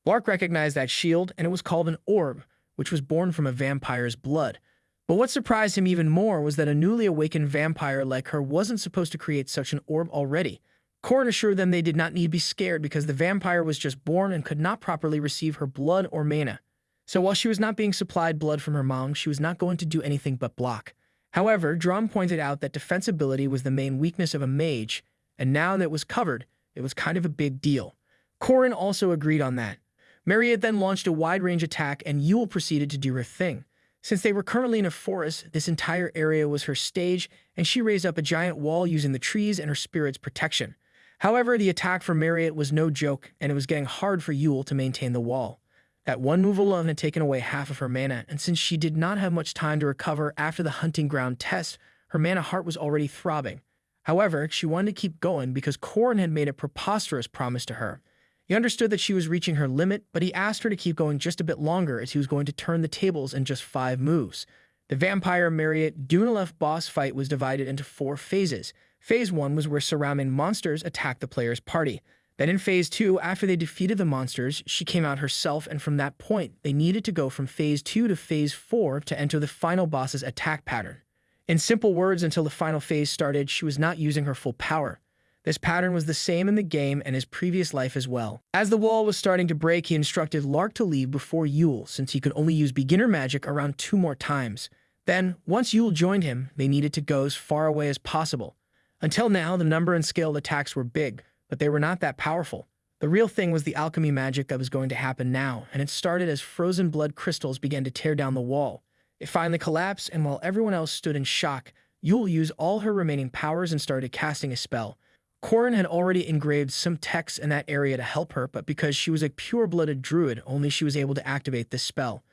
Blark recognized that shield, and it was called an orb, which was born from a vampire's blood. But what surprised him even more was that a newly awakened vampire like her wasn't supposed to create such an orb already. Corin assured them they did not need to be scared because the vampire was just born and could not properly receive her blood or mana. So while she was not being supplied blood from her mom, she was not going to do anything but block. However, Drum pointed out that defensibility was the main weakness of a mage, and now that it was covered, it was kind of a big deal. Corin also agreed on that. Mariette then launched a wide-range attack, and Yule proceeded to do her thing. Since they were currently in a forest, this entire area was her stage, and she raised up a giant wall using the trees and her spirit's protection. However, the attack from Mariette was no joke, and it was getting hard for Yule to maintain the wall. That one move alone had taken away half of her mana, and since she did not have much time to recover after the hunting ground test, her mana heart was already throbbing. However, she wanted to keep going because Corin had made a preposterous promise to her. He understood that she was reaching her limit, but he asked her to keep going just a bit longer as he was going to turn the tables in just 5 moves. The Vampire Mariette Dunalef boss fight was divided into 4 phases. Phase 1 was where surrounding monsters attacked the player's party. Then in Phase 2, after they defeated the monsters, she came out herself, and from that point, they needed to go from Phase 2 to Phase 4 to enter the final boss's attack pattern. In simple words, until the final phase started, she was not using her full power. This pattern was the same in the game and his previous life as well. As the wall was starting to break, he instructed Lark to leave before Yule, since he could only use beginner magic around 2 more times. Then, once Yule joined him, they needed to go as far away as possible. Until now, the number and scale of attacks were big, but they were not that powerful. The real thing was the alchemy magic that was going to happen now, and it started as frozen blood crystals began to tear down the wall. It finally collapsed, and while everyone else stood in shock, Yule used all her remaining powers and started casting a spell. Corin had already engraved some text in that area to help her, but because she was a pure-blooded druid, only she was able to activate this spell.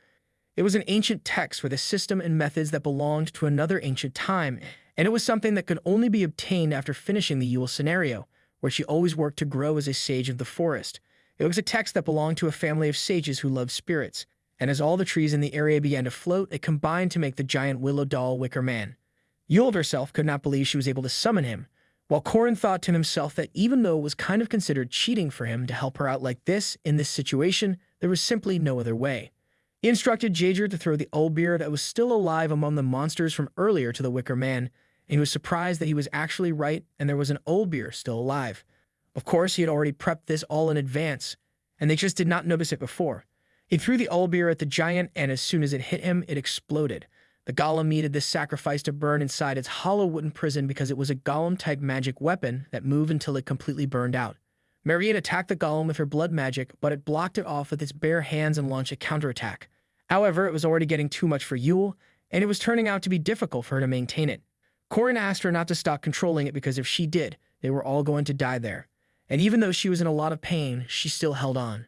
It was an ancient text with a system and methods that belonged to another ancient time, and it was something that could only be obtained after finishing the Yule scenario, where she always worked to grow as a sage of the forest. It was a text that belonged to a family of sages who loved spirits, and as all the trees in the area began to float, it combined to make the giant willow doll Wicker Man. Yule herself could not believe she was able to summon him, while Corin thought to himself that even though it was kind of considered cheating for him to help her out like this in this situation, there was simply no other way. He instructed Jaeger to throw the owlbear that was still alive among the monsters from earlier to the Wicker Man, and he was surprised that he was actually right and there was an owlbear still alive. Of course, he had already prepped this all in advance, and they just did not notice it before. He threw the owlbear at the giant, and as soon as it hit him, it exploded. The golem needed this sacrifice to burn inside its hollow wooden prison because it was a golem-type magic weapon that moved until it completely burned out. Mariette attacked the golem with her blood magic, but it blocked it off with its bare hands and launched a counterattack. However, it was already getting too much for Yule, and it was turning out to be difficult for her to maintain it. Corin asked her not to stop controlling it because if she did, they were all going to die there. And even though she was in a lot of pain, she still held on.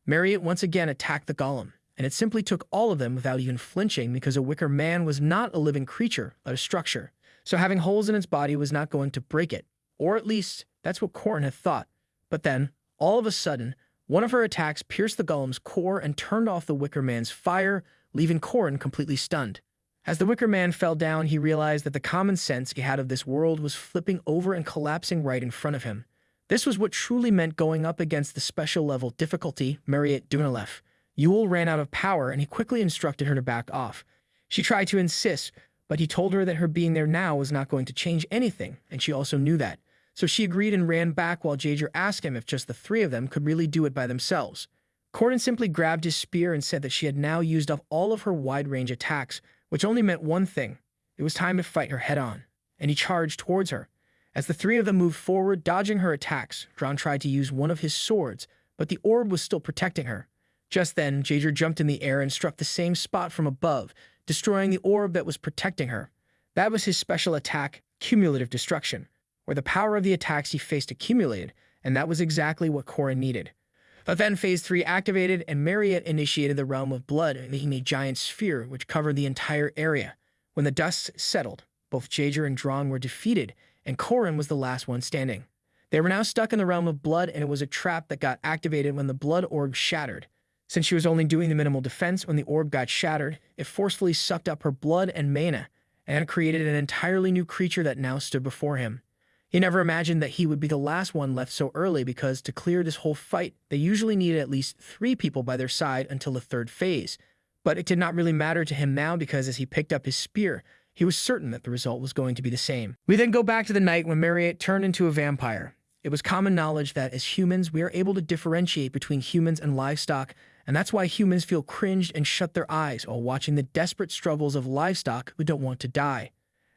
Mariette once again attacked the golem, and it simply took all of them without even flinching because a Wicker Man was not a living creature, but a structure. So having holes in its body was not going to break it, or at least that's what Corin had thought. But then, all of a sudden, one of her attacks pierced the golem's core and turned off the Wicker Man's fire, leaving Corin completely stunned. As the Wicker Man fell down, he realized that the common sense he had of this world was flipping over and collapsing right in front of him. This was what truly meant going up against the special level difficulty, Mariette Dunalef. Yule ran out of power, and he quickly instructed her to back off. She tried to insist, but he told her that her being there now was not going to change anything, and she also knew that. So she agreed and ran back while Jaeger asked him if just the 3 of them could really do it by themselves. Corin simply grabbed his spear and said that she had now used up all of her wide-range attacks, which only meant one thing. It was time to fight her head-on, and he charged towards her. As the 3 of them moved forward, dodging her attacks, Dron tried to use one of his swords, but the orb was still protecting her. Just then, Jaeger jumped in the air and struck the same spot from above, destroying the orb that was protecting her. That was his special attack, Cumulative Destruction, where the power of the attacks he faced accumulated, and that was exactly what Corin needed. But then Phase 3 activated, and Mariette initiated the Realm of Blood, making a giant sphere which covered the entire area. When the dust settled, both Jaeger and Dron were defeated, and Corin was the last one standing. They were now stuck in the Realm of Blood, and it was a trap that got activated when the blood orb shattered. Since she was only doing the minimal defense when the orb got shattered, it forcefully sucked up her blood and mana, and created an entirely new creature that now stood before him. He never imagined that he would be the last one left so early because to clear this whole fight, they usually needed at least 3 people by their side until the third phase. But it did not really matter to him now because as he picked up his spear, he was certain that the result was going to be the same. We then go back to the night when Mariette turned into a vampire. It was common knowledge that as humans, we are able to differentiate between humans and livestock, and that's why humans feel cringed and shut their eyes while watching the desperate struggles of livestock who don't want to die.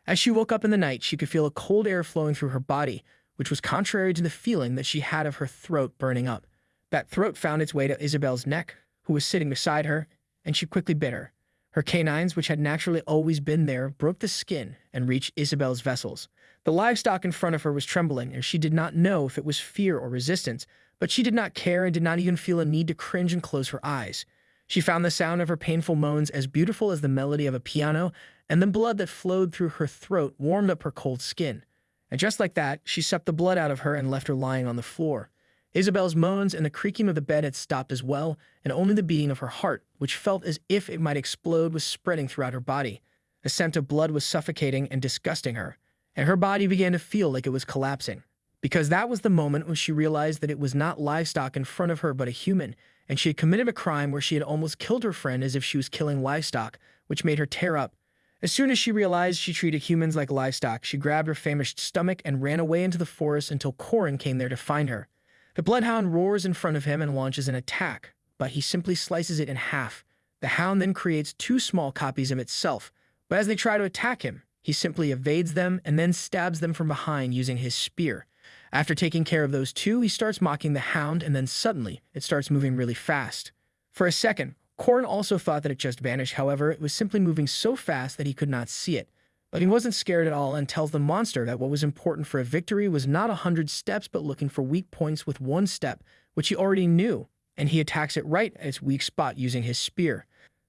As she woke up in the night, she could feel a cold air flowing through her body, which was contrary to the feeling that she had of her throat burning up. That throat found its way to Isabelle's neck, who was sitting beside her, and she quickly bit her. Her canines, which had naturally always been there, broke the skin and reached Isabelle's vessels. The livestock in front of her was trembling, and she did not know if it was fear or resistance, but she did not care and did not even feel a need to cringe and close her eyes. She found the sound of her painful moans as beautiful as the melody of a piano, and the blood that flowed through her throat warmed up her cold skin. And just like that, she sucked the blood out of her and left her lying on the floor. Isabelle's moans and the creaking of the bed had stopped as well, and only the beating of her heart, which felt as if it might explode, was spreading throughout her body. The scent of blood was suffocating and disgusting her, and her body began to feel like it was collapsing. Because that was the moment when she realized that it was not livestock in front of her but a human, and she had committed a crime where she had almost killed her friend as if she was killing livestock, which made her tear up. As soon as she realized she treated humans like livestock, she grabbed her famished stomach and ran away into the forest until Corin came there to find her. The bloodhound roars in front of him and launches an attack, but he simply slices it in half. The hound then creates 2 small copies of itself, but as they try to attack him, he simply evades them and then stabs them from behind using his spear. After taking care of those 2, he starts mocking the hound, and then suddenly, it starts moving really fast. For a second, Corin also thought that it just vanished. However, it was simply moving so fast that he could not see it. But he wasn't scared at all and tells the monster that what was important for a victory was not 100 steps but looking for weak points with 1 step, which he already knew, and he attacks it right at its weak spot using his spear.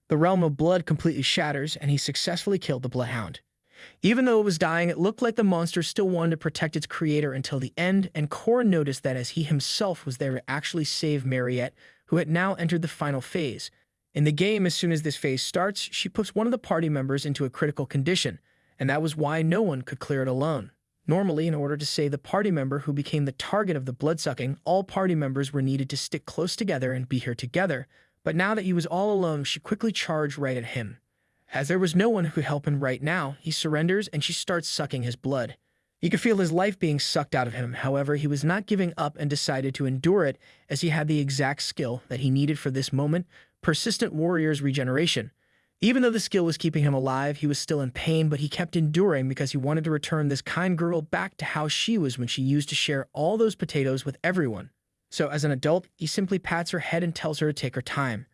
The realm of blood completely shatters, and he successfully killed the bloodhound. Even though it was dying, it looked like the monster still wanted to protect its creator until the end, and Corin noticed that as he himself was there to actually save Mariette, who had now entered the final phase. In the game, as soon as this phase starts, she puts one of the party members into a critical condition, and that was why no one could clear it alone. Normally, in order to save the party member who became the target of the bloodsucking, all party members were needed to stick close together and be here together, but now that he was all alone, she quickly charged right at him. As there was no one who could help him right now, he surrenders and she starts sucking his blood. He could feel his life being sucked out of him. However, he was not giving up and decided to endure it as he had the exact skill that he needed for this moment, persistent warrior's regeneration. Even though the skill was keeping him alive, he was still in pain, but he kept enduring because he wanted to return this kind girl back to how she was when she used to share all those potatoes with everyone. So as an adult, he simply pats her head and tells her to take her time.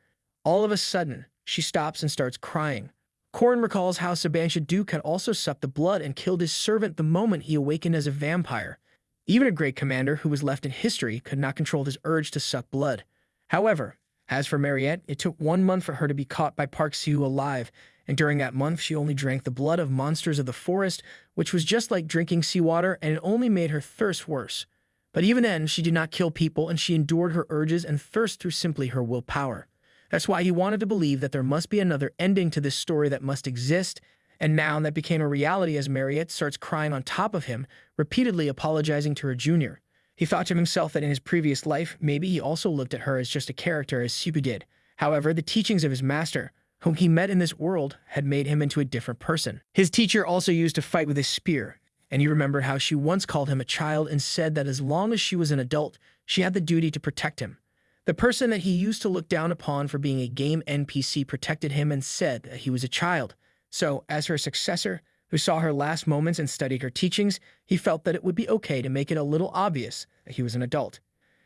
All of a sudden, she stops and starts crying. Corin recalls how Sebastian Duke had also sucked the blood and killed his servant the moment he awakened as a vampire. Even a great commander who was left in history could not control his urge to suck blood. However, as for Mariette, it took 1 month for her to be caught by Park Sihu alive, and during that month she only drank the blood of monsters of the forest, which was just like drinking seawater, and it only made her thirst worse. But even then, she did not kill people, and she endured her urges and thirst through simply her willpower. That's why he wanted to believe that there must be another ending to this story that must exist, and now that became a reality as Mariette starts crying on top of him, repeatedly apologizing to her junior. He thought to himself that in his previous life, maybe he also looked at her as just a character as Siku did. However, the teachings of his master, whom he met in this world, had made him into a different person. His teacher also used to fight with his spear, and he remembered how she once called him a child and said that as long as she was an adult, she had the duty to protect him. The person that he used to look down upon for being a game NPC protected him and said that he was a child. So, as her successor, who saw her last moments and studied her teachings, he felt that it would be okay to make it a little obvious that he was an adult.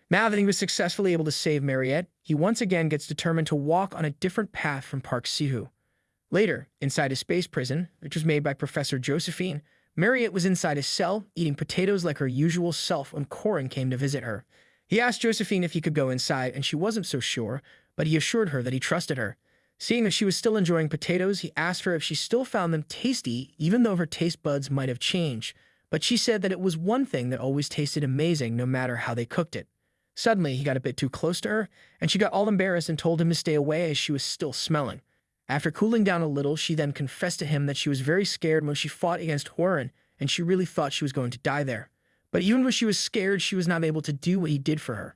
Now that he was successfully able to save Mariette, he once again gets determined to walk on a different path from Park Sihu. Later, inside a space prison, which was made by Professor Josephine, Mariette was inside a cell, eating potatoes like her usual self when Corin came to visit her. He asked Josephine if he could go inside, and she wasn't so sure, but he assured her that he trusted her. Seeing that she was still enjoying potatoes, he asked her if she still found them tasty, even though her taste buds might have changed, but she said that it was one thing that always tasted amazing no matter how they cooked it. Suddenly, he got a bit too close to her, and she got all embarrassed and told him to stay away as she was still smelling. After cooling down a little, she then confessed to him that she was very scared when she fought against Horan, and she really thought she was going to die there. But even when she was scared, she was not able to do what he did for her.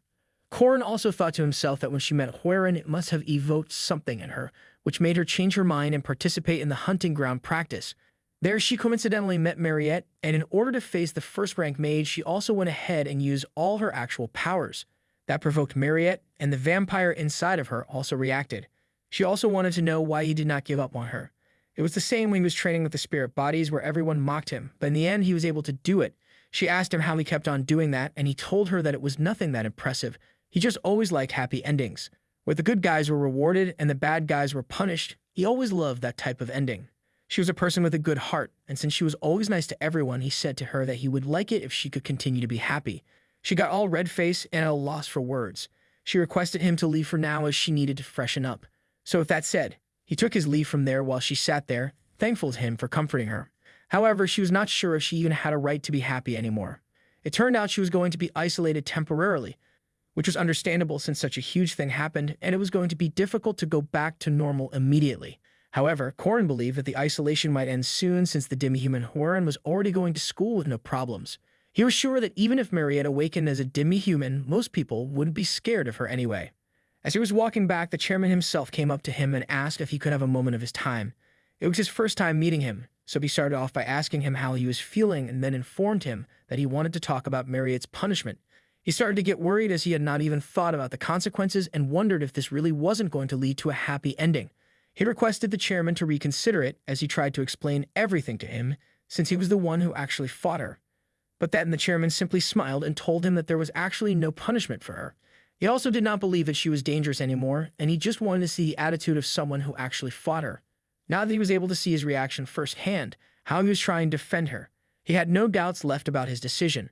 Corin also thought to himself that when she met Hueren, it must have evoked something in her, which made her change her mind and participate in the hunting ground practice. There, she coincidentally met Mariette, and in order to face the first-rank mage, she also went ahead and used all her actual powers. That provoked Mariette, and the vampire inside of her also reacted. She also wanted to know why he did not give up on her. It was the same when he was training with the spirit bodies where everyone mocked him, but in the end he was able to do it. She asked him how he kept on doing that, and he told her that it was nothing that impressive. He just always liked happy endings. Where the good guys were rewarded and the bad guys were punished, he always loved that type of ending. She was a person with a good heart, and since she was always nice to everyone, he said to her that he would like it if she could continue to be happy. She got all red-faced and at a loss for words. She requested him to leave for now as she needed to freshen up. So with that said, he took his leave from there while she sat there, thankful to him for comforting her. However, she was not sure if she even had a right to be happy anymore. It turned out she was going to be isolated temporarily, which was understandable since such a huge thing happened, and it was going to be difficult to go back to normal immediately. However, Corin believed that the isolation might end soon since the demi-human Hueren was already going to school with no problems. He was sure that even if Mariette awakened as a demi-human, most people wouldn't be scared of her anyway. As he was walking back, the chairman himself came up to him and asked if he could have a moment of his time. It was his first time meeting him, so he started off by asking him how he was feeling and then informed him that he wanted to talk about Mariette's punishment. He started to get worried as he had not even thought about the consequences and wondered if this really wasn't going to lead to a happy ending. He requested the chairman to reconsider it as he tried to explain everything to him, since he was the one who actually fought her. But then the chairman simply smiled and told him that there was actually no punishment for her. He also did not believe that she was dangerous anymore, and he just wanted to see the attitude of someone who actually fought her. Now that he was able to see his reaction firsthand, how he was trying to defend her, he had no doubts left about his decision.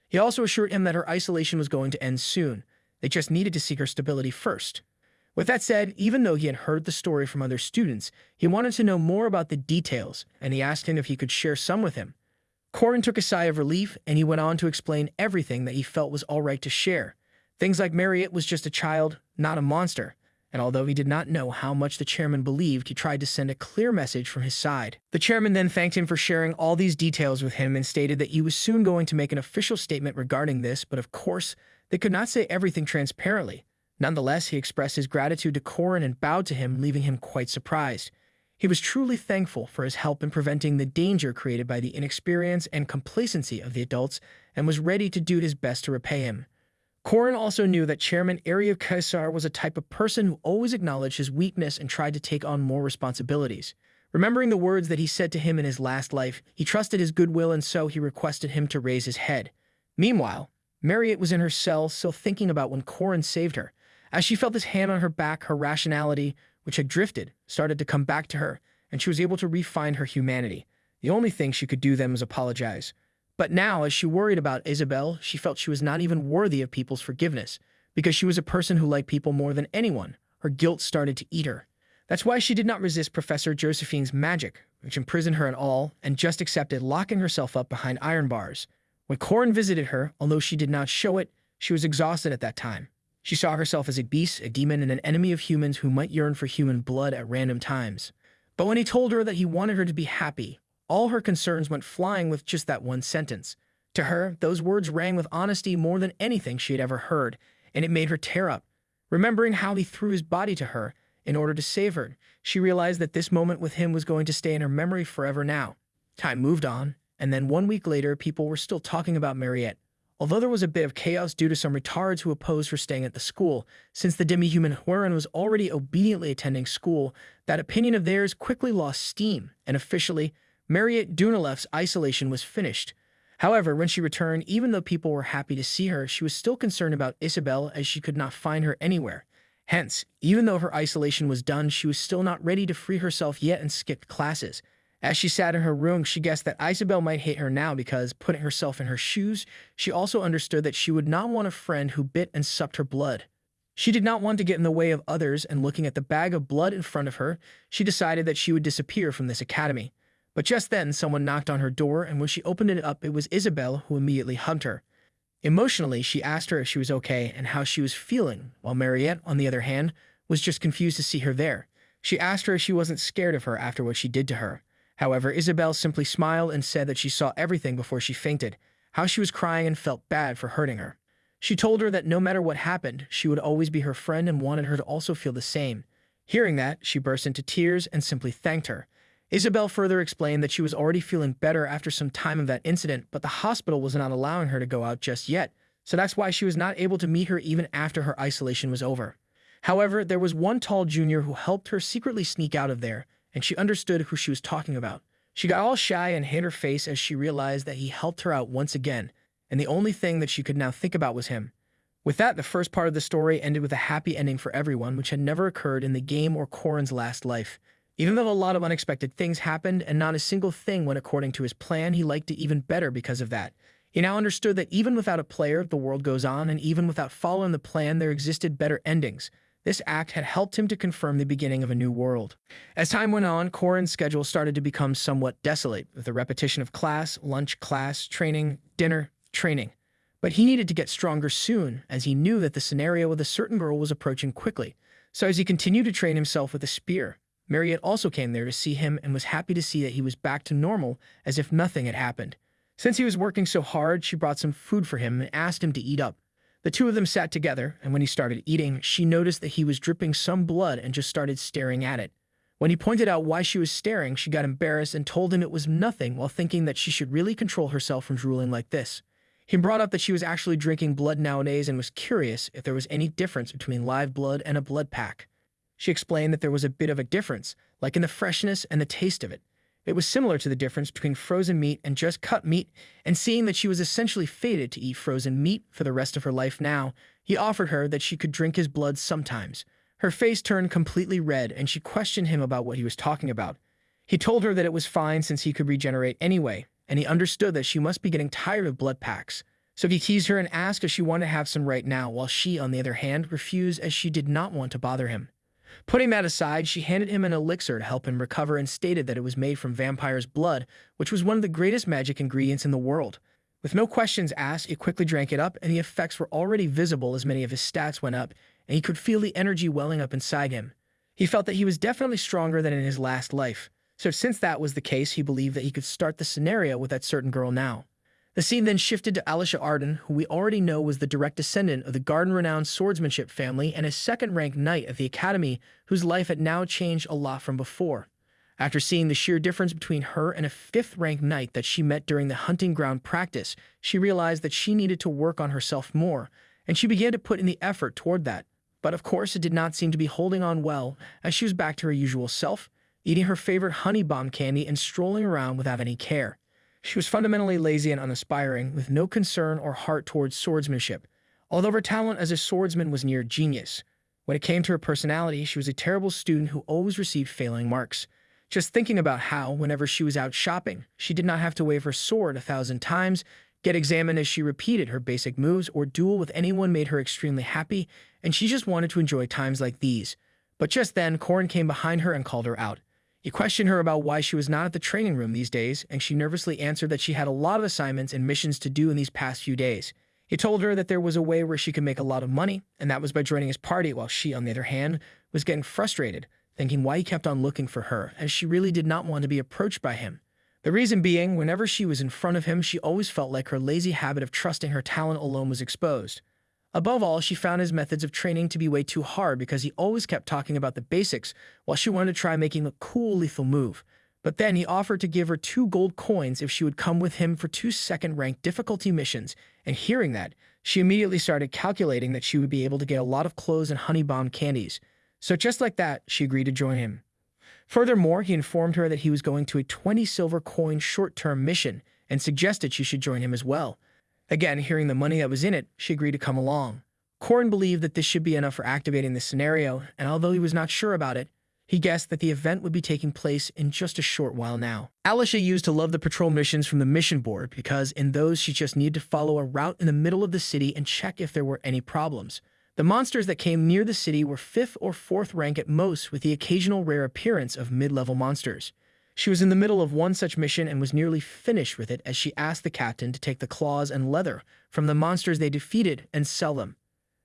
He also assured him that her isolation was going to end soon. They just needed to seek her stability first. With that said, even though he had heard the story from other students, he wanted to know more about the details, and he asked him if he could share some with him. Corin took a sigh of relief, and he went on to explain everything that he felt was all right to share. Things like Mariette was just a child, not a monster, and although he did not know how much the chairman believed, he tried to send a clear message from his side. The chairman then thanked him for sharing all these details with him and stated that he was soon going to make an official statement regarding this, but of course, they could not say everything transparently. Nonetheless, he expressed his gratitude to Corin and bowed to him, leaving him quite surprised. He was truly thankful for his help in preventing the danger created by the inexperience and complacency of the adults and was ready to do his best to repay him. Corin also knew that Chairman Ariev Caesar was a type of person who always acknowledged his weakness and tried to take on more responsibilities. Remembering the words that he said to him in his last life, he trusted his goodwill and so he requested him to raise his head. Meanwhile, Mariette was in her cell still thinking about when Corin saved her. As she felt his hand on her back, her rationality, which had drifted, started to come back to her, and she was able to re-find her humanity. The only thing she could do then was apologize. But now, as she worried about Isabelle, she felt she was not even worthy of people's forgiveness. Because she was a person who liked people more than anyone, her guilt started to eat her. That's why she did not resist Professor Josephine's magic, which imprisoned her and all, and just accepted locking herself up behind iron bars. When Corin visited her, although she did not show it, she was exhausted at that time. She saw herself as a beast, a demon, and an enemy of humans who might yearn for human blood at random times. But when he told her that he wanted her to be happy, all her concerns went flying with just that one sentence. To her, those words rang with honesty more than anything she had ever heard, and it made her tear up. Remembering how he threw his body to her in order to save her, she realized that this moment with him was going to stay in her memory forever now. Time moved on, and then 1 week later, people were still talking about Mariette. Although there was a bit of chaos due to some retards who opposed her staying at the school, since the demi-human Hueren was already obediently attending school, that opinion of theirs quickly lost steam, and officially, Mariette Dunalef's isolation was finished. However, when she returned, even though people were happy to see her, she was still concerned about Isabelle as she could not find her anywhere. Hence, even though her isolation was done, she was still not ready to free herself yet and skipped classes. As she sat in her room, she guessed that Isabelle might hate her now because, putting herself in her shoes, she also understood that she would not want a friend who bit and sucked her blood. She did not want to get in the way of others, and looking at the bag of blood in front of her, she decided that she would disappear from this academy. But just then, someone knocked on her door, and when she opened it up, it was Isabelle, who immediately hugged her. Emotionally, she asked her if she was okay and how she was feeling, while Mariette, on the other hand, was just confused to see her there. She asked her if she wasn't scared of her after what she did to her. However, Isabelle simply smiled and said that she saw everything before she fainted. how she was crying and felt bad for hurting her. She told her that no matter what happened, she would always be her friend and wanted her to also feel the same. Hearing that, she burst into tears and simply thanked her. Isabel further explained that she was already feeling better after some time of that incident, but the hospital was not allowing her to go out just yet, so that's why she was not able to meet her even after her isolation was over. However, there was one tall junior who helped her secretly sneak out of there, and she understood who she was talking about. She got all shy and hid her face as she realized that he helped her out once again, and the only thing that she could now think about was him. With that, the first part of the story ended with a happy ending for everyone, which had never occurred in the game or Korin's last life. Even though a lot of unexpected things happened and not a single thing went according to his plan, he liked it even better because of that. He now understood that even without a player, the world goes on, and even without following the plan, there existed better endings. This act had helped him to confirm the beginning of a new world. As time went on, Korin's schedule started to become somewhat desolate, with the repetition of class, lunch, class, training, dinner, training. But he needed to get stronger soon, as he knew that the scenario with a certain girl was approaching quickly. So as he continued to train himself with a spear, Mariette also came there to see him and was happy to see that he was back to normal, as if nothing had happened. Since he was working so hard, she brought some food for him and asked him to eat up. The two of them sat together, and when he started eating, she noticed that he was dripping some blood and just started staring at it. When he pointed out why she was staring, she got embarrassed and told him it was nothing, while thinking that she should really control herself from drooling like this. He brought up that she was actually drinking blood nowadays and was curious if there was any difference between live blood and a blood pack. She explained that there was a bit of a difference, like in the freshness and the taste of it. It was similar to the difference between frozen meat and just cut meat, and seeing that she was essentially fated to eat frozen meat for the rest of her life now, he offered her that she could drink his blood sometimes. Her face turned completely red, and she questioned him about what he was talking about. He told her that it was fine since he could regenerate anyway, and he understood that she must be getting tired of blood packs. So he teased her and asked if she wanted to have some right now, while she, on the other hand, refused as she did not want to bother him. Putting that aside, she handed him an elixir to help him recover and stated that it was made from vampire's blood, which was one of the greatest magic ingredients in the world. With no questions asked, he quickly drank it up, and the effects were already visible as many of his stats went up, and he could feel the energy welling up inside him. He felt that he was definitely stronger than in his last life, so since that was the case, he believed that he could start the scenario with that certain girl now. The scene then shifted to Alicia Arden, who we already know was the direct descendant of the garden-renowned swordsmanship family and a second-ranked knight at the academy, whose life had now changed a lot from before. After seeing the sheer difference between her and a fifth-ranked knight that she met during the hunting ground practice, she realized that she needed to work on herself more, and she began to put in the effort toward that. But of course, it did not seem to be holding on well, as she was back to her usual self, eating her favorite honey bomb candy and strolling around without any care. She was fundamentally lazy and unaspiring, with no concern or heart towards swordsmanship, although her talent as a swordsman was near genius. When it came to her personality, she was a terrible student who always received failing marks. Just thinking about how, whenever she was out shopping, she did not have to wave her sword 1,000 times, get examined as she repeated her basic moves, or duel with anyone made her extremely happy, and she just wanted to enjoy times like these. But just then, Korin came behind her and called her out. He questioned her about why she was not at the training room these days, and she nervously answered that she had a lot of assignments and missions to do in these past few days. He told her that there was a way where she could make a lot of money, and that was by joining his party, while she, on the other hand, was getting frustrated, thinking why he kept on looking for her, as she really did not want to be approached by him. The reason being, whenever she was in front of him, she always felt like her lazy habit of trusting her talent alone was exposed. Above all, she found his methods of training to be way too hard because he always kept talking about the basics while she wanted to try making a cool lethal move. But then he offered to give her 2 gold coins if she would come with him for 2 second-ranked difficulty missions, and hearing that, she immediately started calculating that she would be able to get a lot of clothes and honey bomb candies. So just like that, she agreed to join him. Furthermore, he informed her that he was going to a 20 silver coin short-term mission and suggested she should join him as well. Again, hearing the money that was in it, she agreed to come along. Korin believed that this should be enough for activating the scenario, and although he was not sure about it, he guessed that the event would be taking place in just a short while now. Alicia used to love the patrol missions from the mission board because in those she just needed to follow a route in the middle of the city and check if there were any problems. The monsters that came near the city were 5th or 4th rank at most, with the occasional rare appearance of mid-level monsters. She was in the middle of one such mission and was nearly finished with it as she asked the captain to take the claws and leather from the monsters they defeated and sell them.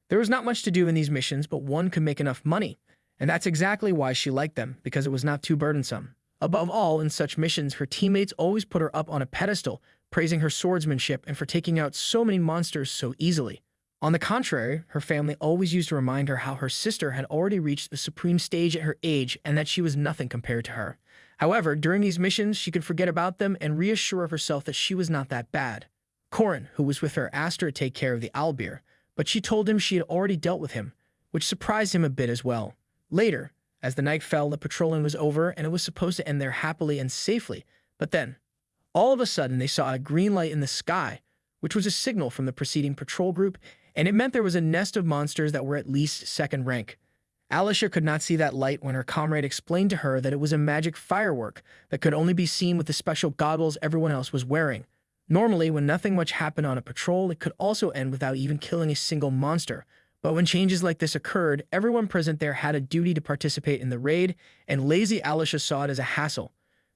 There was not much to do in these missions, but one could make enough money, and that's exactly why she liked them, because it was not too burdensome. Above all, in such missions, her teammates always put her up on a pedestal, praising her swordsmanship and for taking out so many monsters so easily. On the contrary, her family always used to remind her how her sister had already reached the supreme stage at her age and that she was nothing compared to her. However, during these missions, she could forget about them and reassure herself that she was not that bad. Corin, who was with her, asked her to take care of the owlbear, but she told him she had already dealt with him, which surprised him a bit as well. Later, as the night fell, the patrolling was over and it was supposed to end there happily and safely, but then, all of a sudden, they saw a green light in the sky, which was a signal from the preceding patrol group, and it meant there was a nest of monsters that were at least second rank. Alicia could not see that light when her comrade explained to her that it was a magic firework that could only be seen with the special goggles everyone else was wearing. Normally, when nothing much happened on a patrol, it could also end without even killing a single monster. But when changes like this occurred, everyone present there had a duty to participate in the raid, and lazy Alicia saw it as a hassle.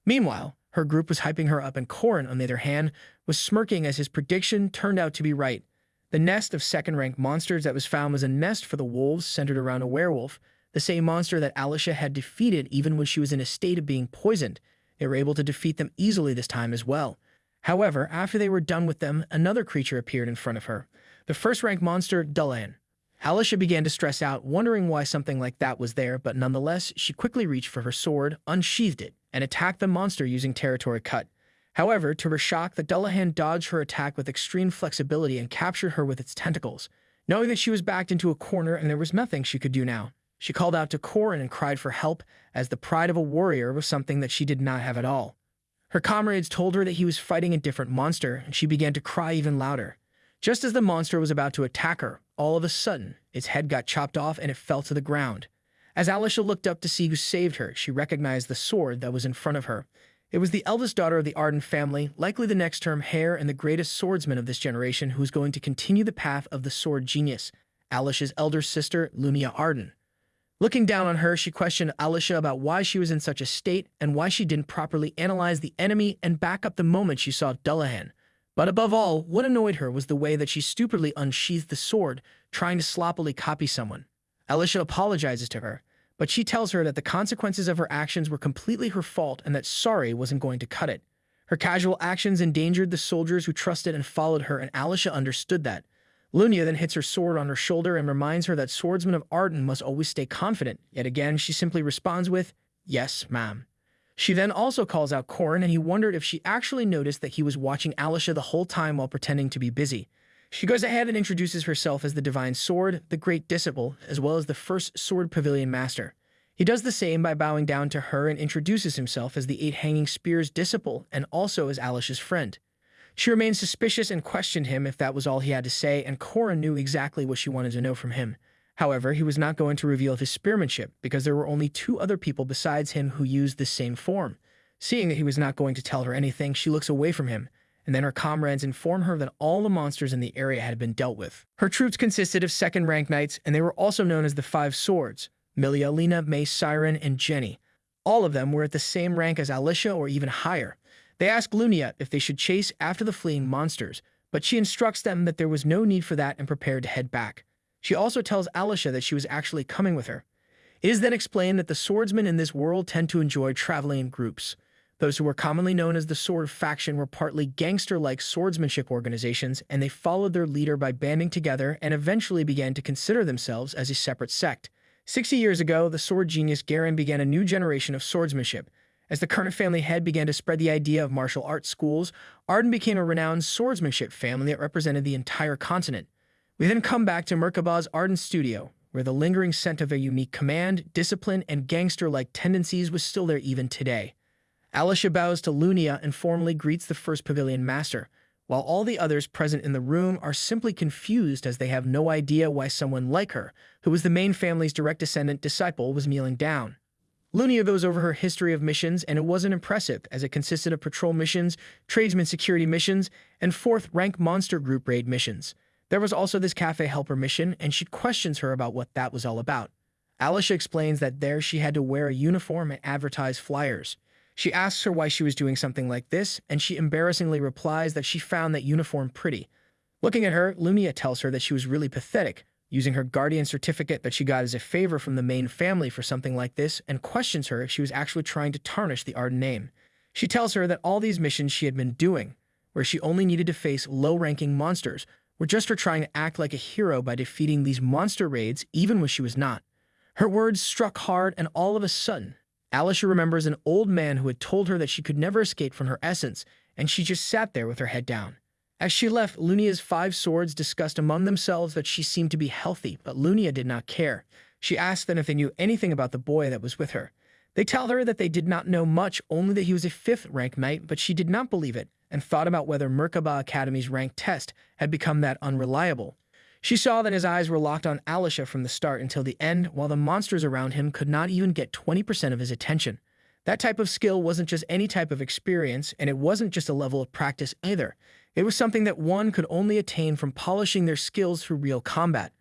Meanwhile, her group was hyping her up, and Corin, on the other hand, was smirking as his prediction turned out to be right. The nest of second-rank monsters that was found was a nest for the wolves centered around a werewolf, the same monster that Alicia had defeated even when she was in a state of being poisoned. They were able to defeat them easily this time as well. However, after they were done with them, another creature appeared in front of her, the first-rank monster, Dullahan. Alicia began to stress out, wondering why something like that was there, but nonetheless, she quickly reached for her sword, unsheathed it, and attacked the monster using territory cut. However, to her shock, the Dullahan dodged her attack with extreme flexibility and captured her with its tentacles. Knowing that she was backed into a corner and there was nothing she could do now, she called out to Corin and cried for help, as the pride of a warrior was something that she did not have at all. Her comrades told her that he was fighting a different monster, and she began to cry even louder. Just as the monster was about to attack her, all of a sudden, its head got chopped off and it fell to the ground. As Alicia looked up to see who saved her, she recognized the sword that was in front of her. It was the eldest daughter of the Arden family, likely the next term heir and the greatest swordsman of this generation, who was going to continue the path of the sword genius, Alicia's elder sister, Lunia Arden. Looking down on her, she questioned Alicia about why she was in such a state and why she didn't properly analyze the enemy and back up the moment she saw Dullahan. But above all, what annoyed her was the way that she stupidly unsheathed the sword, trying to sloppily copy someone. Alicia apologizes to her, but she tells her that the consequences of her actions were completely her fault and that sorry wasn't going to cut it. Her casual actions endangered the soldiers who trusted and followed her, and Alicia understood that. Lunia then hits her sword on her shoulder and reminds her that swordsmen of Arden must always stay confident. Yet again, she simply responds with, "Yes, ma'am." She then also calls out Corin, and he wondered if she actually noticed that he was watching Alicia the whole time while pretending to be busy. She goes ahead and introduces herself as the Divine Sword, the Great Disciple, as well as the First Sword Pavilion Master. He does the same by bowing down to her and introduces himself as the Eight Hanging Spears Disciple and also as Alicia's friend. She remained suspicious and questioned him if that was all he had to say, and Corin knew exactly what she wanted to know from him. However, he was not going to reveal his spearmanship because there were only two other people besides him who used this same form. Seeing that he was not going to tell her anything, she looks away from him, and then her comrades inform her that all the monsters in the area had been dealt with. Her troops consisted of second-rank knights, and they were also known as the Five Swords: Milia, Lena, May, Siren, and Jenny. All of them were at the same rank as Alicia or even higher. They ask Lunia if they should chase after the fleeing monsters, but she instructs them that there was no need for that and prepared to head back. She also tells Alicia that she was actually coming with her. It is then explained that the swordsmen in this world tend to enjoy traveling in groups. Those who were commonly known as the Sword Faction were partly gangster-like swordsmanship organizations, and they followed their leader by banding together and eventually began to consider themselves as a separate sect. 60 years ago, the sword genius Garen began a new generation of swordsmanship. As the current family head began to spread the idea of martial arts schools, Arden became a renowned swordsmanship family that represented the entire continent. We then come back to Merkaba's Arden studio, where the lingering scent of a unique command, discipline, and gangster-like tendencies was still there even today. Alicia bows to Lunia and formally greets the first pavilion master, while all the others present in the room are simply confused as they have no idea why someone like her, who was the main family's direct descendant disciple, was kneeling down. Lunia goes over her history of missions, and it wasn't impressive, as it consisted of patrol missions, tradesman security missions, and fourth-rank monster group raid missions. There was also this cafe helper mission, and she questions her about what that was all about. Alicia explains that there she had to wear a uniform and advertise flyers. She asks her why she was doing something like this, and she embarrassingly replies that she found that uniform pretty. Looking at her, Lunia tells her that she was really pathetic, using her guardian certificate that she got as a favor from the main family for something like this, and questions her if she was actually trying to tarnish the Arden name. She tells her that all these missions she had been doing, where she only needed to face low-ranking monsters, were just her trying to act like a hero by defeating these monster raids even when she was not. Her words struck hard, and all of a sudden, Alicia remembers an old man who had told her that she could never escape from her essence, and she just sat there with her head down. As she left, Lunia's 5 swords discussed among themselves that she seemed to be healthy, but Lunia did not care. She asked them if they knew anything about the boy that was with her. They tell her that they did not know much, only that he was a 5th rank knight, but she did not believe it, and thought about whether Merkaba Academy's rank test had become that unreliable. She saw that his eyes were locked on Alicia from the start until the end, while the monsters around him could not even get 20% of his attention. That type of skill wasn't just any type of experience, and it wasn't just a level of practice either. It was something that one could only attain from polishing their skills through real combat.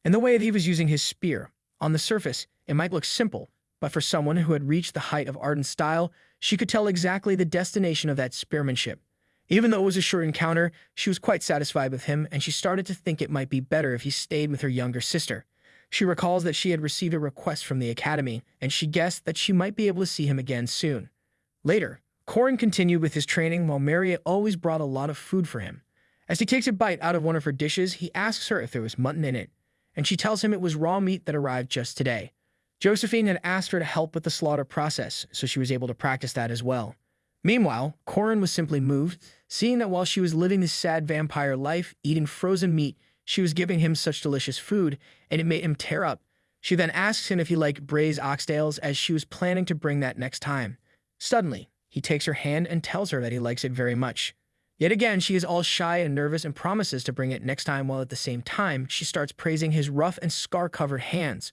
And the way that he was using his spear, on the surface, it might look simple, but for someone who had reached the height of art and style, she could tell exactly the destination of that spearmanship. Even though it was a short encounter, she was quite satisfied with him, and she started to think it might be better if he stayed with her younger sister. She recalls that she had received a request from the academy, and she guessed that she might be able to see him again soon. Later, Corin continued with his training while Maria always brought a lot of food for him. As he takes a bite out of one of her dishes, he asks her if there was mutton in it, and she tells him it was raw meat that arrived just today. Josephine had asked her to help with the slaughter process, so she was able to practice that as well. Meanwhile, Corin was simply moved, seeing that while she was living this sad vampire life, eating frozen meat, she was giving him such delicious food, and it made him tear up. She then asks him if he liked braised oxtails, as she was planning to bring that next time. Suddenly, he takes her hand and tells her that he likes it very much. Yet again, she is all shy and nervous and promises to bring it next time, while at the same time, she starts praising his rough and scar-covered hands.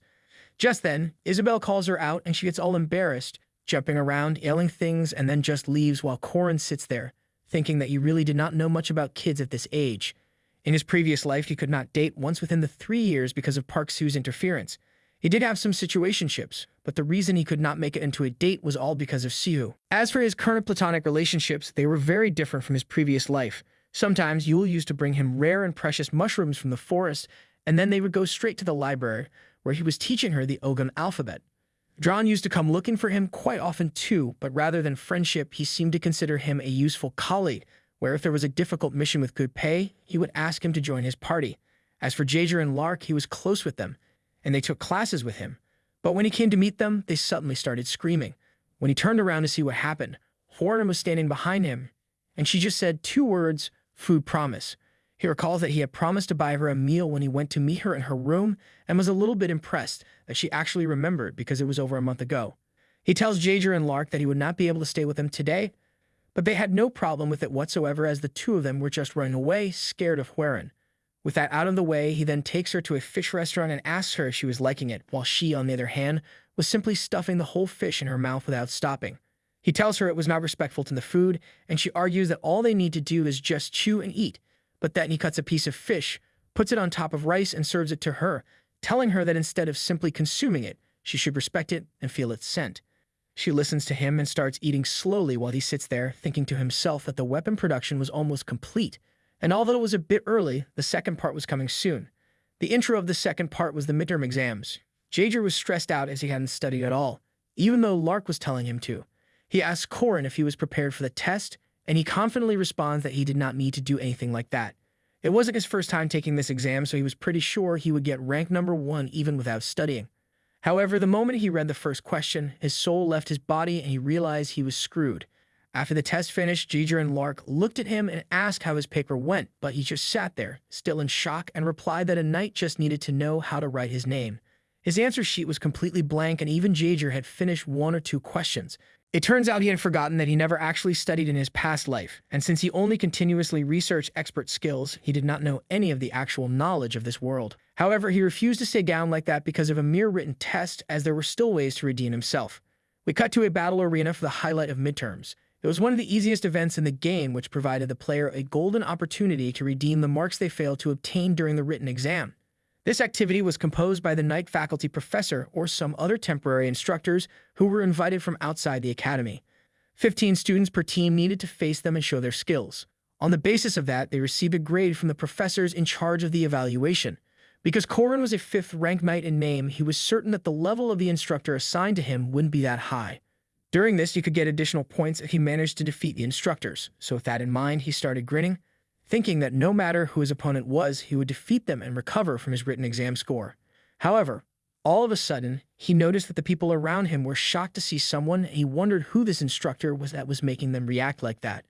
Just then, Isabel calls her out, and she gets all embarrassed, jumping around, yelling things, and then just leaves while Corin sits there, thinking that he really did not know much about kids at this age. In his previous life, he could not date once within the 3 years because of Park Soo's interference. He did have some situationships, but the reason he could not make it into a date was all because of Siu. As for his current platonic relationships, they were very different from his previous life. Sometimes Yule used to bring him rare and precious mushrooms from the forest, and then they would go straight to the library, where he was teaching her the Ogun alphabet. Dran used to come looking for him quite often too, but rather than friendship, he seemed to consider him a useful colleague, where if there was a difficult mission with good pay, he would ask him to join his party. As for Jaeger and Lark, he was close with them, and they took classes with him. But when he came to meet them, they suddenly started screaming. When he turned around to see what happened, Horan was standing behind him, and she just said 2 words, "Food promise." He recalls that he had promised to buy her a meal when he went to meet her in her room, and was a little bit impressed that she actually remembered because it was over a month ago. He tells Jaeger and Lark that he would not be able to stay with them today, but they had no problem with it whatsoever, as the 2 of them were just running away, scared of Huaren. With that out of the way, he then takes her to a fish restaurant and asks her if she was liking it, while she, on the other hand, was simply stuffing the whole fish in her mouth without stopping. He tells her it was not respectful to the food, and she argues that all they need to do is just chew and eat, but then he cuts a piece of fish, puts it on top of rice, and serves it to her, telling her that instead of simply consuming it, she should respect it and feel its scent. She listens to him and starts eating slowly while he sits there, thinking to himself that the weapon production was almost complete, and although it was a bit early, the second part was coming soon. The intro of the second part was the midterm exams. Jaeger was stressed out as he hadn't studied at all, even though Lark was telling him to. He asks Corin if he was prepared for the test, and he confidently responds that he did not need to do anything like that. It wasn't his first time taking this exam, so he was pretty sure he would get rank number 1 even without studying. However, the moment he read the first question, his soul left his body and he realized he was screwed. After the test finished, Jaeger and Lark looked at him and asked how his paper went, but he just sat there, still in shock, and replied that a knight just needed to know how to write his name. His answer sheet was completely blank, and even Jaeger had finished 1 or 2 questions. It turns out he had forgotten that he never actually studied in his past life, and since he only continuously researched expert skills, he did not know any of the actual knowledge of this world. However, he refused to stay down like that because of a mere written test, as there were still ways to redeem himself. We cut to a battle arena for the highlight of midterms. It was one of the easiest events in the game, which provided the player a golden opportunity to redeem the marks they failed to obtain during the written exam. This activity was composed by the Knight faculty professor or some other temporary instructors who were invited from outside the academy. 15 students per team needed to face them and show their skills. On the basis of that, they received a grade from the professors in charge of the evaluation. Because Corin was a 5th rank knight in name, he was certain that the level of the instructor assigned to him wouldn't be that high. During this, you could get additional points if he managed to defeat the instructors, so with that in mind, he started grinning, thinking that no matter who his opponent was, he would defeat them and recover from his written exam score. However, all of a sudden, he noticed that the people around him were shocked to see someone, and he wondered who this instructor was that was making them react like that.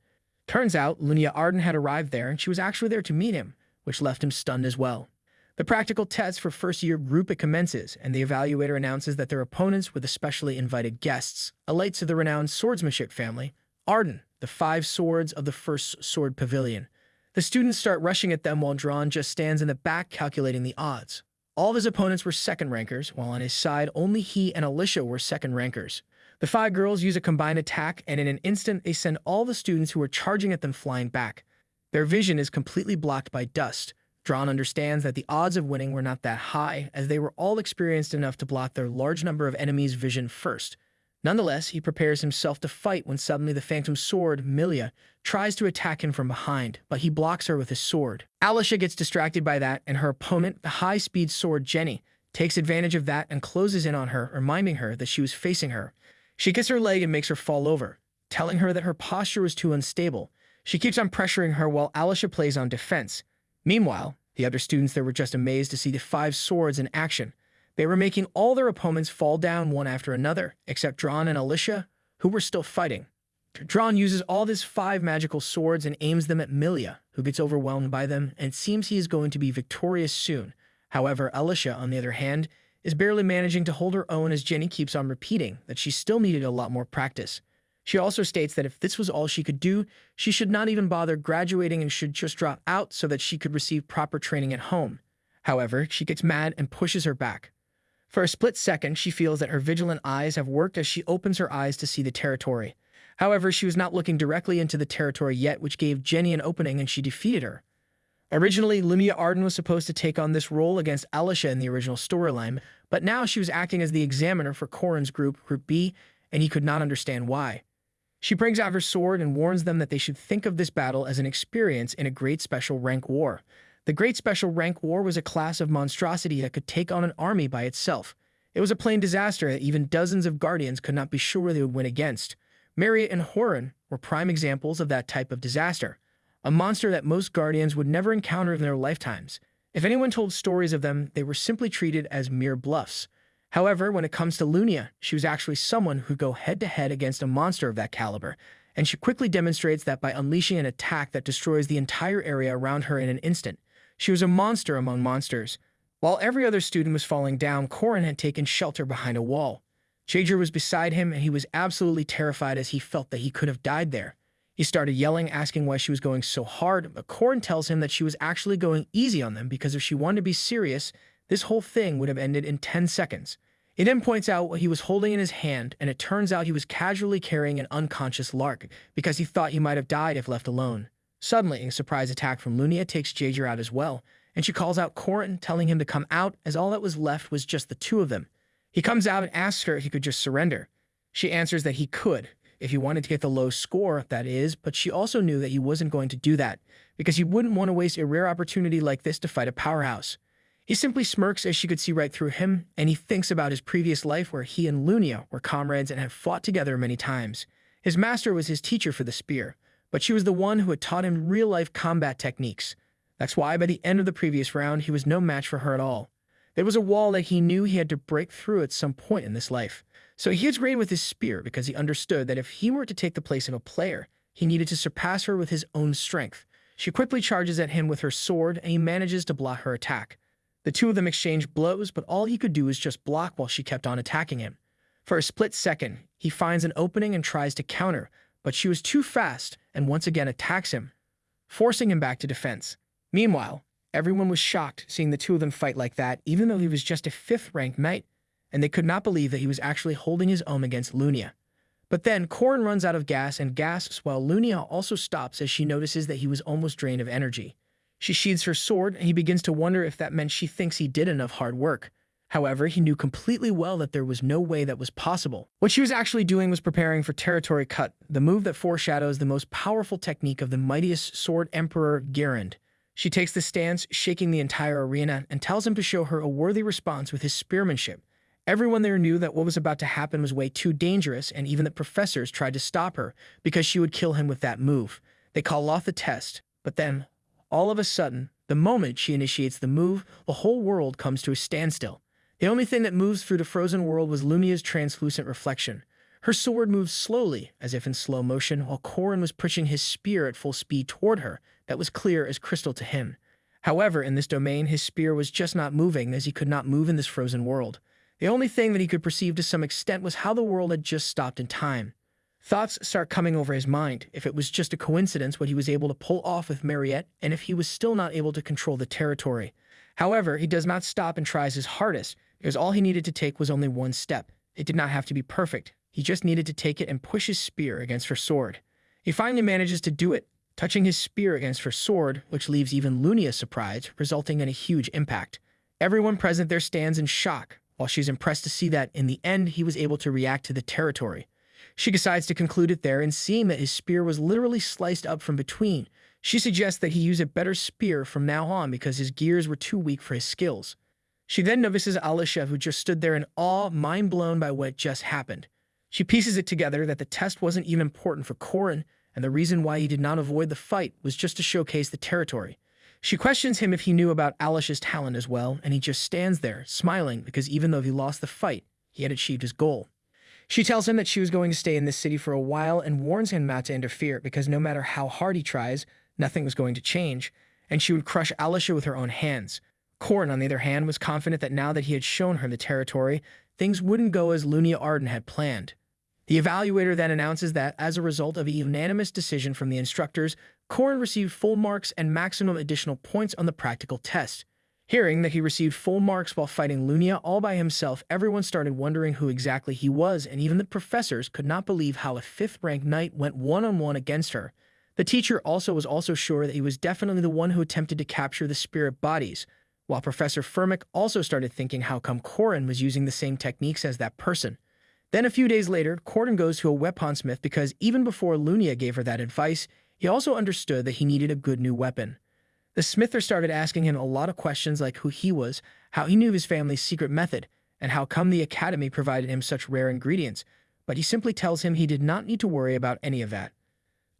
Turns out, Lunia Arden had arrived there, and she was actually there to meet him, which left him stunned as well. The practical test for first-year group commences, and the evaluator announces that their opponents were the specially invited guests, elites of the renowned swordsmanship family, Arden, the 5 swords of the First Sword Pavilion. The students start rushing at them while Dron just stands in the back calculating the odds. All of his opponents were second rankers, while on his side only he and Alicia were second rankers. The 5 girls use a combined attack, and in an instant they send all the students who are charging at them flying back. Their vision is completely blocked by dust. Dron understands that the odds of winning were not that high, as they were all experienced enough to block their large number of enemies' vision first. Nonetheless, he prepares himself to fight when suddenly the phantom sword, Milia, tries to attack him from behind, but he blocks her with his sword. Alicia gets distracted by that, and her opponent, the high-speed sword Jenny, takes advantage of that and closes in on her, reminding her that she was facing her. She gets her leg and makes her fall over, telling her that her posture was too unstable. She keeps on pressuring her while Alicia plays on defense. Meanwhile, the other students there were just amazed to see the 5 swords in action. They were making all their opponents fall down one after another, except Dron and Alicia, who were still fighting. Dron uses all his 5 magical swords and aims them at Milia, who gets overwhelmed by them, and it seems he is going to be victorious soon. However, Alicia, on the other hand, is barely managing to hold her own as Jenny keeps on repeating that she still needed a lot more practice. She also states that if this was all she could do, she should not even bother graduating and should just drop out so that she could receive proper training at home. However, she gets mad and pushes her back. For a split second, she feels that her vigilant eyes have worked as she opens her eyes to see the territory. However, she was not looking directly into the territory yet, which gave Jenny an opening and she defeated her. Originally, Lunia Arden was supposed to take on this role against Alicia in the original storyline, but now she was acting as the examiner for Corrin's group, Group B, and he could not understand why. She brings out her sword and warns them that they should think of this battle as an experience in a Great Special Rank War. The Great Special Rank War was a class of monstrosity that could take on an army by itself. It was a plain disaster that even dozens of guardians could not be sure they would win against. Marriott and Horan were prime examples of that type of disaster, a monster that most guardians would never encounter in their lifetimes. If anyone told stories of them, they were simply treated as mere bluffs. However, when it comes to Lunia, she was actually someone who could go head-to-head against a monster of that caliber, and she quickly demonstrates that by unleashing an attack that destroys the entire area around her in an instant. She was a monster among monsters. While every other student was falling down, Corrin had taken shelter behind a wall. Jaeger was beside him, and he was absolutely terrified as he felt that he could have died there. He started yelling, asking why she was going so hard, but Corrin tells him that she was actually going easy on them because if she wanted to be serious, this whole thing would have ended in 10 seconds. He then points out what he was holding in his hand, and it turns out he was casually carrying an unconscious Lark because he thought he might have died if left alone. Suddenly, a surprise attack from Lunia takes Jaeger out as well, and she calls out Corrin, telling him to come out as all that was left was just the 2 of them. He comes out and asks her if he could just surrender. She answers that he could, if he wanted to get the low score, that is, but she also knew that he wasn't going to do that, because he wouldn't want to waste a rare opportunity like this to fight a powerhouse. He simply smirks as she could see right through him, and he thinks about his previous life where he and Lunia were comrades and had fought together many times. His master was his teacher for the spear, but she was the one who had taught him real-life combat techniques. That's why by the end of the previous round, he was no match for her at all. There was a wall that he knew he had to break through at some point in this life. So he was great with his spear because he understood that if he were to take the place of a player, he needed to surpass her with his own strength. She quickly charges at him with her sword, and he manages to block her attack. The 2 of them exchange blows, but all he could do was just block while she kept on attacking him. For a split second, he finds an opening and tries to counter, but she was too fast and once again attacks him, forcing him back to defense. Meanwhile, everyone was shocked seeing the 2 of them fight like that, even though he was just a 5th-ranked knight, and they could not believe that he was actually holding his own against Lunia. But then, Corrin runs out of gas and gasps while Lunia also stops as she notices that he was almost drained of energy. She sheathes her sword, and he begins to wonder if that meant she thinks he did enough hard work. However, he knew completely well that there was no way that was possible. What she was actually doing was preparing for Territory Cut, the move that foreshadows the most powerful technique of the mightiest sword emperor, Garand. She takes the stance, shaking the entire arena, and tells him to show her a worthy response with his spearmanship. Everyone there knew that what was about to happen was way too dangerous, and even the professors tried to stop her because she would kill him with that move. They call off the test, but then, all of a sudden, the moment she initiates the move, the whole world comes to a standstill. The only thing that moves through the frozen world was Lumia's translucent reflection. Her sword moved slowly, as if in slow motion, while Corrin was pushing his spear at full speed toward her. That was clear as crystal to him. However, in this domain, his spear was just not moving, as he could not move in this frozen world. The only thing that he could perceive to some extent was how the world had just stopped in time. Thoughts start coming over his mind, if it was just a coincidence what he was able to pull off with Mariette, and if he was still not able to control the territory. However, he does not stop and tries his hardest, because all he needed to take was only one step. It did not have to be perfect. He just needed to take it and push his spear against her sword. He finally manages to do it, touching his spear against her sword, which leaves even Lunia surprised, resulting in a huge impact. Everyone present there stands in shock, while she's impressed to see that, in the end, he was able to react to the territory. She decides to conclude it there, and seeing that his spear was literally sliced up from between, she suggests that he use a better spear from now on because his gears were too weak for his skills. She then notices Alicia, who just stood there in awe, mind blown by what just happened. She pieces it together that the test wasn't even important for Corrin, and the reason why he did not avoid the fight was just to showcase the territory. She questions him if he knew about Alicia's talent as well, and he just stands there, smiling, because even though he lost the fight, he had achieved his goal. She tells him that she was going to stay in this city for a while and warns him not to interfere, because no matter how hard he tries, nothing was going to change, and she would crush Alicia with her own hands. Corrin, on the other hand, was confident that now that he had shown her the territory, things wouldn't go as Lunia Arden had planned. The evaluator then announces that, as a result of a unanimous decision from the instructors, Corrin received full marks and maximum additional points on the practical test. Hearing that he received full marks while fighting Lunia all by himself, everyone started wondering who exactly he was, and even the professors could not believe how a 5th-ranked knight went one-on-one against her. The teacher was also sure that he was definitely the one who attempted to capture the spirit bodies, while Professor Firmic also started thinking how come Corrin was using the same techniques as that person. Then a few days later, Corrin goes to a weaponsmith because even before Lunia gave her that advice, he also understood that he needed a good new weapon. The smither started asking him a lot of questions like who he was, how he knew his family's secret method, and how come the academy provided him such rare ingredients, but he simply tells him he did not need to worry about any of that.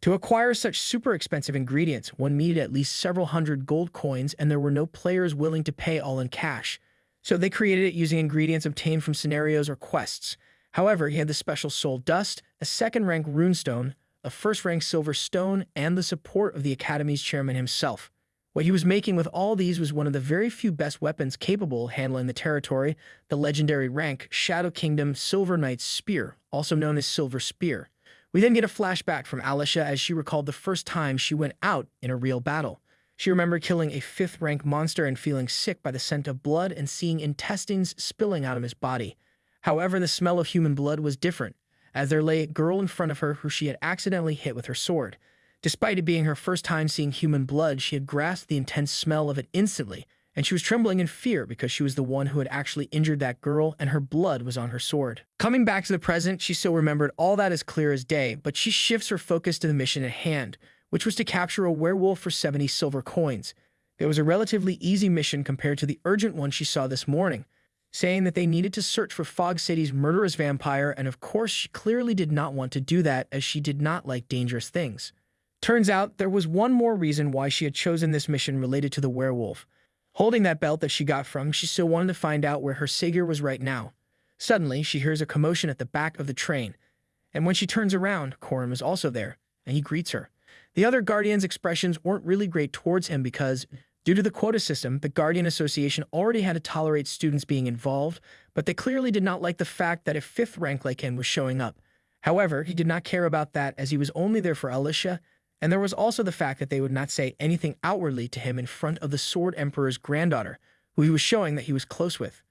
To acquire such super expensive ingredients, one needed at least several hundred gold coins, and there were no players willing to pay all in cash. So they created it using ingredients obtained from scenarios or quests. However, he had the special soul dust, a 2nd-rank runestone, a 1st-rank silver stone, and the support of the Academy's chairman himself. What he was making with all these was one of the very few best weapons capable of handling the territory, the legendary rank Shadow Kingdom Silver Knight's Spear, also known as Silver Spear. We then get a flashback from Alicia as she recalled the first time she went out in a real battle. She remembered killing a 5th-rank monster and feeling sick by the scent of blood and seeing intestines spilling out of his body. However, the smell of human blood was different, as there lay a girl in front of her who she had accidentally hit with her sword. Despite it being her first time seeing human blood, she had grasped the intense smell of it instantly, and she was trembling in fear because she was the one who had actually injured that girl and her blood was on her sword. Coming back to the present, she still remembered all that as clear as day, but she shifts her focus to the mission at hand, which was to capture a werewolf for 70 silver coins. It was a relatively easy mission compared to the urgent one she saw this morning, saying that they needed to search for Fog City's murderous vampire, and of course she clearly did not want to do that as she did not like dangerous things. Turns out there was one more reason why she had chosen this mission related to the werewolf. Holding that belt that she got from, she still wanted to find out where her savior was right now. Suddenly, she hears a commotion at the back of the train, and when she turns around, Corrin was also there, and he greets her. The other Guardians' expressions weren't really great towards him because, due to the quota system, the Guardian Association already had to tolerate students being involved, but they clearly did not like the fact that a 5th rank like him was showing up. However, he did not care about that as he was only there for Alicia, and there was also the fact that they would not say anything outwardly to him in front of the Sword Emperor's granddaughter, who he was showing that he was close with.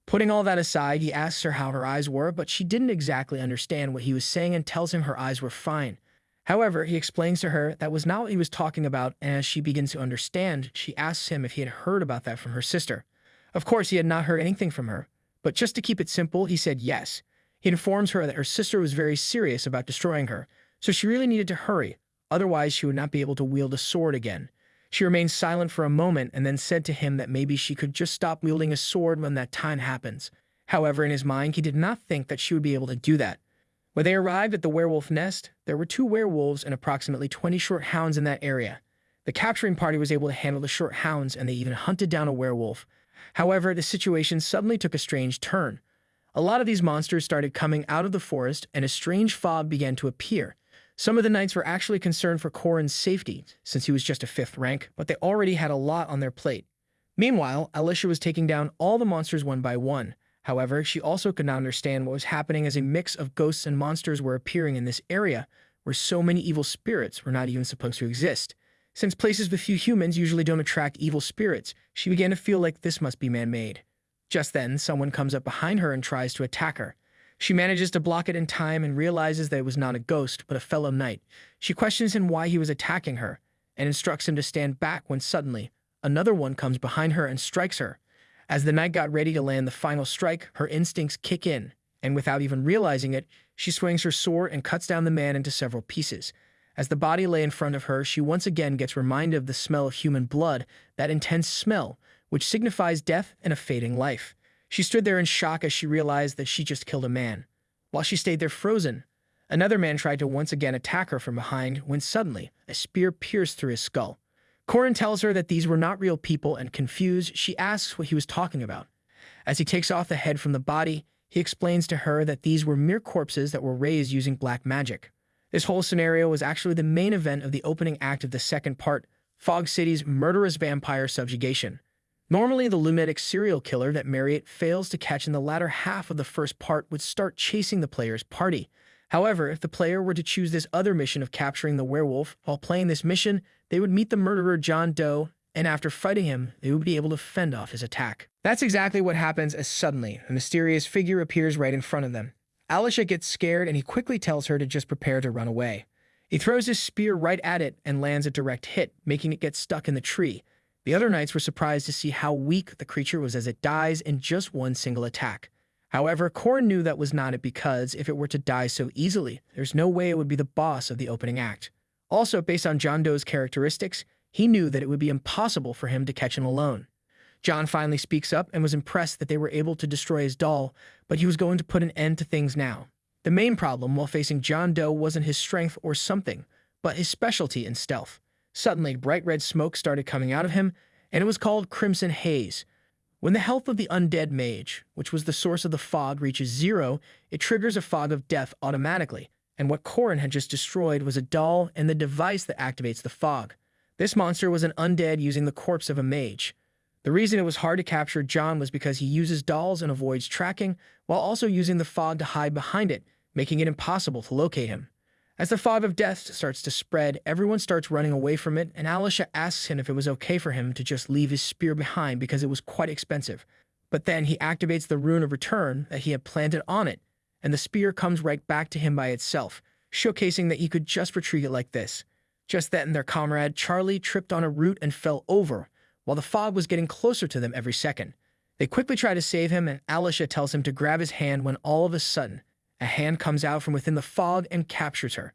Putting all that aside, he asks her how her eyes were, but she didn't exactly understand what he was saying and tells him her eyes were fine. However, he explains to her that was not what he was talking about, and as she begins to understand, she asks him if he had heard about that from her sister. Of course, he had not heard anything from her, but just to keep it simple, he said yes. He informs her that her sister was very serious about destroying her, so she really needed to hurry, otherwise she would not be able to wield a sword again. She remained silent for a moment and then said to him that maybe she could just stop wielding a sword when that time happens. However, in his mind, he did not think that she would be able to do that. When they arrived at the werewolf nest, there were 2 werewolves and approximately 20 short hounds in that area. The capturing party was able to handle the short hounds, and they even hunted down a werewolf. However, the situation suddenly took a strange turn. A lot of these monsters started coming out of the forest, and a strange fog began to appear. Some of the knights were actually concerned for Corin's safety, since he was just a 5th rank, but they already had a lot on their plate. Meanwhile, Alicia was taking down all the monsters one by one. However, she also could not understand what was happening, as a mix of ghosts and monsters were appearing in this area, where so many evil spirits were not even supposed to exist. Since places with few humans usually don't attract evil spirits, she began to feel like this must be man-made. Just then, someone comes up behind her and tries to attack her. She manages to block it in time and realizes that it was not a ghost, but a fellow knight. She questions him why he was attacking her, and instructs him to stand back when suddenly, another one comes behind her and strikes her. As the knight got ready to land the final strike, her instincts kick in, and without even realizing it, she swings her sword and cuts down the man into several pieces. As the body lay in front of her, she once again gets reminded of the smell of human blood, that intense smell, which signifies death and a fading life. She stood there in shock as she realized that she just killed a man. While she stayed there frozen, another man tried to once again attack her from behind when suddenly a spear pierced through his skull. Corin tells her that these were not real people, and confused, she asks what he was talking about. As he takes off the head from the body, he explains to her that these were mere corpses that were raised using black magic. This whole scenario was actually the main event of the opening act of the second part, Fog City's murderous vampire subjugation. Normally, the lunatic serial killer that Marriott fails to catch in the latter half of the first part would start chasing the player's party. However, if the player were to choose this other mission of capturing the werewolf, while playing this mission, they would meet the murderer John Doe, and after fighting him, they would be able to fend off his attack. That's exactly what happens, as suddenly, a mysterious figure appears right in front of them. Alicia gets scared, and he quickly tells her to just prepare to run away. He throws his spear right at it and lands a direct hit, making it get stuck in the tree. The other knights were surprised to see how weak the creature was as it dies in just one single attack. However, Corin knew that was not it, because if it were to die so easily, there's no way it would be the boss of the opening act. Also, based on John Doe's characteristics, he knew that it would be impossible for him to catch him alone. John finally speaks up and was impressed that they were able to destroy his doll, but he was going to put an end to things now. The main problem while facing John Doe wasn't his strength or something, but his specialty in stealth. Suddenly, bright red smoke started coming out of him, and it was called Crimson Haze. When the health of the undead mage, which was the source of the fog, reaches 0, it triggers a fog of death automatically, and what Corin had just destroyed was a doll and the device that activates the fog. This monster was an undead using the corpse of a mage. The reason it was hard to capture John was because he uses dolls and avoids tracking, while also using the fog to hide behind it, making it impossible to locate him. As the fog of death starts to spread, everyone starts running away from it, and Alicia asks him if it was okay for him to just leave his spear behind because it was quite expensive. But then he activates the rune of return that he had planted on it, and the spear comes right back to him by itself, showcasing that he could just retrieve it like this. Just then, their comrade Charlie tripped on a root and fell over, while the fog was getting closer to them every second. They quickly try to save him, and Alicia tells him to grab his hand when all of a sudden, a hand comes out from within the fog and captures her.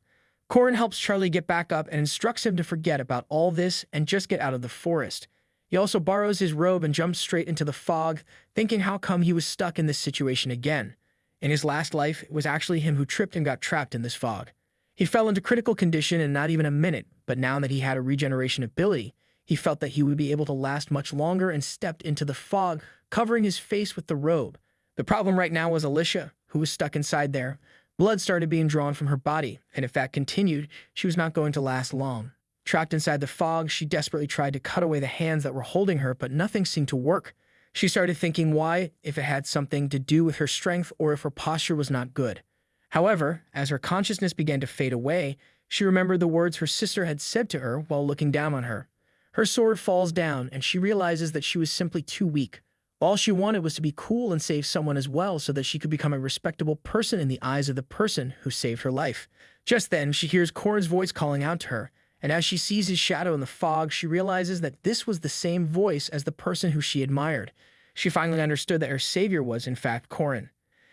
Corin helps Charlie get back up and instructs him to forget about all this and just get out of the forest. He also borrows his robe and jumps straight into the fog, thinking how come he was stuck in this situation again. In his last life, it was actually him who tripped and got trapped in this fog. He fell into critical condition in not even a minute, but now that he had a regeneration ability, he felt that he would be able to last much longer and stepped into the fog, covering his face with the robe. The problem right now was Alicia, who was stuck inside there. Blood started being drawn from her body, and if that continued, she was not going to last long. Trapped inside the fog, she desperately tried to cut away the hands that were holding her, but nothing seemed to work. She started thinking why, if it had something to do with her strength or if her posture was not good. However, as her consciousness began to fade away, she remembered the words her sister had said to her while looking down on her. Her sword falls down, and she realizes that she was simply too weak. All she wanted was to be cool and save someone as well so that she could become a respectable person in the eyes of the person who saved her life. Just then, she hears Corin's voice calling out to her, and as she sees his shadow in the fog, she realizes that this was the same voice as the person who she admired. She finally understood that her savior was, in fact, Corin.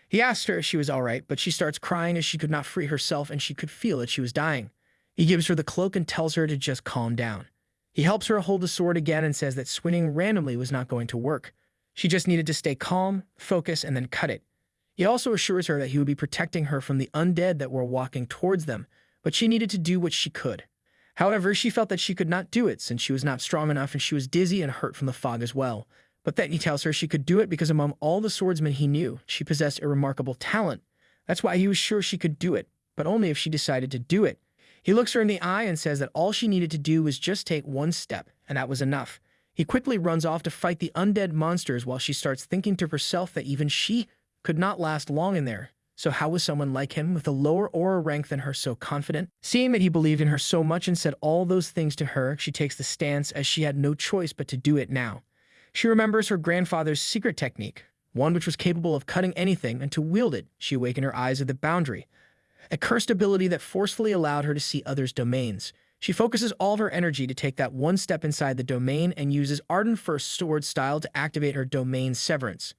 He asked her if she was all right, but she starts crying as she could not free herself and she could feel that she was dying. He gives her the cloak and tells her to just calm down. He helps her hold the sword again and says that swinging randomly was not going to work. She just needed to stay calm, focus, and then cut it. He also assures her that he would be protecting her from the undead that were walking towards them, but she needed to do what she could. However, she felt that she could not do it since she was not strong enough and she was dizzy and hurt from the fog as well. But then he tells her she could do it because among all the swordsmen he knew, she possessed a remarkable talent. That's why he was sure she could do it, but only if she decided to do it. He looks her in the eye and says that all she needed to do was just take one step, and that was enough. He quickly runs off to fight the undead monsters while she starts thinking to herself that even she could not last long in there. So how was someone like him with a lower aura rank than her so confident? Seeing that he believed in her so much and said all those things to her, she takes the stance as she had no choice but to do it now. She remembers her grandfather's secret technique, one which was capable of cutting anything, and to wield it, she awakened her eyes of the boundary, a cursed ability that forcefully allowed her to see others' domains. She focuses all of her energy to take that one step inside the domain and uses Ardent First Sword style to activate her domain severance.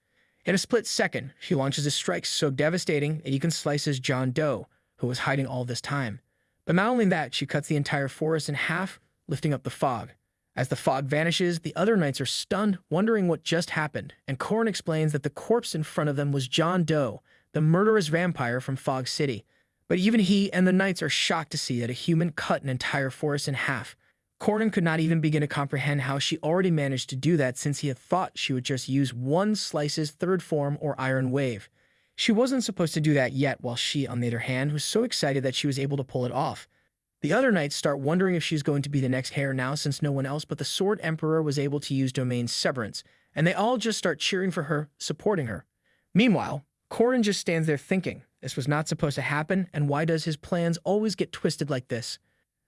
In a split second, she launches a strike so devastating that he can slice his John Doe, who was hiding all this time. But not only that, she cuts the entire forest in half, lifting up the fog. As the fog vanishes, the other knights are stunned, wondering what just happened, and Corrin explains that the corpse in front of them was John Doe, the murderous vampire from Fog City. But even he and the knights are shocked to see that a human cut an entire forest in half. Corrin could not even begin to comprehend how she already managed to do that since he had thought she would just use one slice's third form or iron wave. She wasn't supposed to do that yet, while she, on the other hand, was so excited that she was able to pull it off. The other knights start wondering if she's going to be the next heir now since no one else but the Sword Emperor was able to use domain severance, and they all just start cheering for her, supporting her. Meanwhile, Corrin just stands there thinking, this was not supposed to happen, and why does his plans always get twisted like this?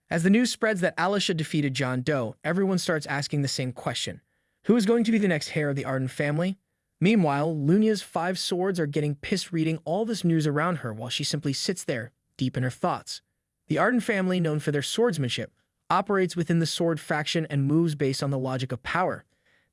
As the news spreads that Alicia defeated John Doe, everyone starts asking the same question. Who is going to be the next heir of the Arden family? Meanwhile, Lunia's 5 swords are getting pissed reading all this news around her while she simply sits there, deep in her thoughts. The Arden family, known for their swordsmanship, operates within the sword faction and moves based on the logic of power.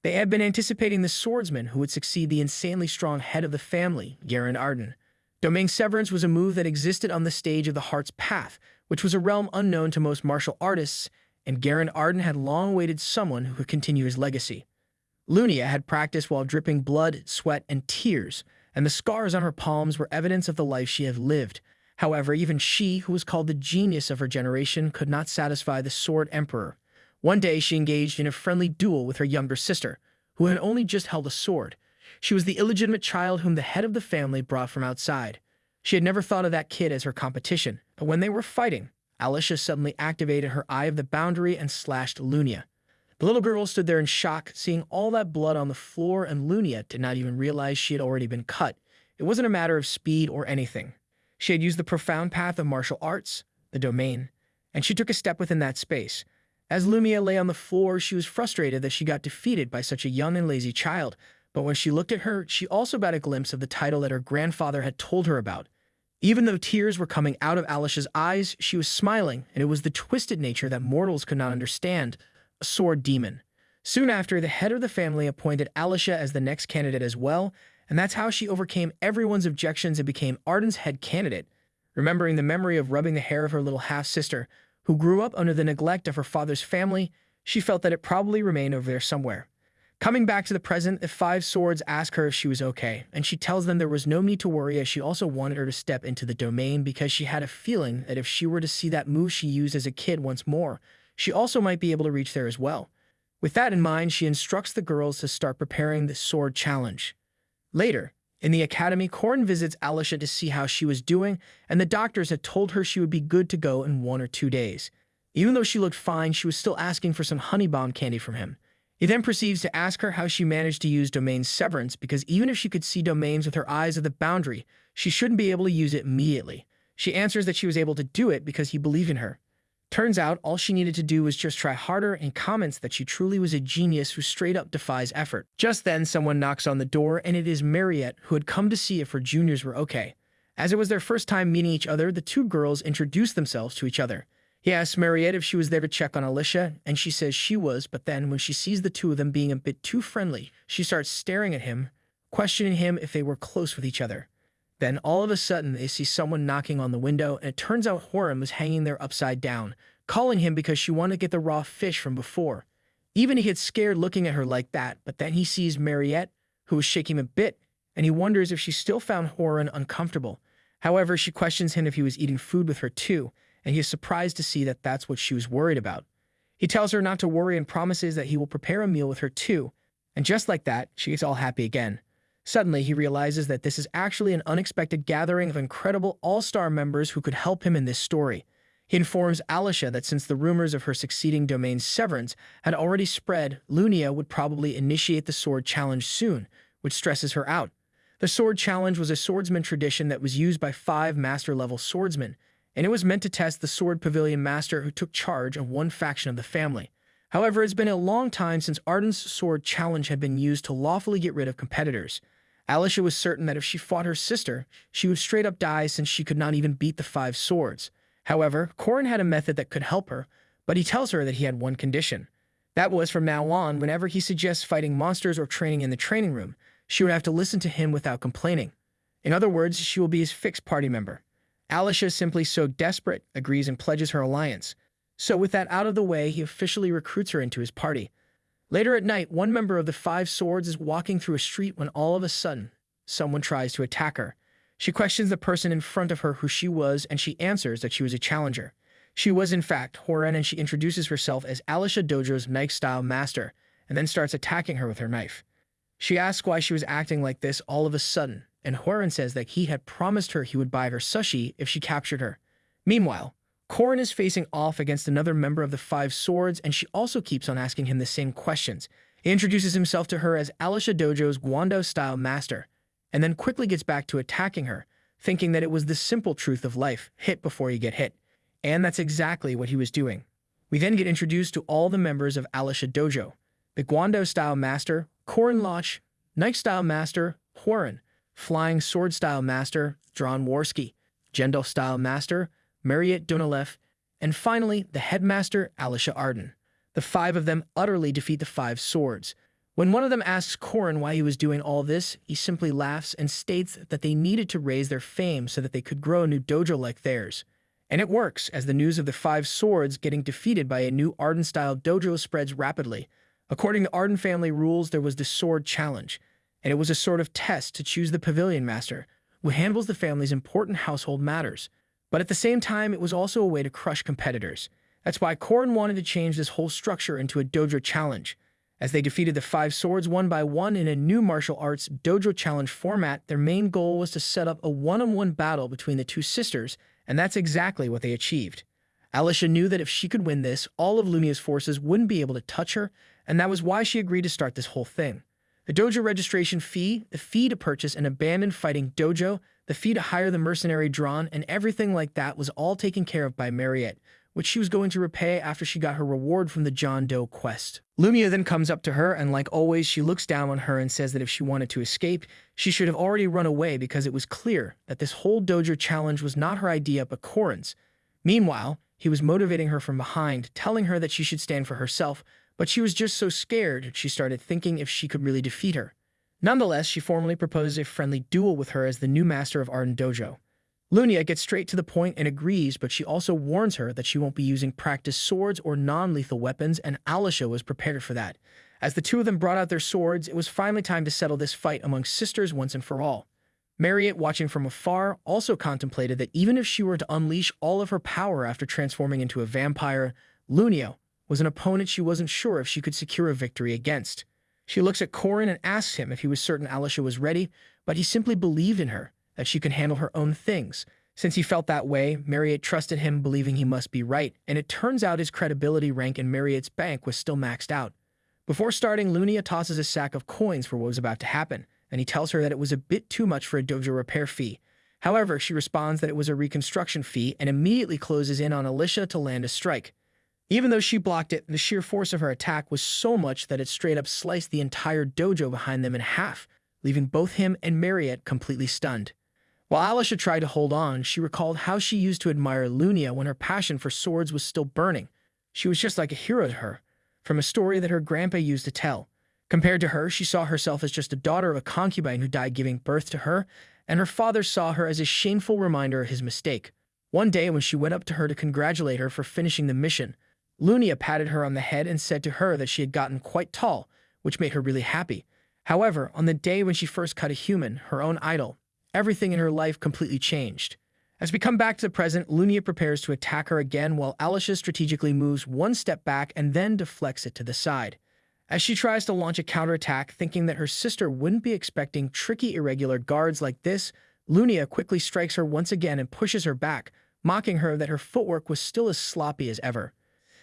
They had been anticipating the swordsman who would succeed the insanely strong head of the family, Garen Arden. Domain Severance was a move that existed on the stage of the Heart's Path, which was a realm unknown to most martial artists, and Garen Arden had long awaited someone who could continue his legacy. Lunia had practiced while dripping blood, sweat, and tears, and the scars on her palms were evidence of the life she had lived. However, even she, who was called the genius of her generation, could not satisfy the Sword Emperor. One day she engaged in a friendly duel with her younger sister, who had only just held a sword. She was the illegitimate child whom the head of the family brought from outside. She had never thought of that kid as her competition, but when they were fighting, Alicia suddenly activated her Eye of the Boundary and slashed Lunia. The little girl stood there in shock, seeing all that blood on the floor, and Lunia did not even realize she had already been cut. It wasn't a matter of speed or anything. She had used the profound path of martial arts, the domain, and she took a step within that space. As Lumia lay on the floor, she was frustrated that she got defeated by such a young and lazy child, but when she looked at her, she also got a glimpse of the title that her grandfather had told her about. Even though tears were coming out of Alicia's eyes, she was smiling, and it was the twisted nature that mortals could not understand, a sword demon. Soon after, the head of the family appointed Alicia as the next candidate as well, and that's how she overcame everyone's objections and became Arden's head candidate. Remembering the memory of rubbing the hair of her little half-sister, who grew up under the neglect of her father's family, she felt that it probably remained over there somewhere. Coming back to the present, the 5 swords ask her if she was okay, and she tells them there was no need to worry, as she also wanted her to step into the domain because she had a feeling that if she were to see that move she used as a kid once more, she also might be able to reach there as well. With that in mind, she instructs the girls to start preparing the sword challenge. Later, in the academy, Corrin visits Alicia to see how she was doing, and the doctors had told her she would be good to go in 1 or 2 days. Even though she looked fine, she was still asking for some honey bomb candy from him. He then proceeds to ask her how she managed to use domain severance, because even if she could see domains with her eyes of the boundary, she shouldn't be able to use it immediately. She answers that she was able to do it because he believed in her. Turns out all she needed to do was just try harder, and comments that she truly was a genius who straight up defies effort. Just then, someone knocks on the door, and it is Mariette, who had come to see if her juniors were okay. As it was their first time meeting each other, the 2 girls introduced themselves to each other. He asks Mariette if she was there to check on Alicia, and she says she was, but then when she sees the 2 of them being a bit too friendly, she starts staring at him, questioning him if they were close with each other. Then, all of a sudden, they see someone knocking on the window, and it turns out Horam was hanging there upside down, calling him because she wanted to get the raw fish from before. Even he gets scared looking at her like that, but then he sees Mariette, who was shaking a bit, and he wonders if she still found Horan uncomfortable. However, she questions him if he was eating food with her too, and he is surprised to see that that's what she was worried about. He tells her not to worry and promises that he will prepare a meal with her too, and just like that, she gets all happy again. Suddenly, he realizes that this is actually an unexpected gathering of incredible all-star members who could help him in this story. He informs Alicia that since the rumors of her succeeding domain's severance had already spread, Lunia would probably initiate the sword challenge soon, which stresses her out. The sword challenge was a swordsman tradition that was used by 5 master-level swordsmen, and it was meant to test the sword pavilion master who took charge of one faction of the family. However, it's been a long time since Arden's sword challenge had been used to lawfully get rid of competitors. Alicia was certain that if she fought her sister, she would straight up die since she could not even beat the 5 swords. However, Corin had a method that could help her, but he tells her that he had one condition. That was from now on, whenever he suggests fighting monsters or training in the training room, she would have to listen to him without complaining. In other words, she will be his fixed party member. Alicia, simply so desperate, agrees and pledges her alliance. So with that out of the way, he officially recruits her into his party. Later at night, one member of the 5 swords is walking through a street when all of a sudden, someone tries to attack her. She questions the person in front of her who she was, and she answers that she was a challenger. She was in fact Horan, and she introduces herself as Alicia Dojo's knife-style master, and then starts attacking her with her knife. She asks why she was acting like this all of a sudden, and Horan says that he had promised her he would buy her sushi if she captured her. Meanwhile, Corin is facing off against another member of the 5 swords, and she also keeps on asking him the same questions. He introduces himself to her as Alicia Dojo's Guando-style master, and then quickly gets back to attacking her, thinking that it was the simple truth of life, hit before you get hit. And that's exactly what he was doing. We then get introduced to all the members of Alicia Dojo: the Guando-style master, Corin Loch; knife-style master, Horan; flying sword-style master, Dron Warski; Jendal-style master, Mariette Donalev; and finally, the headmaster, Alicia Arden. The 5 of them utterly defeat the 5 swords. When one of them asks Corin why he was doing all this, he simply laughs and states that they needed to raise their fame so that they could grow a new dojo like theirs. And it works, as the news of the 5 swords getting defeated by a new Arden-style dojo spreads rapidly. According to Arden family rules, there was the sword challenge, and it was a sort of test to choose the pavilion master, who handles the family's important household matters. But at the same time, it was also a way to crush competitors. That's why Corin wanted to change this whole structure into a dojo challenge. As they defeated the 5 swords one by one in a new martial arts dojo challenge format, their main goal was to set up a one-on-one battle between the 2 sisters, and that's exactly what they achieved. Alicia knew that if she could win this, all of Lunia's forces wouldn't be able to touch her, and that was why she agreed to start this whole thing. The dojo registration fee, the fee to purchase an abandoned fighting dojo, the fee to hire the mercenary Dron, and everything like that was all taken care of by Mariette, which she was going to repay after she got her reward from the John Doe quest. Lumia then comes up to her, and like always, she looks down on her and says that if she wanted to escape, she should have already run away because it was clear that this whole dojo challenge was not her idea but Corin's. Meanwhile, he was motivating her from behind, telling her that she should stand for herself, but she was just so scared she started thinking if she could really defeat her. Nonetheless, she formally proposes a friendly duel with her as the new master of Arden Dojo. Lunia gets straight to the point and agrees, but she also warns her that she won't be using practice swords or non-lethal weapons, and Alicia was prepared for that. As the 2 of them brought out their swords, it was finally time to settle this fight among sisters once and for all. Mariette, watching from afar, also contemplated that even if she were to unleash all of her power after transforming into a vampire, Lunia was an opponent she wasn't sure if she could secure a victory against. She looks at Corin and asks him if he was certain Alicia was ready, but he simply believed in her, that she could handle her own things. Since he felt that way, Mariette trusted him, believing he must be right, and it turns out his credibility rank in Mariette's bank was still maxed out. Before starting, Lunia tosses a sack of coins for what was about to happen, and he tells her that it was a bit too much for a dojo repair fee. However, she responds that it was a reconstruction fee and immediately closes in on Alicia to land a strike. Even though she blocked it, the sheer force of her attack was so much that it straight up sliced the entire dojo behind them in half, leaving both him and Mariette completely stunned. While Alicia tried to hold on, she recalled how she used to admire Lunia when her passion for swords was still burning. She was just like a hero to her, from a story that her grandpa used to tell. Compared to her, she saw herself as just a daughter of a concubine who died giving birth to her, and her father saw her as a shameful reminder of his mistake. One day, when she went up to her to congratulate her for finishing the mission, Lunia patted her on the head and said to her that she had gotten quite tall, which made her really happy. However, on the day when she first cut a human, her own idol, everything in her life completely changed. As we come back to the present, Lunia prepares to attack her again while Alicia strategically moves one step back and then deflects it to the side. As she tries to launch a counterattack, thinking that her sister wouldn't be expecting tricky irregular guards like this, Lunia quickly strikes her once again and pushes her back, mocking her that her footwork was still as sloppy as ever.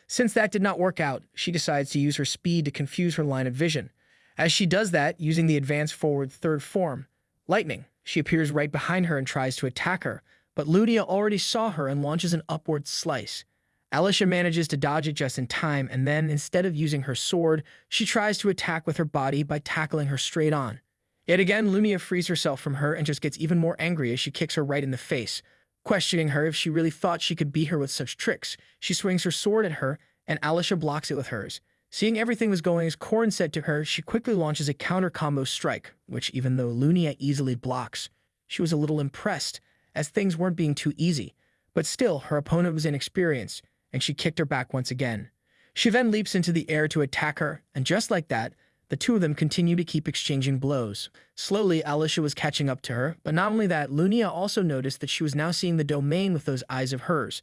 Since that did not work out, she decides to use her speed to confuse her line of vision. As she does that, using the advanced forward third form, Lightning, she appears right behind her and tries to attack her, but Lunia already saw her and launches an upward slice. Alicia manages to dodge it just in time, and then, instead of using her sword, she tries to attack with her body by tackling her straight on. Yet again, Lunia frees herself from her and just gets even more angry as she kicks her right in the face. Questioning her if she really thought she could beat her with such tricks, she swings her sword at her, and Alicia blocks it with hers. Seeing everything was going as Corrin said to her, she quickly launches a counter-combo strike, which even though Lunia easily blocks, she was a little impressed, as things weren't being too easy. But still, her opponent was inexperienced, and she kicked her back once again. She then leaps into the air to attack her, and just like that, the two of them continue to keep exchanging blows. Slowly, Alicia was catching up to her, but not only that, Lunia also noticed that she was now seeing the domain with those eyes of hers.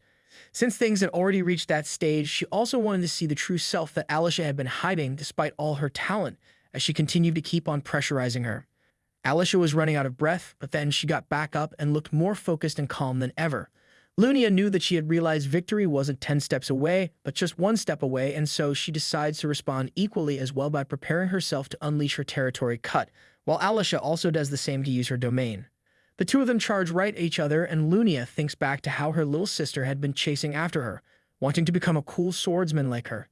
Since things had already reached that stage, she also wanted to see the true self that Alicia had been hiding despite all her talent, as she continued to keep on pressurizing her. Alicia was running out of breath, but then she got back up and looked more focused and calm than ever. Lunia knew that she had realized victory wasn't 10 steps away, but just 1 step away, and so she decides to respond equally as well by preparing herself to unleash her territory cut, while Alicia also does the same to use her domain. The two of them charge right at each other, and Lunia thinks back to how her little sister had been chasing after her, wanting to become a cool swordsman like her.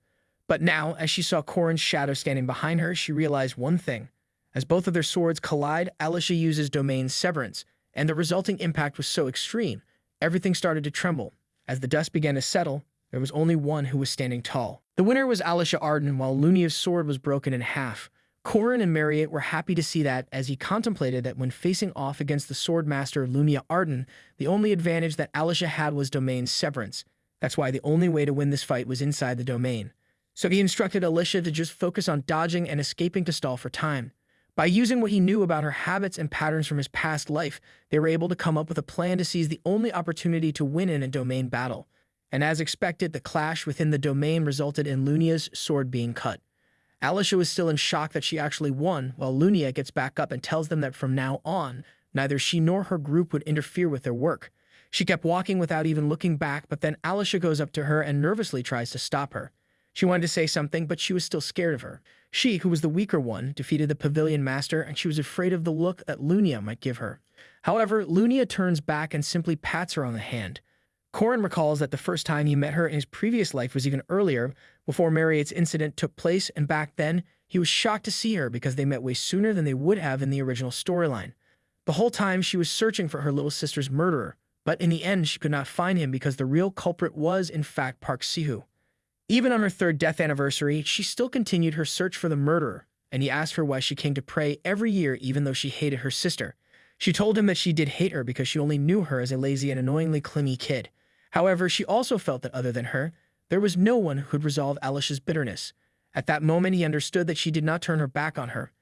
But now, as she saw Corrin's shadow standing behind her, she realized one thing. As both of their swords collide, Alicia uses domain severance, and the resulting impact was so extreme, everything started to tremble. As the dust began to settle, there was only one who was standing tall. The winner was Alicia Arden, while Lunia's sword was broken in half. Corrin and Marriott were happy to see that, as he contemplated that when facing off against the swordmaster Lunia Arden, the only advantage that Alicia had was domain severance. That's why the only way to win this fight was inside the domain. So he instructed Alicia to just focus on dodging and escaping to stall for time. By using what he knew about her habits and patterns from his past life, they were able to come up with a plan to seize the only opportunity to win in a domain battle. And as expected, the clash within the domain resulted in Lunia's sword being cut. Alicia was still in shock that she actually won, while Lunia gets back up and tells them that from now on, neither she nor her group would interfere with their work. She kept walking without even looking back, but then Alicia goes up to her and nervously tries to stop her. She wanted to say something, but she was still scared of her. She, who was the weaker one, defeated the pavilion master, and she was afraid of the look that Lunia might give her. However, Lunia turns back and simply pats her on the hand. Corrin recalls that the first time he met her in his previous life was even earlier, before Marriott's incident took place, and back then, he was shocked to see her because they met way sooner than they would have in the original storyline. The whole time, she was searching for her little sister's murderer, but in the end, she could not find him because the real culprit was, in fact, Park Sihu. Even on her 3rd death anniversary, she still continued her search for the murderer, and he asked her why she came to pray every year even though she hated her sister. She told him that she did hate her because she only knew her as a lazy and annoyingly clingy kid. However, she also felt that other than her, there was no one who could resolve Alicia's bitterness. At that moment, he understood that she did not turn her back on her.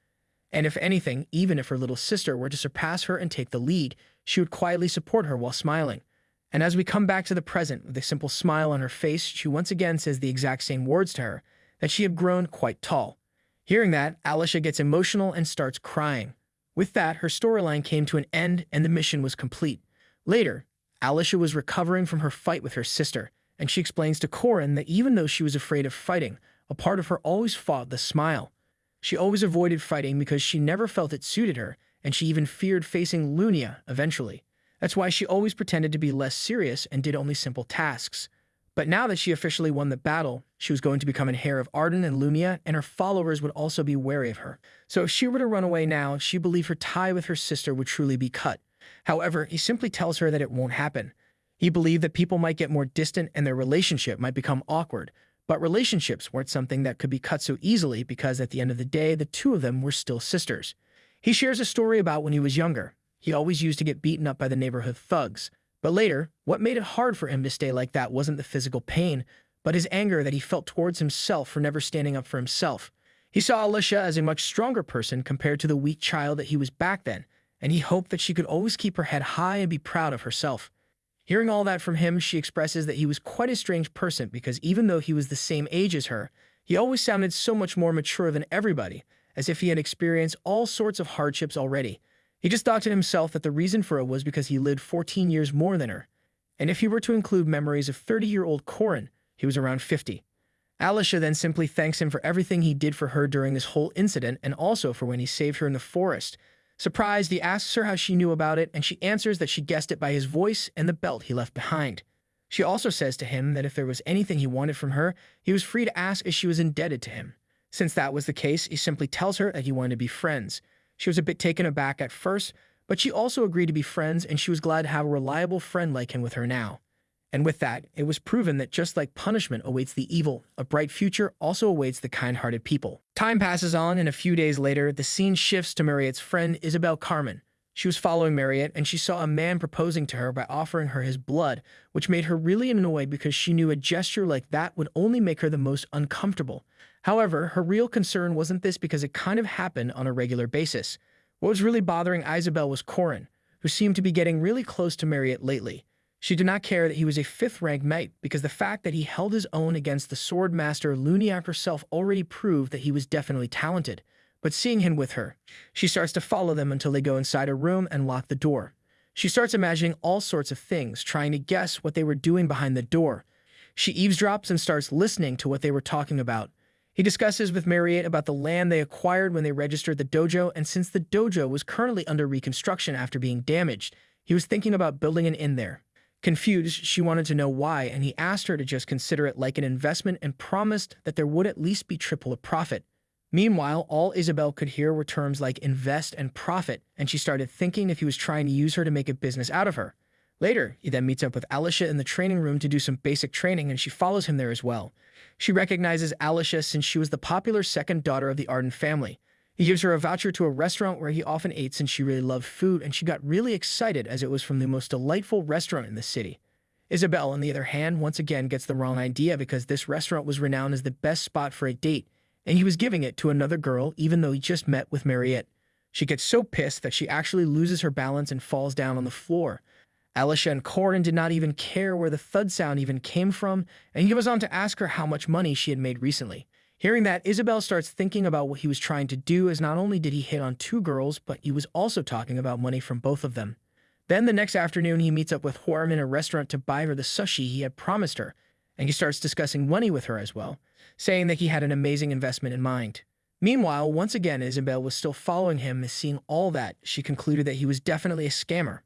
And if anything, even if her little sister were to surpass her and take the lead, she would quietly support her while smiling. And as we come back to the present, with a simple smile on her face, she once again says the exact same words to her, that she had grown quite tall. Hearing that, Alicia gets emotional and starts crying. With that, her storyline came to an end and the mission was complete. Later, Alicia was recovering from her fight with her sister, and she explains to Corrin that even though she was afraid of fighting, a part of her always fought the smile. She always avoided fighting because she never felt it suited her, and she even feared facing Lunia eventually. That's why she always pretended to be less serious and did only simple tasks. But now that she officially won the battle, she was going to become an heir of Arden and Lunia, and her followers would also be wary of her. So if she were to run away now, she believed her tie with her sister would truly be cut. However, he simply tells her that it won't happen. He believed that people might get more distant and their relationship might become awkward, but relationships weren't something that could be cut so easily because at the end of the day, the two of them were still sisters. He shares a story about when he was younger. He always used to get beaten up by the neighborhood thugs. But later, what made it hard for him to stay like that wasn't the physical pain, but his anger that he felt towards himself for never standing up for himself. He saw Alicia as a much stronger person compared to the weak child that he was back then, and he hoped that she could always keep her head high and be proud of herself. Hearing all that from him, she expresses that he was quite a strange person because even though he was the same age as her, he always sounded so much more mature than everybody, as if he had experienced all sorts of hardships already. He just thought to himself that the reason for it was because he lived 14 years more than her. And if he were to include memories of 30-year-old Corin, he was around 50. Alicia then simply thanks him for everything he did for her during this whole incident and also for when he saved her in the forest. Surprised, he asks her how she knew about it, and she answers that she guessed it by his voice and the belt he left behind. She also says to him that if there was anything he wanted from her, he was free to ask as she was indebted to him. Since that was the case, he simply tells her that he wanted to be friends. She was a bit taken aback at first, but she also agreed to be friends, and she was glad to have a reliable friend like him with her now. And with that, it was proven that just like punishment awaits the evil, a bright future also awaits the kind-hearted people. Time passes on, and a few days later, the scene shifts to Mariette's friend, Isabel Carmen. She was following Mariette, and she saw a man proposing to her by offering her his blood, which made her really annoyed because she knew a gesture like that would only make her the most uncomfortable. However, her real concern wasn't this because it kind of happened on a regular basis. What was really bothering Isabel was Corin, who seemed to be getting really close to Mariette lately. She did not care that he was a 5th-rank knight because the fact that he held his own against the sword master Luniac herself already proved that he was definitely talented. But seeing him with her, she starts to follow them until they go inside a room and lock the door. She starts imagining all sorts of things, trying to guess what they were doing behind the door. She eavesdrops and starts listening to what they were talking about. He discusses with Mariette about the land they acquired when they registered the dojo, and since the dojo was currently under reconstruction after being damaged, he was thinking about building an inn there. Confused, she wanted to know why, and he asked her to just consider it like an investment and promised that there would at least be triple the profit. Meanwhile, all Isabel could hear were terms like invest and profit, and she started thinking if he was trying to use her to make a business out of her. Later, he then meets up with Alicia in the training room to do some basic training, and she follows him there as well. She recognizes Alicia since she was the popular second daughter of the Arden family. He gives her a voucher to a restaurant where he often ate since she really loved food, and she got really excited as it was from the most delightful restaurant in the city. Isabel, on the other hand, once again gets the wrong idea because this restaurant was renowned as the best spot for a date, and he was giving it to another girl even though he just met with Mariette. She gets so pissed that she actually loses her balance and falls down on the floor. Alicia and Corin did not even care where the thud sound even came from, and he goes on to ask her how much money she had made recently. Hearing that, Isabel starts thinking about what he was trying to do, as not only did he hit on 2 girls, but he was also talking about money from both of them. Then the next afternoon, he meets up with Horm in a restaurant to buy her the sushi he had promised her, and he starts discussing money with her as well, saying that he had an amazing investment in mind. Meanwhile, once again, Isabel was still following him, and seeing all that, she concluded that he was definitely a scammer.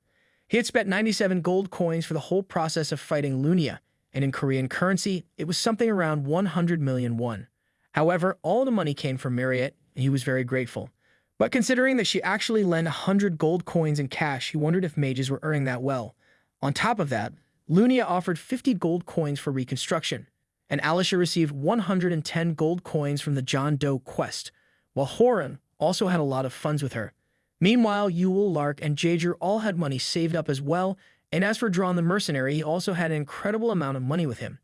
He had spent 97 gold coins for the whole process of fighting Lunia, and in Korean currency, it was something around 100 million won. However, all the money came from Mariette, and he was very grateful. But considering that she actually lent 100 gold coins in cash, he wondered if mages were earning that well. On top of that, Lunia offered 50 gold coins for reconstruction, and Alicia received 110 gold coins from the John Doe quest, while Horan also had a lot of funds with her. Meanwhile, Yule, Lark, and Jager all had money saved up as well, and as for Drawn the Mercenary, he also had an incredible amount of money with him.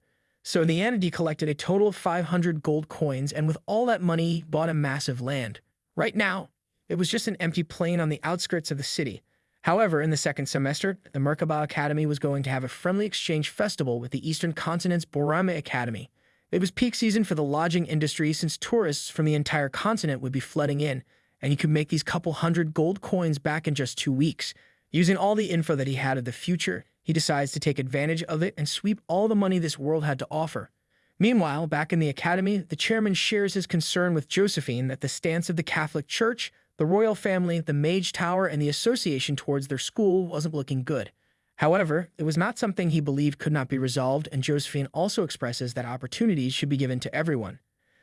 So in the end, he collected a total of 500 gold coins, and with all that money, he bought a massive land. Right now, it was just an empty plain on the outskirts of the city. However, in the second semester, the Merkaba Academy was going to have a friendly exchange festival with the Eastern Continent's Borame Academy. It was peak season for the lodging industry since tourists from the entire continent would be flooding in, and you could make these couple hundred gold coins back in just 2 weeks. Using all the info that he had of the future, he decides to take advantage of it and sweep all the money this world had to offer. Meanwhile, back in the academy, the chairman shares his concern with Josephine that the stance of the Catholic Church, the royal family, the Mage Tower, and the association towards their school wasn't looking good. However, it was not something he believed could not be resolved, and Josephine also expresses that opportunities should be given to everyone.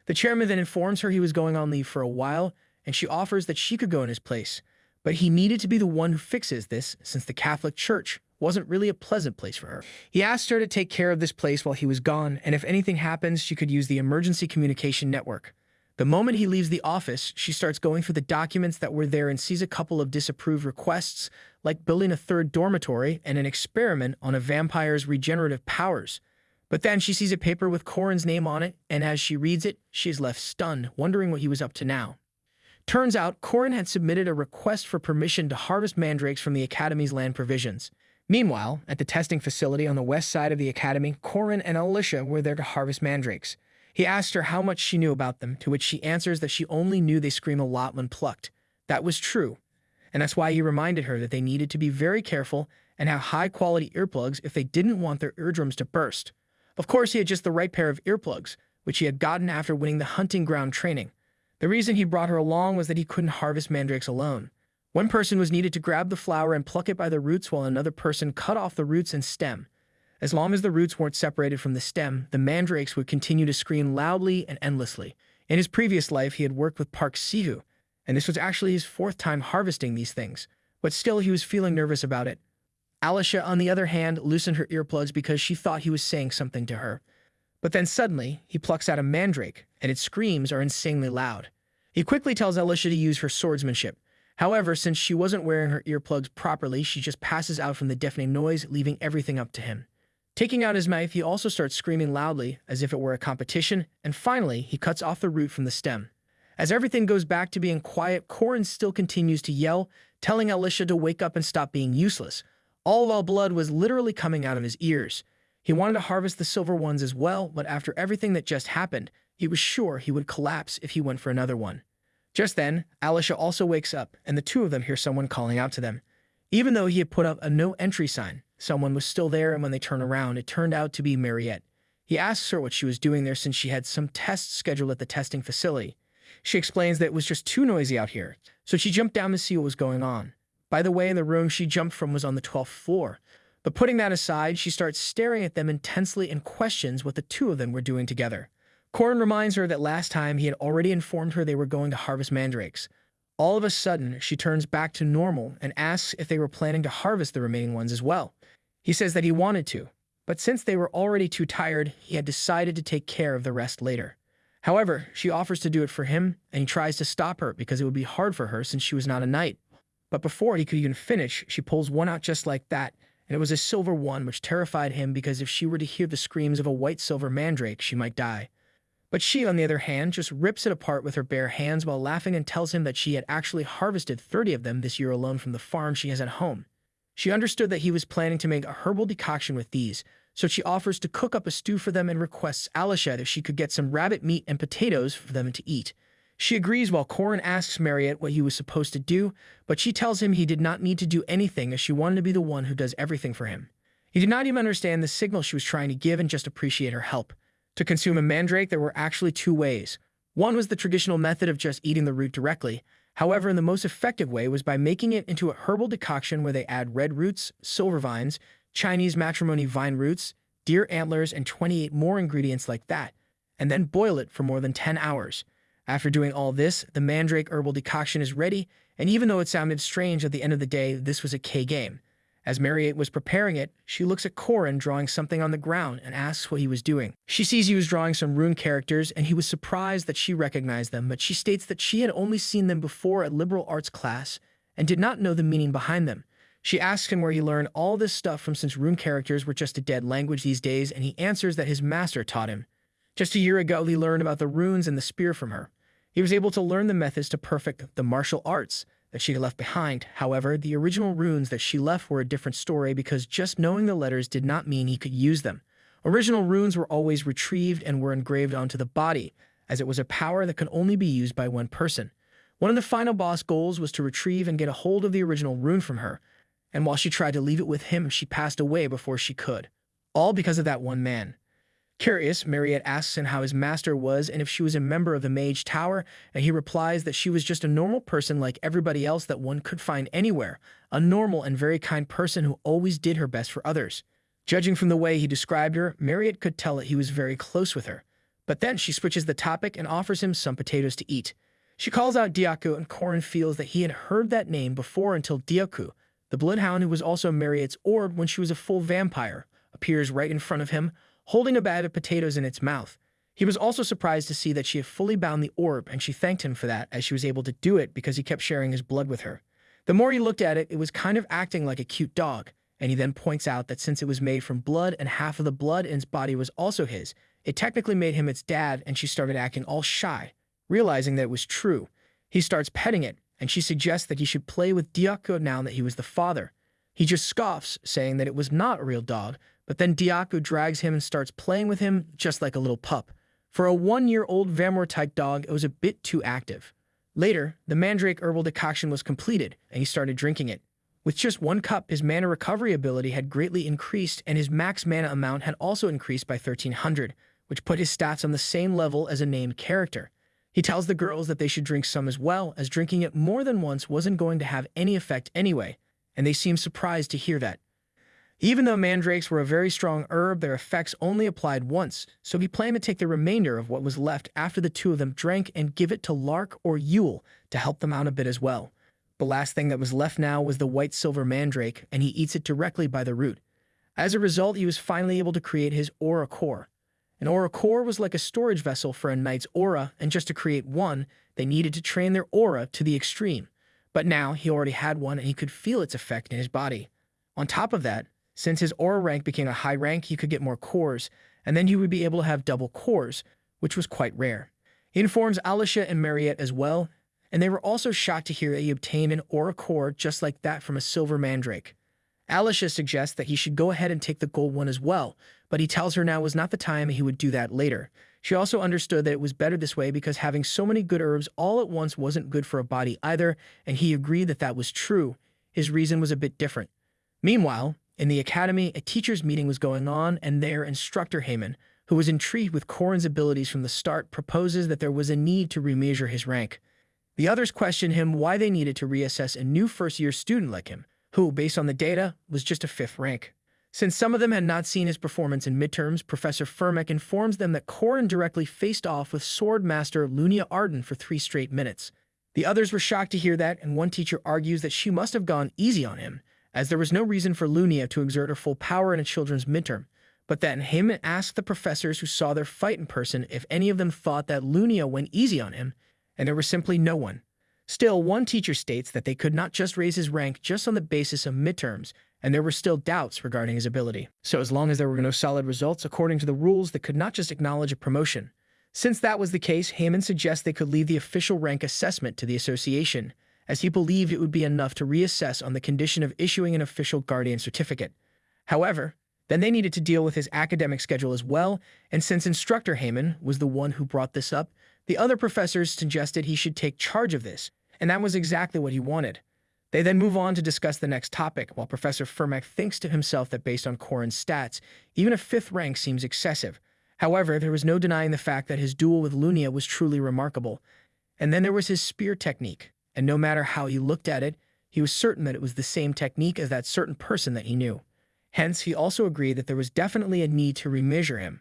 The chairman then informs her he was going on leave for a while, and she offers that she could go in his place. But he needed to be the one who fixes this, since the Catholic Church wasn't really a pleasant place for her. He asked her to take care of this place while he was gone, and if anything happens, she could use the emergency communication network. The moment he leaves the office, she starts going through the documents that were there and sees a couple of disapproved requests, like building a 3rd dormitory and an experiment on a vampire's regenerative powers. But then she sees a paper with Corin's name on it, and as she reads it, she is left stunned, wondering what he was up to now. Turns out, Corin had submitted a request for permission to harvest mandrakes from the Academy's land provisions. Meanwhile, at the testing facility on the west side of the Academy, Corin and Alicia were there to harvest mandrakes. He asked her how much she knew about them, to which she answers that she only knew they scream a lot when plucked. That was true, and that's why he reminded her that they needed to be very careful and have high-quality earplugs if they didn't want their eardrums to burst. Of course, he had just the right pair of earplugs, which he had gotten after winning the hunting ground training. The reason he brought her along was that he couldn't harvest mandrakes alone. One person was needed to grab the flower and pluck it by the roots while another person cut off the roots and stem. As long as the roots weren't separated from the stem, the mandrakes would continue to scream loudly and endlessly. In his previous life, he had worked with Park Sihu, and this was actually his 4th time harvesting these things, but still he was feeling nervous about it. Alicia, on the other hand, loosened her earplugs because she thought he was saying something to her. But then suddenly, he plucks out a mandrake, and its screams are insanely loud. He quickly tells Alicia to use her swordsmanship. However, since she wasn't wearing her earplugs properly, she just passes out from the deafening noise, leaving everything up to him. Taking out his knife, he also starts screaming loudly, as if it were a competition, and finally, he cuts off the root from the stem. As everything goes back to being quiet, Corin still continues to yell, telling Alicia to wake up and stop being useless, all while blood was literally coming out of his ears. He wanted to harvest the silver ones as well, but after everything that just happened, he was sure he would collapse if he went for another one. Just then, Alicia also wakes up, and the two of them hear someone calling out to them. Even though he had put up a no-entry sign, someone was still there, and when they turn around, it turned out to be Mariette. He asks her what she was doing there since she had some tests scheduled at the testing facility. She explains that it was just too noisy out here, so she jumped down to see what was going on. By the way, the room she jumped from was on the 12th floor. But putting that aside, she starts staring at them intensely and questions what the two of them were doing together. Corin reminds her that last time he had already informed her they were going to harvest mandrakes. All of a sudden, she turns back to normal and asks if they were planning to harvest the remaining ones as well. He says that he wanted to, but since they were already too tired, he had decided to take care of the rest later. However, she offers to do it for him, and he tries to stop her because it would be hard for her since she was not a knight. But before he could even finish, she pulls one out just like that, and it was a silver one, which terrified him because if she were to hear the screams of a white-silver mandrake, she might die. But she, on the other hand, just rips it apart with her bare hands while laughing and tells him that she had actually harvested 30 of them this year alone from the farm she has at home. She understood that he was planning to make a herbal decoction with these, so she offers to cook up a stew for them and requests Alicia if she could get some rabbit meat and potatoes for them to eat. She agrees while Corin asks Mariette what he was supposed to do, but she tells him he did not need to do anything as she wanted to be the one who does everything for him. He did not even understand the signal she was trying to give and just appreciate her help. To consume a mandrake, there were actually 2 ways. One was the traditional method of just eating the root directly. However, the most effective way was by making it into a herbal decoction where they add red roots, silver vines, Chinese matrimony vine roots, deer antlers, and 28 more ingredients like that, and then boil it for more than 10 hours. After doing all this, the mandrake herbal decoction is ready, and even though it sounded strange at the end of the day, this was a K game. As Mariette was preparing it, she looks at Corin drawing something on the ground and asks what he was doing. She sees he was drawing some rune characters, and he was surprised that she recognized them, but she states that she had only seen them before at liberal arts class and did not know the meaning behind them. She asks him where he learned all this stuff from since rune characters were just a dead language these days, and he answers that his master taught him. Just a year ago, he learned about the runes and the spear from her. He was able to learn the methods to perfect the martial arts that she had left behind. However, the original runes that she left were a different story because just knowing the letters did not mean he could use them. Original runes were always retrieved and were engraved onto the body, as it was a power that could only be used by one person. One of the final boss goals was to retrieve and get a hold of the original rune from her, and while she tried to leave it with him, she passed away before she could. All because of that one man. Curious, Mariette asks him how his master was and if she was a member of the Mage Tower, and he replies that she was just a normal person like everybody else that one could find anywhere, a normal and very kind person who always did her best for others. Judging from the way he described her, Mariette could tell that he was very close with her. But then she switches the topic and offers him some potatoes to eat. She calls out Diaku, and Corin feels that he had heard that name before until Diaku, the bloodhound who was also Mariette's orb when she was a full vampire, appears right in front of him, holding a bag of potatoes in its mouth. He was also surprised to see that she had fully bound the orb, and she thanked him for that, as she was able to do it because he kept sharing his blood with her. The more he looked at it, it was kind of acting like a cute dog, and he then points out that since it was made from blood and half of the blood in its body was also his, it technically made him its dad, and she started acting all shy. Realizing that it was true, he starts petting it, and she suggests that he should play with Diako now that he was the father. He just scoffs, saying that it was not a real dog, but then Diako drags him and starts playing with him just like a little pup. For a 1-year-old vampire-type dog, it was a bit too active. Later, the mandrake herbal decoction was completed, and he started drinking it. With just 1 cup, his mana recovery ability had greatly increased, and his max mana amount had also increased by 1,300, which put his stats on the same level as a named character. He tells the girls that they should drink some as well, as drinking it more than once wasn't going to have any effect anyway, and they seem surprised to hear that. Even though mandrakes were a very strong herb, their effects only applied once, so he planned to take the remainder of what was left after the two of them drank and give it to Lark or Yule to help them out a bit as well. The last thing that was left now was the white-silver mandrake, and he eats it directly by the root. As a result, he was finally able to create his aura core. An aura core was like a storage vessel for a knight's aura, and just to create one, they needed to train their aura to the extreme. But now, he already had one, and he could feel its effect in his body. On top of that, since his aura rank became a high rank, he could get more cores, and then he would be able to have double cores, which was quite rare. He informs Alicia and Mariette as well, and they were also shocked to hear that he obtained an aura core just like that from a silver mandrake. Alicia suggests that he should go ahead and take the gold one as well, but he tells her now was not the time and he would do that later. She also understood that it was better this way because having so many good herbs all at once wasn't good for a body either, and he agreed that that was true. His reason was a bit different. Meanwhile, in the academy, a teacher's meeting was going on, and their instructor Heyman, who was intrigued with Corin's abilities from the start, proposes that there was a need to remeasure his rank. The others question him why they needed to reassess a new first-year student like him, who, based on the data, was just a 5th rank. Since some of them had not seen his performance in midterms, Professor Firmek informs them that Corin directly faced off with Sword Master Lunia Arden for 3 straight minutes. The others were shocked to hear that, and one teacher argues that she must have gone easy on him, as there was no reason for Lunia to exert her full power in a children's midterm. But then Heyman asked the professors who saw their fight in person if any of them thought that Lunia went easy on him, and there was simply no one. Still, one teacher states that they could not just raise his rank just on the basis of midterms, and there were still doubts regarding his ability. So as long as there were no solid results according to the rules, they could not just acknowledge a promotion. Since that was the case, Heyman suggests they could leave the official rank assessment to the association, as he believed it would be enough to reassess on the condition of issuing an official guardian certificate. However, then they needed to deal with his academic schedule as well, and since Instructor Heyman was the one who brought this up, the other professors suggested he should take charge of this, and that was exactly what he wanted. They then move on to discuss the next topic, while Professor Firmek thinks to himself that based on Corin's stats, even a 5th rank seems excessive. However, there was no denying the fact that his duel with Lunia was truly remarkable. And then there was his spear technique, and no matter how he looked at it, he was certain that it was the same technique as that certain person that he knew. Hence, he also agreed that there was definitely a need to remeasure him.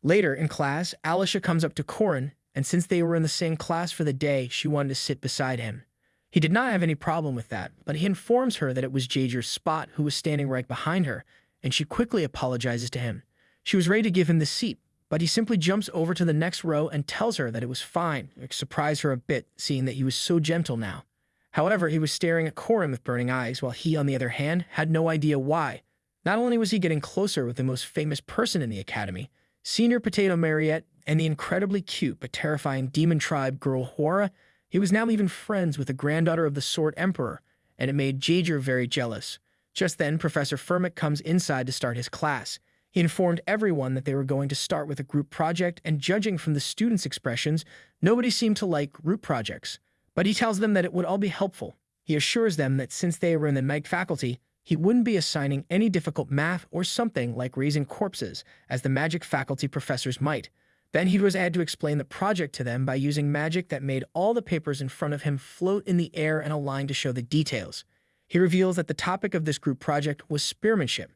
Later in class, Alicia comes up to Corin, and since they were in the same class for the day, she wanted to sit beside him. He did not have any problem with that, but he informs her that it was Jager's Spot who was standing right behind her, and she quickly apologizes to him. She was ready to give him the seat, but he simply jumps over to the next row and tells her that it was fine, which surprised her a bit, seeing that he was so gentle now. However, he was staring at Corin with burning eyes, while he, on the other hand, had no idea why. Not only was he getting closer with the most famous person in the academy, Senior Potato Mariette, and the incredibly cute but terrifying demon tribe girl Hora, he was now even friends with the granddaughter of the Sword Emperor, and it made Jager very jealous. Just then, Professor Firmek comes inside to start his class. He informed everyone that they were going to start with a group project, and judging from the students' expressions, nobody seemed to like group projects. But he tells them that it would all be helpful. He assures them that since they were in the night faculty, he wouldn't be assigning any difficult math or something like raising corpses, as the magic faculty professors might. Then he was had to explain the project to them by using magic that made all the papers in front of him float in the air and align to show the details. He reveals that the topic of this group project was spearmanship.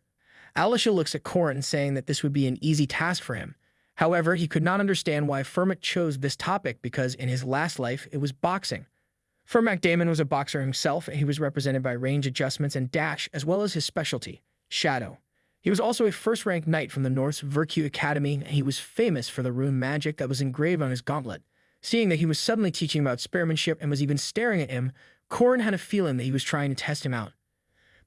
Alicia looks at Corin, saying that this would be an easy task for him. However, he could not understand why Firmek chose this topic because in his last life it was boxing. Firmek Damon was a boxer himself, and he was represented by range adjustments and dash, as well as his specialty, shadow. He was also a first-ranked knight from the North's Virtue Academy, and he was famous for the rune magic that was engraved on his gauntlet. Seeing that he was suddenly teaching about spearmanship and was even staring at him, Corin had a feeling that he was trying to test him out.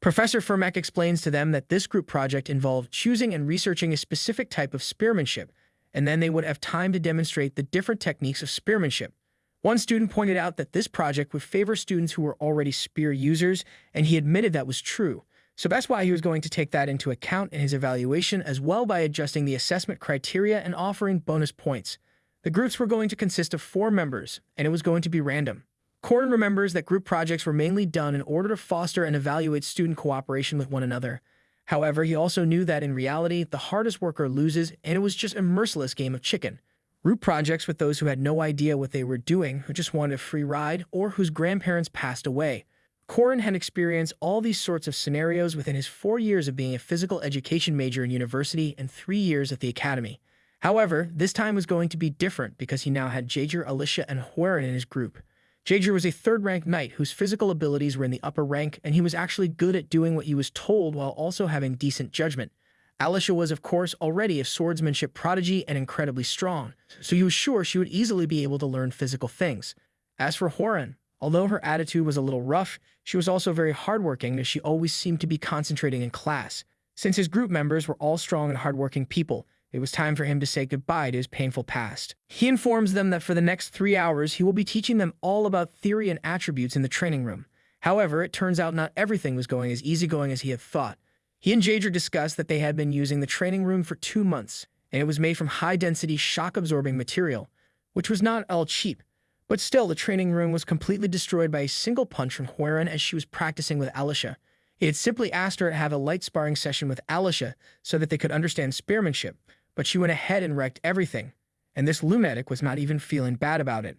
Professor Firmek explains to them that this group project involved choosing and researching a specific type of spearmanship, and then they would have time to demonstrate the different techniques of spearmanship. One student pointed out that this project would favor students who were already spear users, and he admitted that was true. So that's why he was going to take that into account in his evaluation as well by adjusting the assessment criteria and offering bonus points. The groups were going to consist of 4 members, and it was going to be random. Corin remembers that group projects were mainly done in order to foster and evaluate student cooperation with one another. However, he also knew that in reality, the hardest worker loses, and it was just a merciless game of chicken. Group projects with those who had no idea what they were doing, who just wanted a free ride, or whose grandparents passed away. Corin had experienced all these sorts of scenarios within his 4 years of being a physical education major in university and 3 years at the academy. However, this time was going to be different because he now had Jaeger, Alicia, and Hwarin in his group. Jaeger was a 3rd-ranked knight whose physical abilities were in the upper rank, and he was actually good at doing what he was told while also having decent judgment. Alicia was, of course, already a swordsmanship prodigy and incredibly strong, so he was sure she would easily be able to learn physical things. As for Hwarin, although her attitude was a little rough, she was also very hardworking as she always seemed to be concentrating in class. Since his group members were all strong and hardworking people, it was time for him to say goodbye to his painful past. He informs them that for the next 3 hours, he will be teaching them all about theory and attributes in the training room. However, it turns out not everything was going as easygoing as he had thought. He and Jaeger discussed that they had been using the training room for 2 months, and it was made from high-density, shock-absorbing material, which was not all cheap. But still, the training room was completely destroyed by a single punch from Hwarin as she was practicing with Alicia. He had simply asked her to have a light sparring session with Alicia so that they could understand spearmanship, but she went ahead and wrecked everything, and this lunatic was not even feeling bad about it.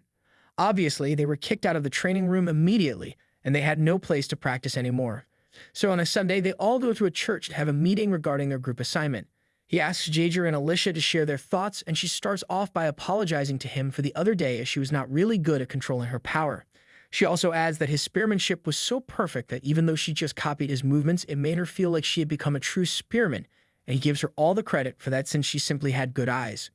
Obviously, they were kicked out of the training room immediately, and they had no place to practice anymore. So on a Sunday, they all go to a church to have a meeting regarding their group assignment. He asks Jaeger and Alicia to share their thoughts, and she starts off by apologizing to him for the other day as she was not really good at controlling her power. She also adds that his spearmanship was so perfect that even though she just copied his movements, it made her feel like she had become a true spearman, and he gives her all the credit for that since she simply had good eyes.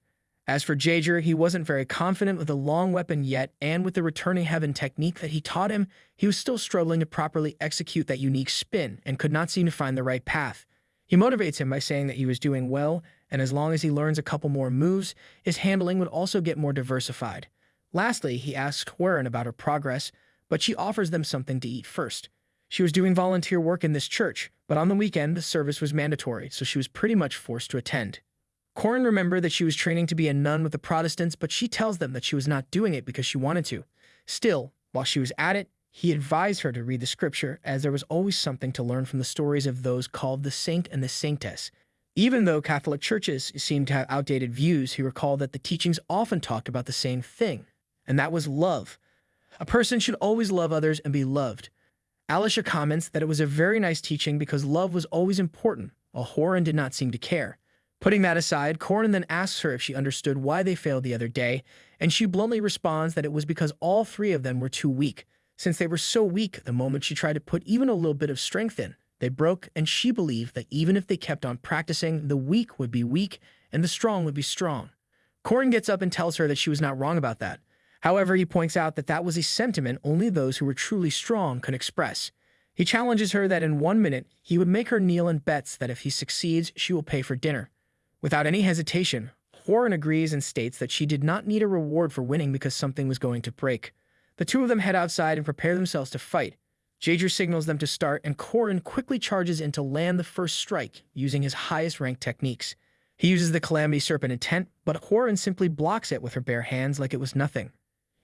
As for Jaeger, he wasn't very confident with a long weapon yet, and with the returning heaven technique that he taught him, he was still struggling to properly execute that unique spin and could not seem to find the right path. He motivates him by saying that he was doing well, and as long as he learns a couple more moves, his handling would also get more diversified. Lastly, he asks Hwarin about her progress, but she offers them something to eat first. She was doing volunteer work in this church, but on the weekend, the service was mandatory, so she was pretty much forced to attend. Corin remembered that she was training to be a nun with the Protestants, but she tells them that she was not doing it because she wanted to. Still, while she was at it, he advised her to read the scripture, as there was always something to learn from the stories of those called the saint and the saintess. Even though Catholic churches seemed to have outdated views, he recalled that the teachings often talked about the same thing, and that was love. A person should always love others and be loved. Alicia comments that it was a very nice teaching because love was always important, while Hwarin did not seem to care. Putting that aside, Corin then asks her if she understood why they failed the other day, and she bluntly responds that it was because all 3 of them were too weak. Since they were so weak, the moment she tried to put even a little bit of strength in, they broke, and she believed that even if they kept on practicing, the weak would be weak and the strong would be strong. Corin gets up and tells her that she was not wrong about that. However, he points out that that was a sentiment only those who were truly strong could express. He challenges her that in 1 minute, he would make her kneel and bets that if he succeeds, she will pay for dinner. Without any hesitation, Hwarin agrees and states that she did not need a reward for winning because something was going to break. The 2 of them head outside and prepare themselves to fight. Jaeger signals them to start, and Corin quickly charges in to land the first strike, using his highest-ranked techniques. He uses the Calamity Serpent intent, but Hwarin simply blocks it with her bare hands like it was nothing.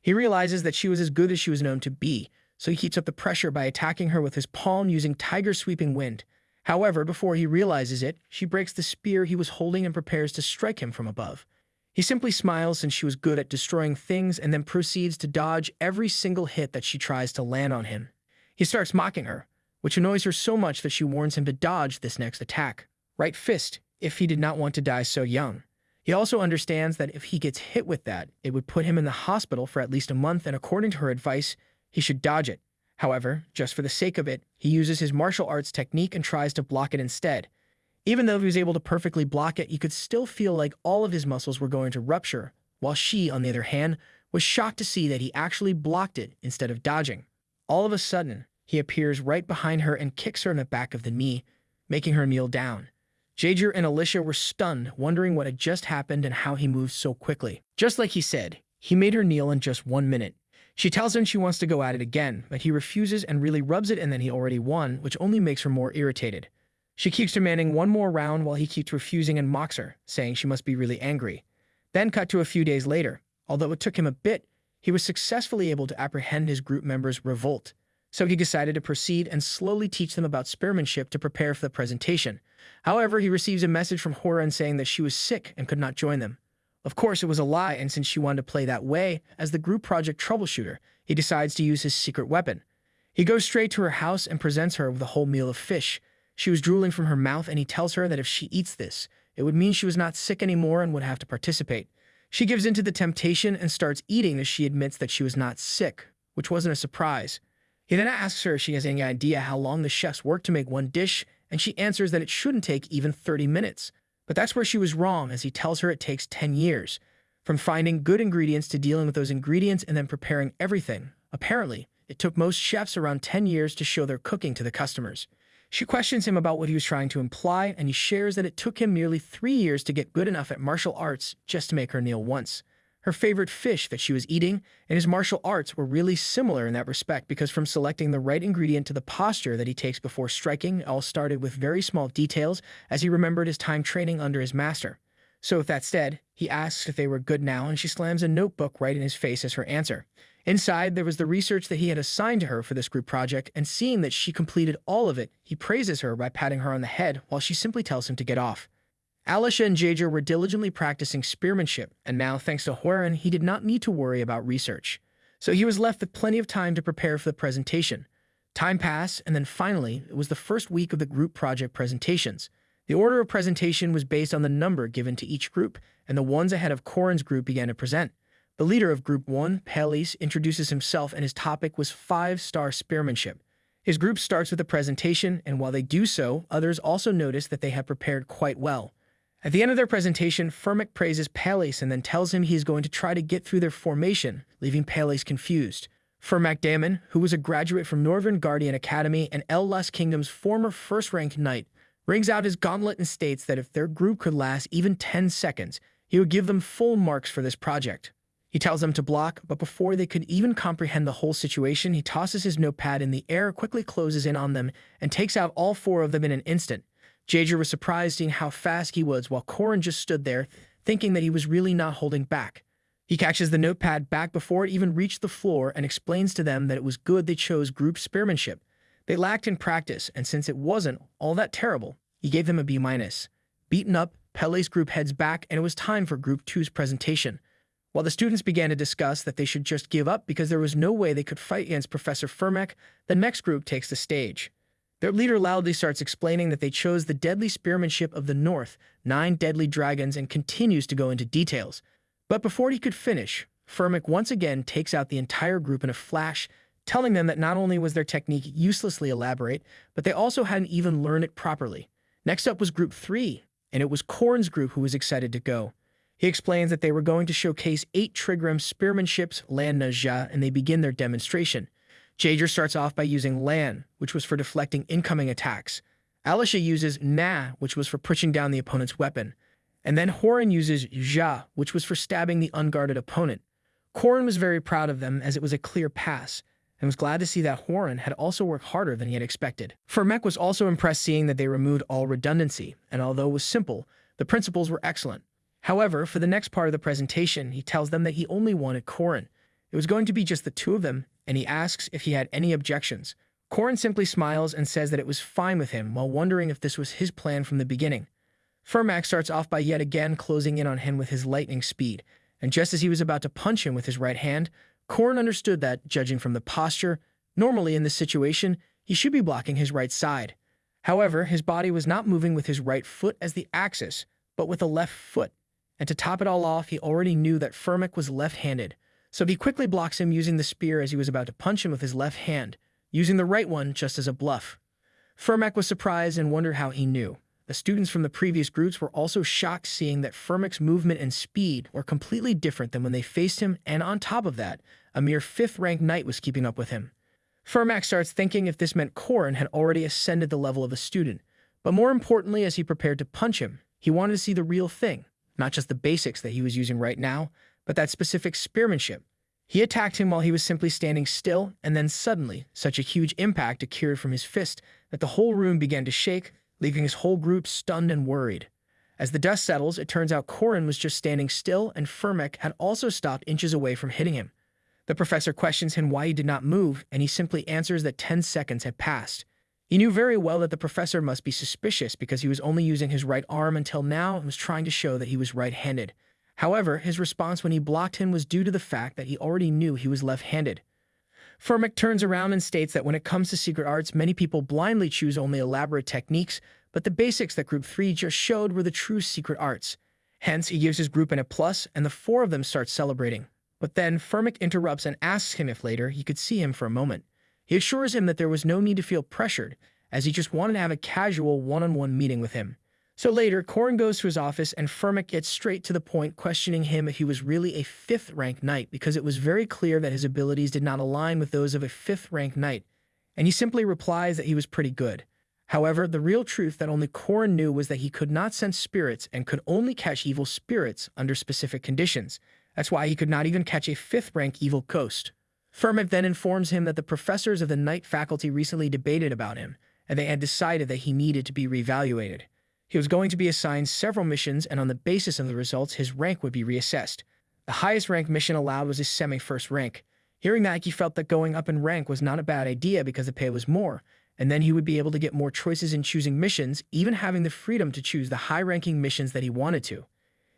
He realizes that she was as good as she was known to be, so he keeps up the pressure by attacking her with his palm using Tiger Sweeping Wind. However, before he realizes it, she breaks the spear he was holding and prepares to strike him from above. He simply smiles since she was good at destroying things and then proceeds to dodge every single hit that she tries to land on him. He starts mocking her, which annoys her so much that she warns him to dodge this next attack. Right fist, if he did not want to die so young. He also understands that if he gets hit with that, it would put him in the hospital for at least a month, and according to her advice, he should dodge it. However, just for the sake of it, he uses his martial arts technique and tries to block it instead. Even though he was able to perfectly block it, you could still feel like all of his muscles were going to rupture, while she, on the other hand, was shocked to see that he actually blocked it instead of dodging. All of a sudden, He appears right behind her and kicks her in the back of the knee, making her kneel down. Jaeger and Alicia were stunned, wondering what had just happened and how he moved so quickly. Just like he said, he made her kneel in just 1 minute. She tells him she wants to go at it again, but he refuses and really rubs it, and then he already won, which only makes her more irritated. She keeps demanding one more round while he keeps refusing and mocks her, saying she must be really angry. Then cut to a few days later. Although it took him a bit, he was successfully able to apprehend his group members' revolt. So he decided to proceed and slowly teach them about spearmanship to prepare for the presentation. However, he receives a message from Horan saying that she was sick and could not join them. Of course, it was a lie, and since she wanted to play that way, as the group project troubleshooter, he decides to use his secret weapon. He goes straight to her house and presents her with a whole meal of fish. She was drooling from her mouth, and he tells her that if she eats this, it would mean she was not sick anymore and would have to participate. She gives in to the temptation and starts eating as she admits that she was not sick, which wasn't a surprise. He then asks her if she has any idea how long the chefs work to make one dish, and she answers that it shouldn't take even 30 minutes. But that's where she was wrong, as he tells her it takes 10 years. From finding good ingredients to dealing with those ingredients and then preparing everything. Apparently, it took most chefs around 10 years to show their cooking to the customers. She questions him about what he was trying to imply, and he shares that it took him nearly 3 years to get good enough at martial arts just to make her kneel once. Her favorite fish that she was eating and his martial arts were really similar in that respect, because from selecting the right ingredient to the posture that he takes before striking, it all started with very small details as he remembered his time training under his master. So with that said, he asks if they were good now, and she slams a notebook right in his face as her answer. Inside, there was the research that he had assigned to her for this group project, and seeing that she completed all of it, he praises her by patting her on the head while she simply tells him to get off. Alicia and Jaeger were diligently practicing spearmanship, and now, thanks to Horan, he did not need to worry about research. So he was left with plenty of time to prepare for the presentation. Time passed, and then finally, it was the first week of the group project presentations. The order of presentation was based on the number given to each group, and the ones ahead of Corin's group began to present. The leader of Group 1, Palis, introduces himself, and his topic was 5-star spearmanship. His group starts with a presentation, and while they do so, others also notice that they have prepared quite well. At the end of their presentation, Firmic praises Palis and then tells him he is going to try to get through their formation, leaving Palis confused. Firmac Damon, who was a graduate from Northern Guardian Academy and El Lus Kingdom's former first-rank knight, rings out his gauntlet and states that if their group could last even 10 seconds, he would give them full marks for this project. He tells them to block, but before they could even comprehend the whole situation, he tosses his notepad in the air, quickly closes in on them, and takes out all 4 of them in an instant. Jaeger was surprised seeing how fast he was, while Corin just stood there, thinking that he was really not holding back. He catches the notepad back before it even reached the floor and explains to them that it was good they chose group spearmanship. They lacked in practice, and since it wasn't all that terrible, he gave them a B-. Beaten up, Pele's group heads back, and it was time for Group 2's presentation. While the students began to discuss that they should just give up because there was no way they could fight against Professor Firmac, the next group takes the stage. Their leader loudly starts explaining that they chose the deadly spearmanship of the North, 9 deadly dragons, and continues to go into details. But before he could finish, Firmic once again takes out the entire group in a flash, telling them that not only was their technique uselessly elaborate, but they also hadn't even learned it properly. Next up was Group 3, and it was Corin's group who was excited to go. He explains that they were going to showcase 8 trigram spearmanships, Lan Na Jia, and they begin their demonstration. Jaeger starts off by using Lan, which was for deflecting incoming attacks. Alicia uses Na, which was for pushing down the opponent's weapon. And then Horan uses Jia, which was for stabbing the unguarded opponent. Corin was very proud of them as it was a clear pass, and was glad to see that Horan had also worked harder than he had expected. Firmek was also impressed seeing that they removed all redundancy, and although it was simple, the principles were excellent. However, for the next part of the presentation, he tells them that he only wanted Corin. It was going to be just the 2 of them, and he asks if he had any objections. Corin simply smiles and says that it was fine with him, while wondering if this was his plan from the beginning. Firmac starts off by yet again closing in on him with his lightning speed, and just as he was about to punch him with his right hand, Corin understood that, judging from the posture, normally in this situation, he should be blocking his right side. However, his body was not moving with his right foot as the axis, but with the left foot. And to top it all off, he already knew that Firmic was left-handed, so he quickly blocks him using the spear as he was about to punch him with his left hand, using the right one just as a bluff. Firmic was surprised and wondered how he knew. The students from the previous groups were also shocked seeing that Firmic's movement and speed were completely different than when they faced him, and on top of that, a mere 5th-ranked knight was keeping up with him. Furmak starts thinking if this meant Korin had already ascended the level of a student. But more importantly, as he prepared to punch him, he wanted to see the real thing, not just the basics that he was using right now, but that specific spearmanship. He attacked him while he was simply standing still, and then suddenly, such a huge impact occurred from his fist that the whole room began to shake, leaving his whole group stunned and worried. As the dust settles, it turns out Korin was just standing still, and Furmak had also stopped inches away from hitting him. The professor questions him why he did not move, and he simply answers that 10 seconds had passed. He knew very well that the professor must be suspicious because he was only using his right arm until now and was trying to show that he was right-handed. However, his response when he blocked him was due to the fact that he already knew he was left-handed. Furmak turns around and states that when it comes to secret arts, many people blindly choose only elaborate techniques, but the basics that Group 3 just showed were the true secret arts. Hence, he gives his group an A+, and the 4 of them start celebrating. But then, Furmak interrupts and asks him if later he could see him for a moment. He assures him that there was no need to feel pressured, as he just wanted to have a casual one-on-one meeting with him. So later, Korin goes to his office and Furmak gets straight to the point, questioning him if he was really a 5th-ranked knight because it was very clear that his abilities did not align with those of a 5th-ranked knight, and he simply replies that he was pretty good. However, the real truth that only Korin knew was that he could not sense spirits and could only catch evil spirits under specific conditions. That's why he could not even catch a 5th-rank evil ghost. Furmak then informs him that the professors of the Knight faculty recently debated about him, and they had decided that he needed to be reevaluated. He was going to be assigned several missions, and on the basis of the results, his rank would be reassessed. The highest rank mission allowed was his semi-first rank. Hearing that, he felt that going up in rank was not a bad idea because the pay was more, and then he would be able to get more choices in choosing missions, even having the freedom to choose the high-ranking missions that he wanted to.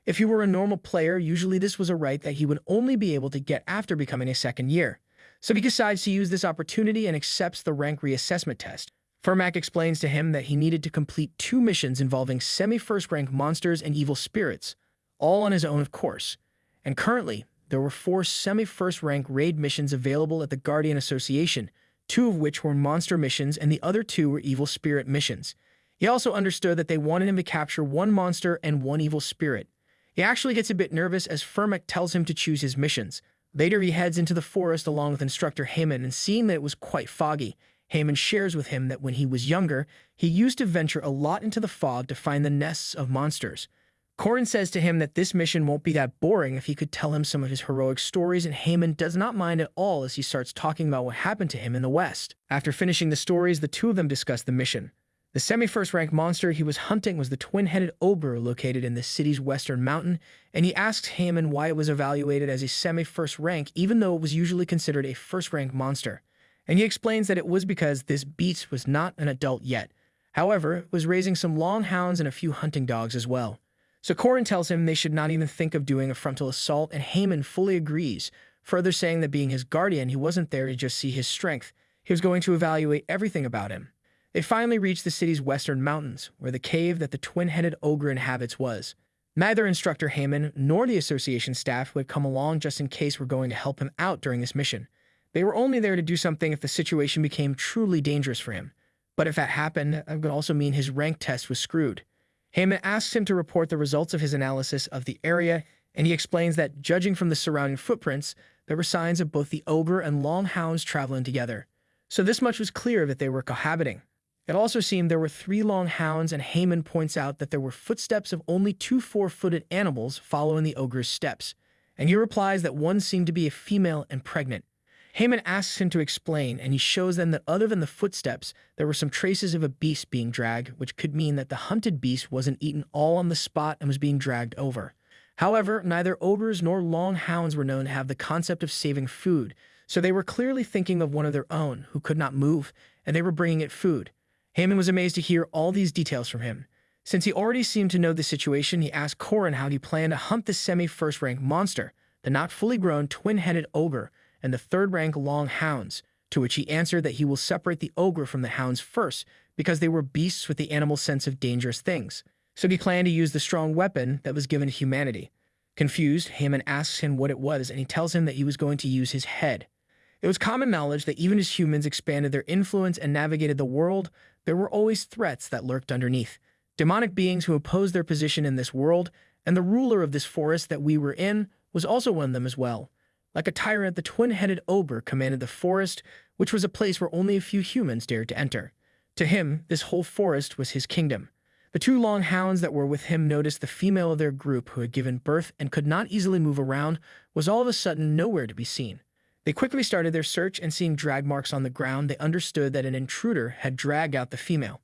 If he were a normal player, usually this was a right that he would only be able to get after becoming a 2nd year. So he decides to use this opportunity and accepts the rank reassessment test. Furmak explains to him that he needed to complete 2 missions involving semi-first rank monsters and evil spirits, all on his own of course. And currently, there were 4 semi-first rank raid missions available at the Guardian Association, 2 of which were monster missions and the other 2 were evil spirit missions. He also understood that they wanted him to capture 1 monster and 1 evil spirit. He actually gets a bit nervous as Furmak tells him to choose his missions. Later, he heads into the forest along with instructor Heyman, and seeing that it was quite foggy, Heyman shares with him that when he was younger, he used to venture a lot into the fog to find the nests of monsters. Korin says to him that this mission won't be that boring if he could tell him some of his heroic stories, and Heyman does not mind at all as he starts talking about what happened to him in the West. After finishing the stories, the 2 of them discuss the mission. The semi-first rank monster he was hunting was the twin-headed ogre located in the city's western mountain, and he asks Heyman why it was evaluated as a semi-first rank even though it was usually considered a first-rank monster. And he explains that it was because this beast was not an adult yet. However, it was raising some long hounds and a few hunting dogs as well. So Korin tells him they should not even think of doing a frontal assault, and Heyman fully agrees, further saying that being his guardian, he wasn't there to just see his strength. He was going to evaluate everything about him. They finally reached the city's western mountains, where the cave that the twin-headed ogre inhabits was. Neither instructor Heyman nor the association staff who had come along just in case were going to help him out during this mission. They were only there to do something if the situation became truly dangerous for him. But if that happened, it would also mean his rank test was screwed. Heyman asks him to report the results of his analysis of the area, and he explains that, judging from the surrounding footprints, there were signs of both the ogre and long hounds traveling together. So this much was clear that they were cohabiting. It also seemed there were 3 long hounds, and Heyman points out that there were footsteps of only 2 4-footed animals following the ogre's steps, and he replies that one seemed to be a female and pregnant. Heyman asks him to explain, and he shows them that other than the footsteps, there were some traces of a beast being dragged, which could mean that the hunted beast wasn't eaten all on the spot and was being dragged over. However, neither ogres nor long hounds were known to have the concept of saving food, so they were clearly thinking of one of their own who could not move, and they were bringing it food. Heyman was amazed to hear all these details from him. Since he already seemed to know the situation, he asked Korin how he planned to hunt the semi-first rank monster, the not fully grown twin-headed ogre, and the 3rd-rank long hounds, to which he answered that he will separate the ogre from the hounds first, because they were beasts with the animal sense of dangerous things. So he planned to use the strong weapon that was given to humanity. Confused, Heyman asks him what it was, and he tells him that he was going to use his head. It was common knowledge that even as humans expanded their influence and navigated the world, there were always threats that lurked underneath. Demonic beings who opposed their position in this world, and the ruler of this forest that we were in was also one of them as well. Like a tyrant, the twin-headed ogre commanded the forest, which was a place where only a few humans dared to enter. To him, this whole forest was his kingdom. The two long hounds that were with him noticed the female of their group, who had given birth and could not easily move around, was all of a sudden nowhere to be seen. They quickly started their search, and seeing drag marks on the ground, they understood that an intruder had dragged out the female.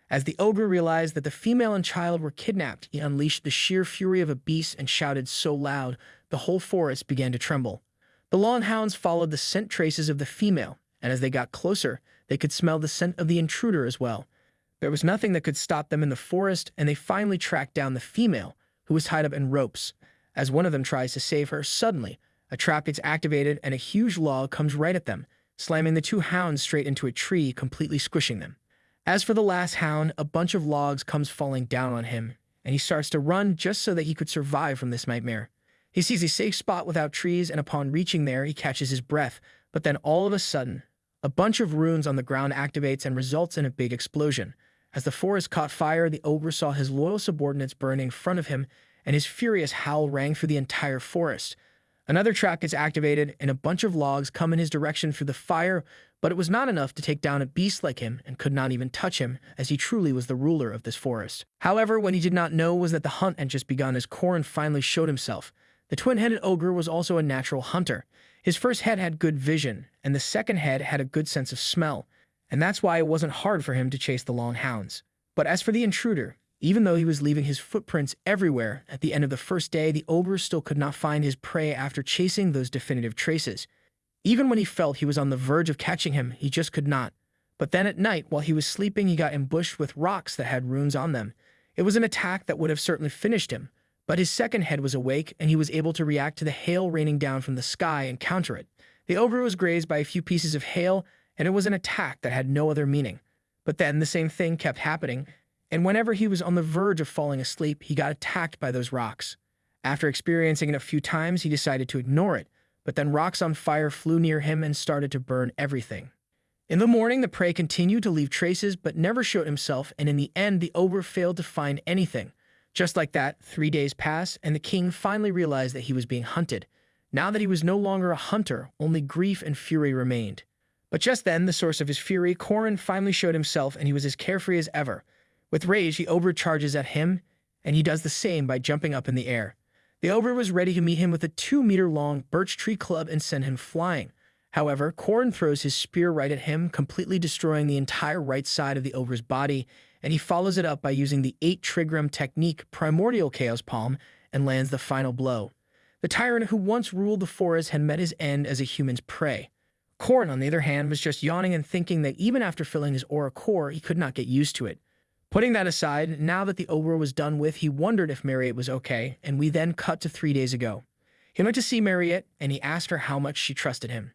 As the ogre realized that the female and child were kidnapped, he unleashed the sheer fury of a beast and shouted so loud, the whole forest began to tremble. The long hounds followed the scent traces of the female, and as they got closer, they could smell the scent of the intruder as well. There was nothing that could stop them in the forest, and they finally tracked down the female, who was tied up in ropes. As one of them tries to save her, suddenly, a trap gets activated and a huge log comes right at them, slamming the two hounds straight into a tree, completely squishing them. As for the last hound, a bunch of logs comes falling down on him, and he starts to run just so that he could survive from this nightmare. He sees a safe spot without trees, and upon reaching there, he catches his breath, but then all of a sudden, a bunch of runes on the ground activates and results in a big explosion. As the forest caught fire, the ogre saw his loyal subordinates burn in front of him, and his furious howl rang through the entire forest. Another trap gets activated, and a bunch of logs come in his direction through the fire, but it was not enough to take down a beast like him and could not even touch him, as he truly was the ruler of this forest. However, what he did not know was that the hunt had just begun as Korin finally showed himself. The twin-headed ogre was also a natural hunter. His first head had good vision, and the second head had a good sense of smell, and that's why it wasn't hard for him to chase the long hounds. But as for the intruder, even though he was leaving his footprints everywhere, at the end of the first day, the ogre still could not find his prey after chasing those definitive traces. Even when he felt he was on the verge of catching him, he just could not. But then at night, while he was sleeping, he got ambushed with rocks that had runes on them. It was an attack that would have certainly finished him, but his second head was awake, and he was able to react to the hail raining down from the sky and counter it. The ogre was grazed by a few pieces of hail, and it was an attack that had no other meaning. But then the same thing kept happening, and whenever he was on the verge of falling asleep, he got attacked by those rocks. After experiencing it a few times, he decided to ignore it, but then rocks on fire flew near him and started to burn everything. In the morning, the prey continued to leave traces but never showed himself, and in the end, the ogre failed to find anything. Just like that, 3 days passed, and the king finally realized that he was being hunted. Now that he was no longer a hunter, only grief and fury remained. But just then, the source of his fury, Korin, finally showed himself, and he was as carefree as ever. With rage, the ogre charges at him, and he does the same by jumping up in the air. The ogre was ready to meet him with a 2-meter-long birch tree club and send him flying. However, Korin throws his spear right at him, completely destroying the entire right side of the ogre's body, and he follows it up by using the 8-trigram technique, Primordial Chaos Palm, and lands the final blow. The tyrant who once ruled the forest had met his end as a human's prey. Korin, on the other hand, was just yawning and thinking that even after filling his aura core, he could not get used to it. Putting that aside, now that the ogre was done with, he wondered if Mariette was okay, and we then cut to 3 days ago. He went to see Mariette, and he asked her how much she trusted him.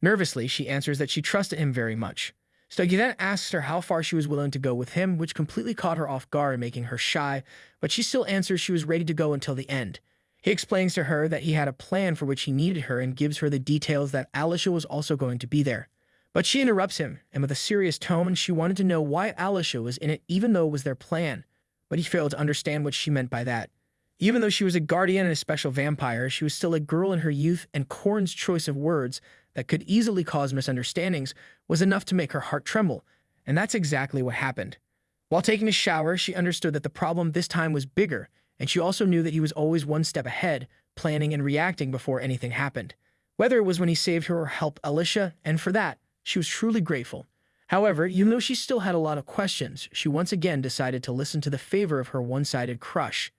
Nervously, she answers that she trusted him very much. Stogie then asks her how far she was willing to go with him, which completely caught her off guard, making her shy, but she still answers she was ready to go until the end. He explains to her that he had a plan for which he needed her and gives her the details that Alicia was also going to be there. But she interrupts him, and with a serious tone, she wanted to know why Alicia was in it even though it was their plan. But he failed to understand what she meant by that. Even though she was a guardian and a special vampire, she was still a girl in her youth, and Korin's choice of words that could easily cause misunderstandings was enough to make her heart tremble, and that's exactly what happened. While taking a shower, she understood that the problem this time was bigger, and she also knew that he was always one step ahead, planning and reacting before anything happened. Whether it was when he saved her or helped Alicia, and for that, she was truly grateful. However, even though she still had a lot of questions, she once again decided to listen to the favor of her one-sided crush.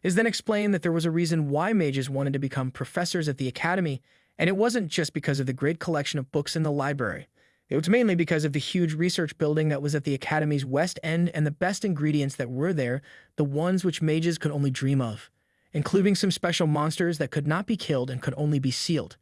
It is then explained that there was a reason why mages wanted to become professors at the academy, and it wasn't just because of the great collection of books in the library. It was mainly because of the huge research building that was at the academy's west end and the best ingredients that were there, the ones which mages could only dream of, including some special monsters that could not be killed and could only be sealed.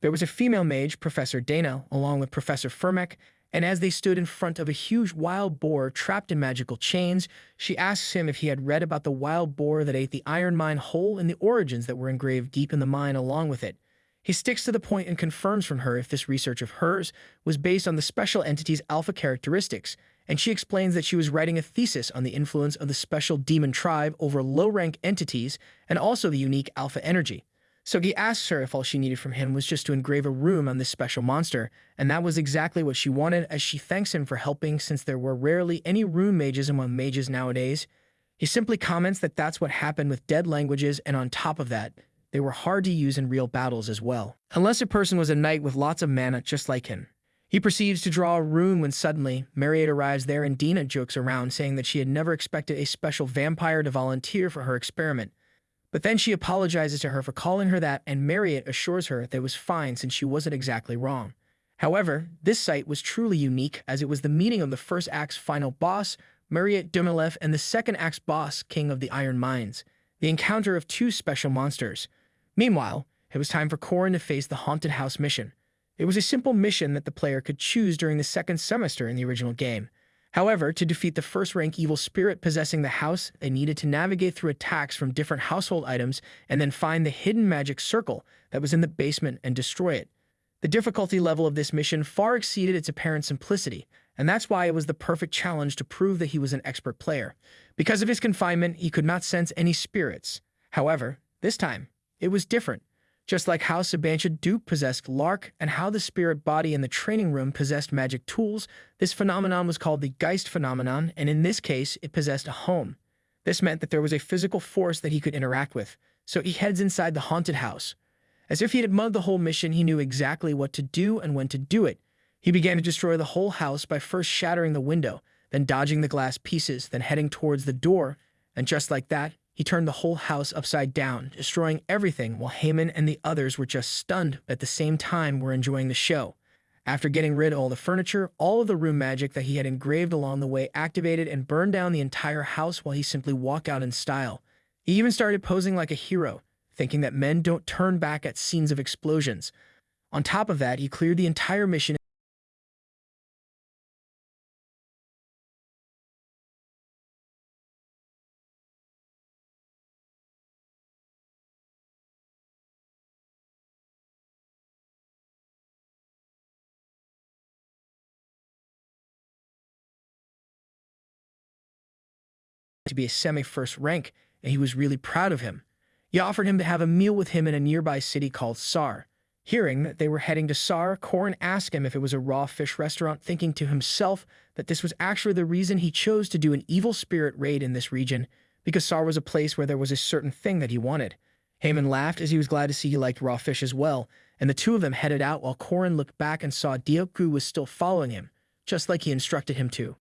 There was a female mage, Professor Dana, along with Professor Firmek, and as they stood in front of a huge wild boar trapped in magical chains, she asks him if he had read about the wild boar that ate the iron mine whole and the origins that were engraved deep in the mine along with it. He sticks to the point and confirms from her if this research of hers was based on the special entity's alpha characteristics, and she explains that she was writing a thesis on the influence of the special demon tribe over low-rank entities and also the unique alpha energy. So he asks her if all she needed from him was just to engrave a rune on this special monster, and that was exactly what she wanted, as she thanks him for helping since there were rarely any rune mages among mages nowadays. He simply comments that that's what happened with dead languages, and on top of that, they were hard to use in real battles as well, unless a person was a knight with lots of mana just like him. He proceeds to draw a rune when suddenly, Mariette arrives there and Dina jokes around saying that she had never expected a special vampire to volunteer for her experiment. But then she apologizes to her for calling her that, and Mariette assures her that it was fine since she wasn't exactly wrong. However, this sight was truly unique, as it was the meeting of the first act's final boss, Mariette Dumoulin, and the second act's boss, King of the Iron Mines, the encounter of two special monsters. Meanwhile, it was time for Corin to face the Haunted House mission. It was a simple mission that the player could choose during the second semester in the original game. However, to defeat the first-rank evil spirit possessing the house, they needed to navigate through attacks from different household items and then find the hidden magic circle that was in the basement and destroy it. The difficulty level of this mission far exceeded its apparent simplicity, and that's why it was the perfect challenge to prove that he was an expert player. Because of his confinement, he could not sense any spirits. However, this time, it was different. Just like how Sabantia Duke possessed Lark and how the spirit body in the training room possessed magic tools, this phenomenon was called the Geist phenomenon, and in this case, it possessed a home. This meant that there was a physical force that he could interact with, so he heads inside the haunted house. As if he had mugged the whole mission, he knew exactly what to do and when to do it. He began to destroy the whole house by first shattering the window, then dodging the glass pieces, then heading towards the door, and just like that, he turned the whole house upside down, destroying everything while Heyman and the others were just stunned, but at the same time were enjoying the show. After getting rid of all the furniture, all of the room magic that he had engraved along the way activated and burned down the entire house while he simply walked out in style. He even started posing like a hero, thinking that men don't turn back at scenes of explosions. On top of that, he cleared the entire mission to be a semi-first rank, and he was really proud of him. He offered him to have a meal with him in a nearby city called Sar. Hearing that they were heading to Sar, Corin asked him if it was a raw fish restaurant, thinking to himself that this was actually the reason he chose to do an evil spirit raid in this region, because Sar was a place where there was a certain thing that he wanted. Heyman laughed as he was glad to see he liked raw fish as well, and the two of them headed out while Corin looked back and saw Dioku was still following him, just like he instructed him to.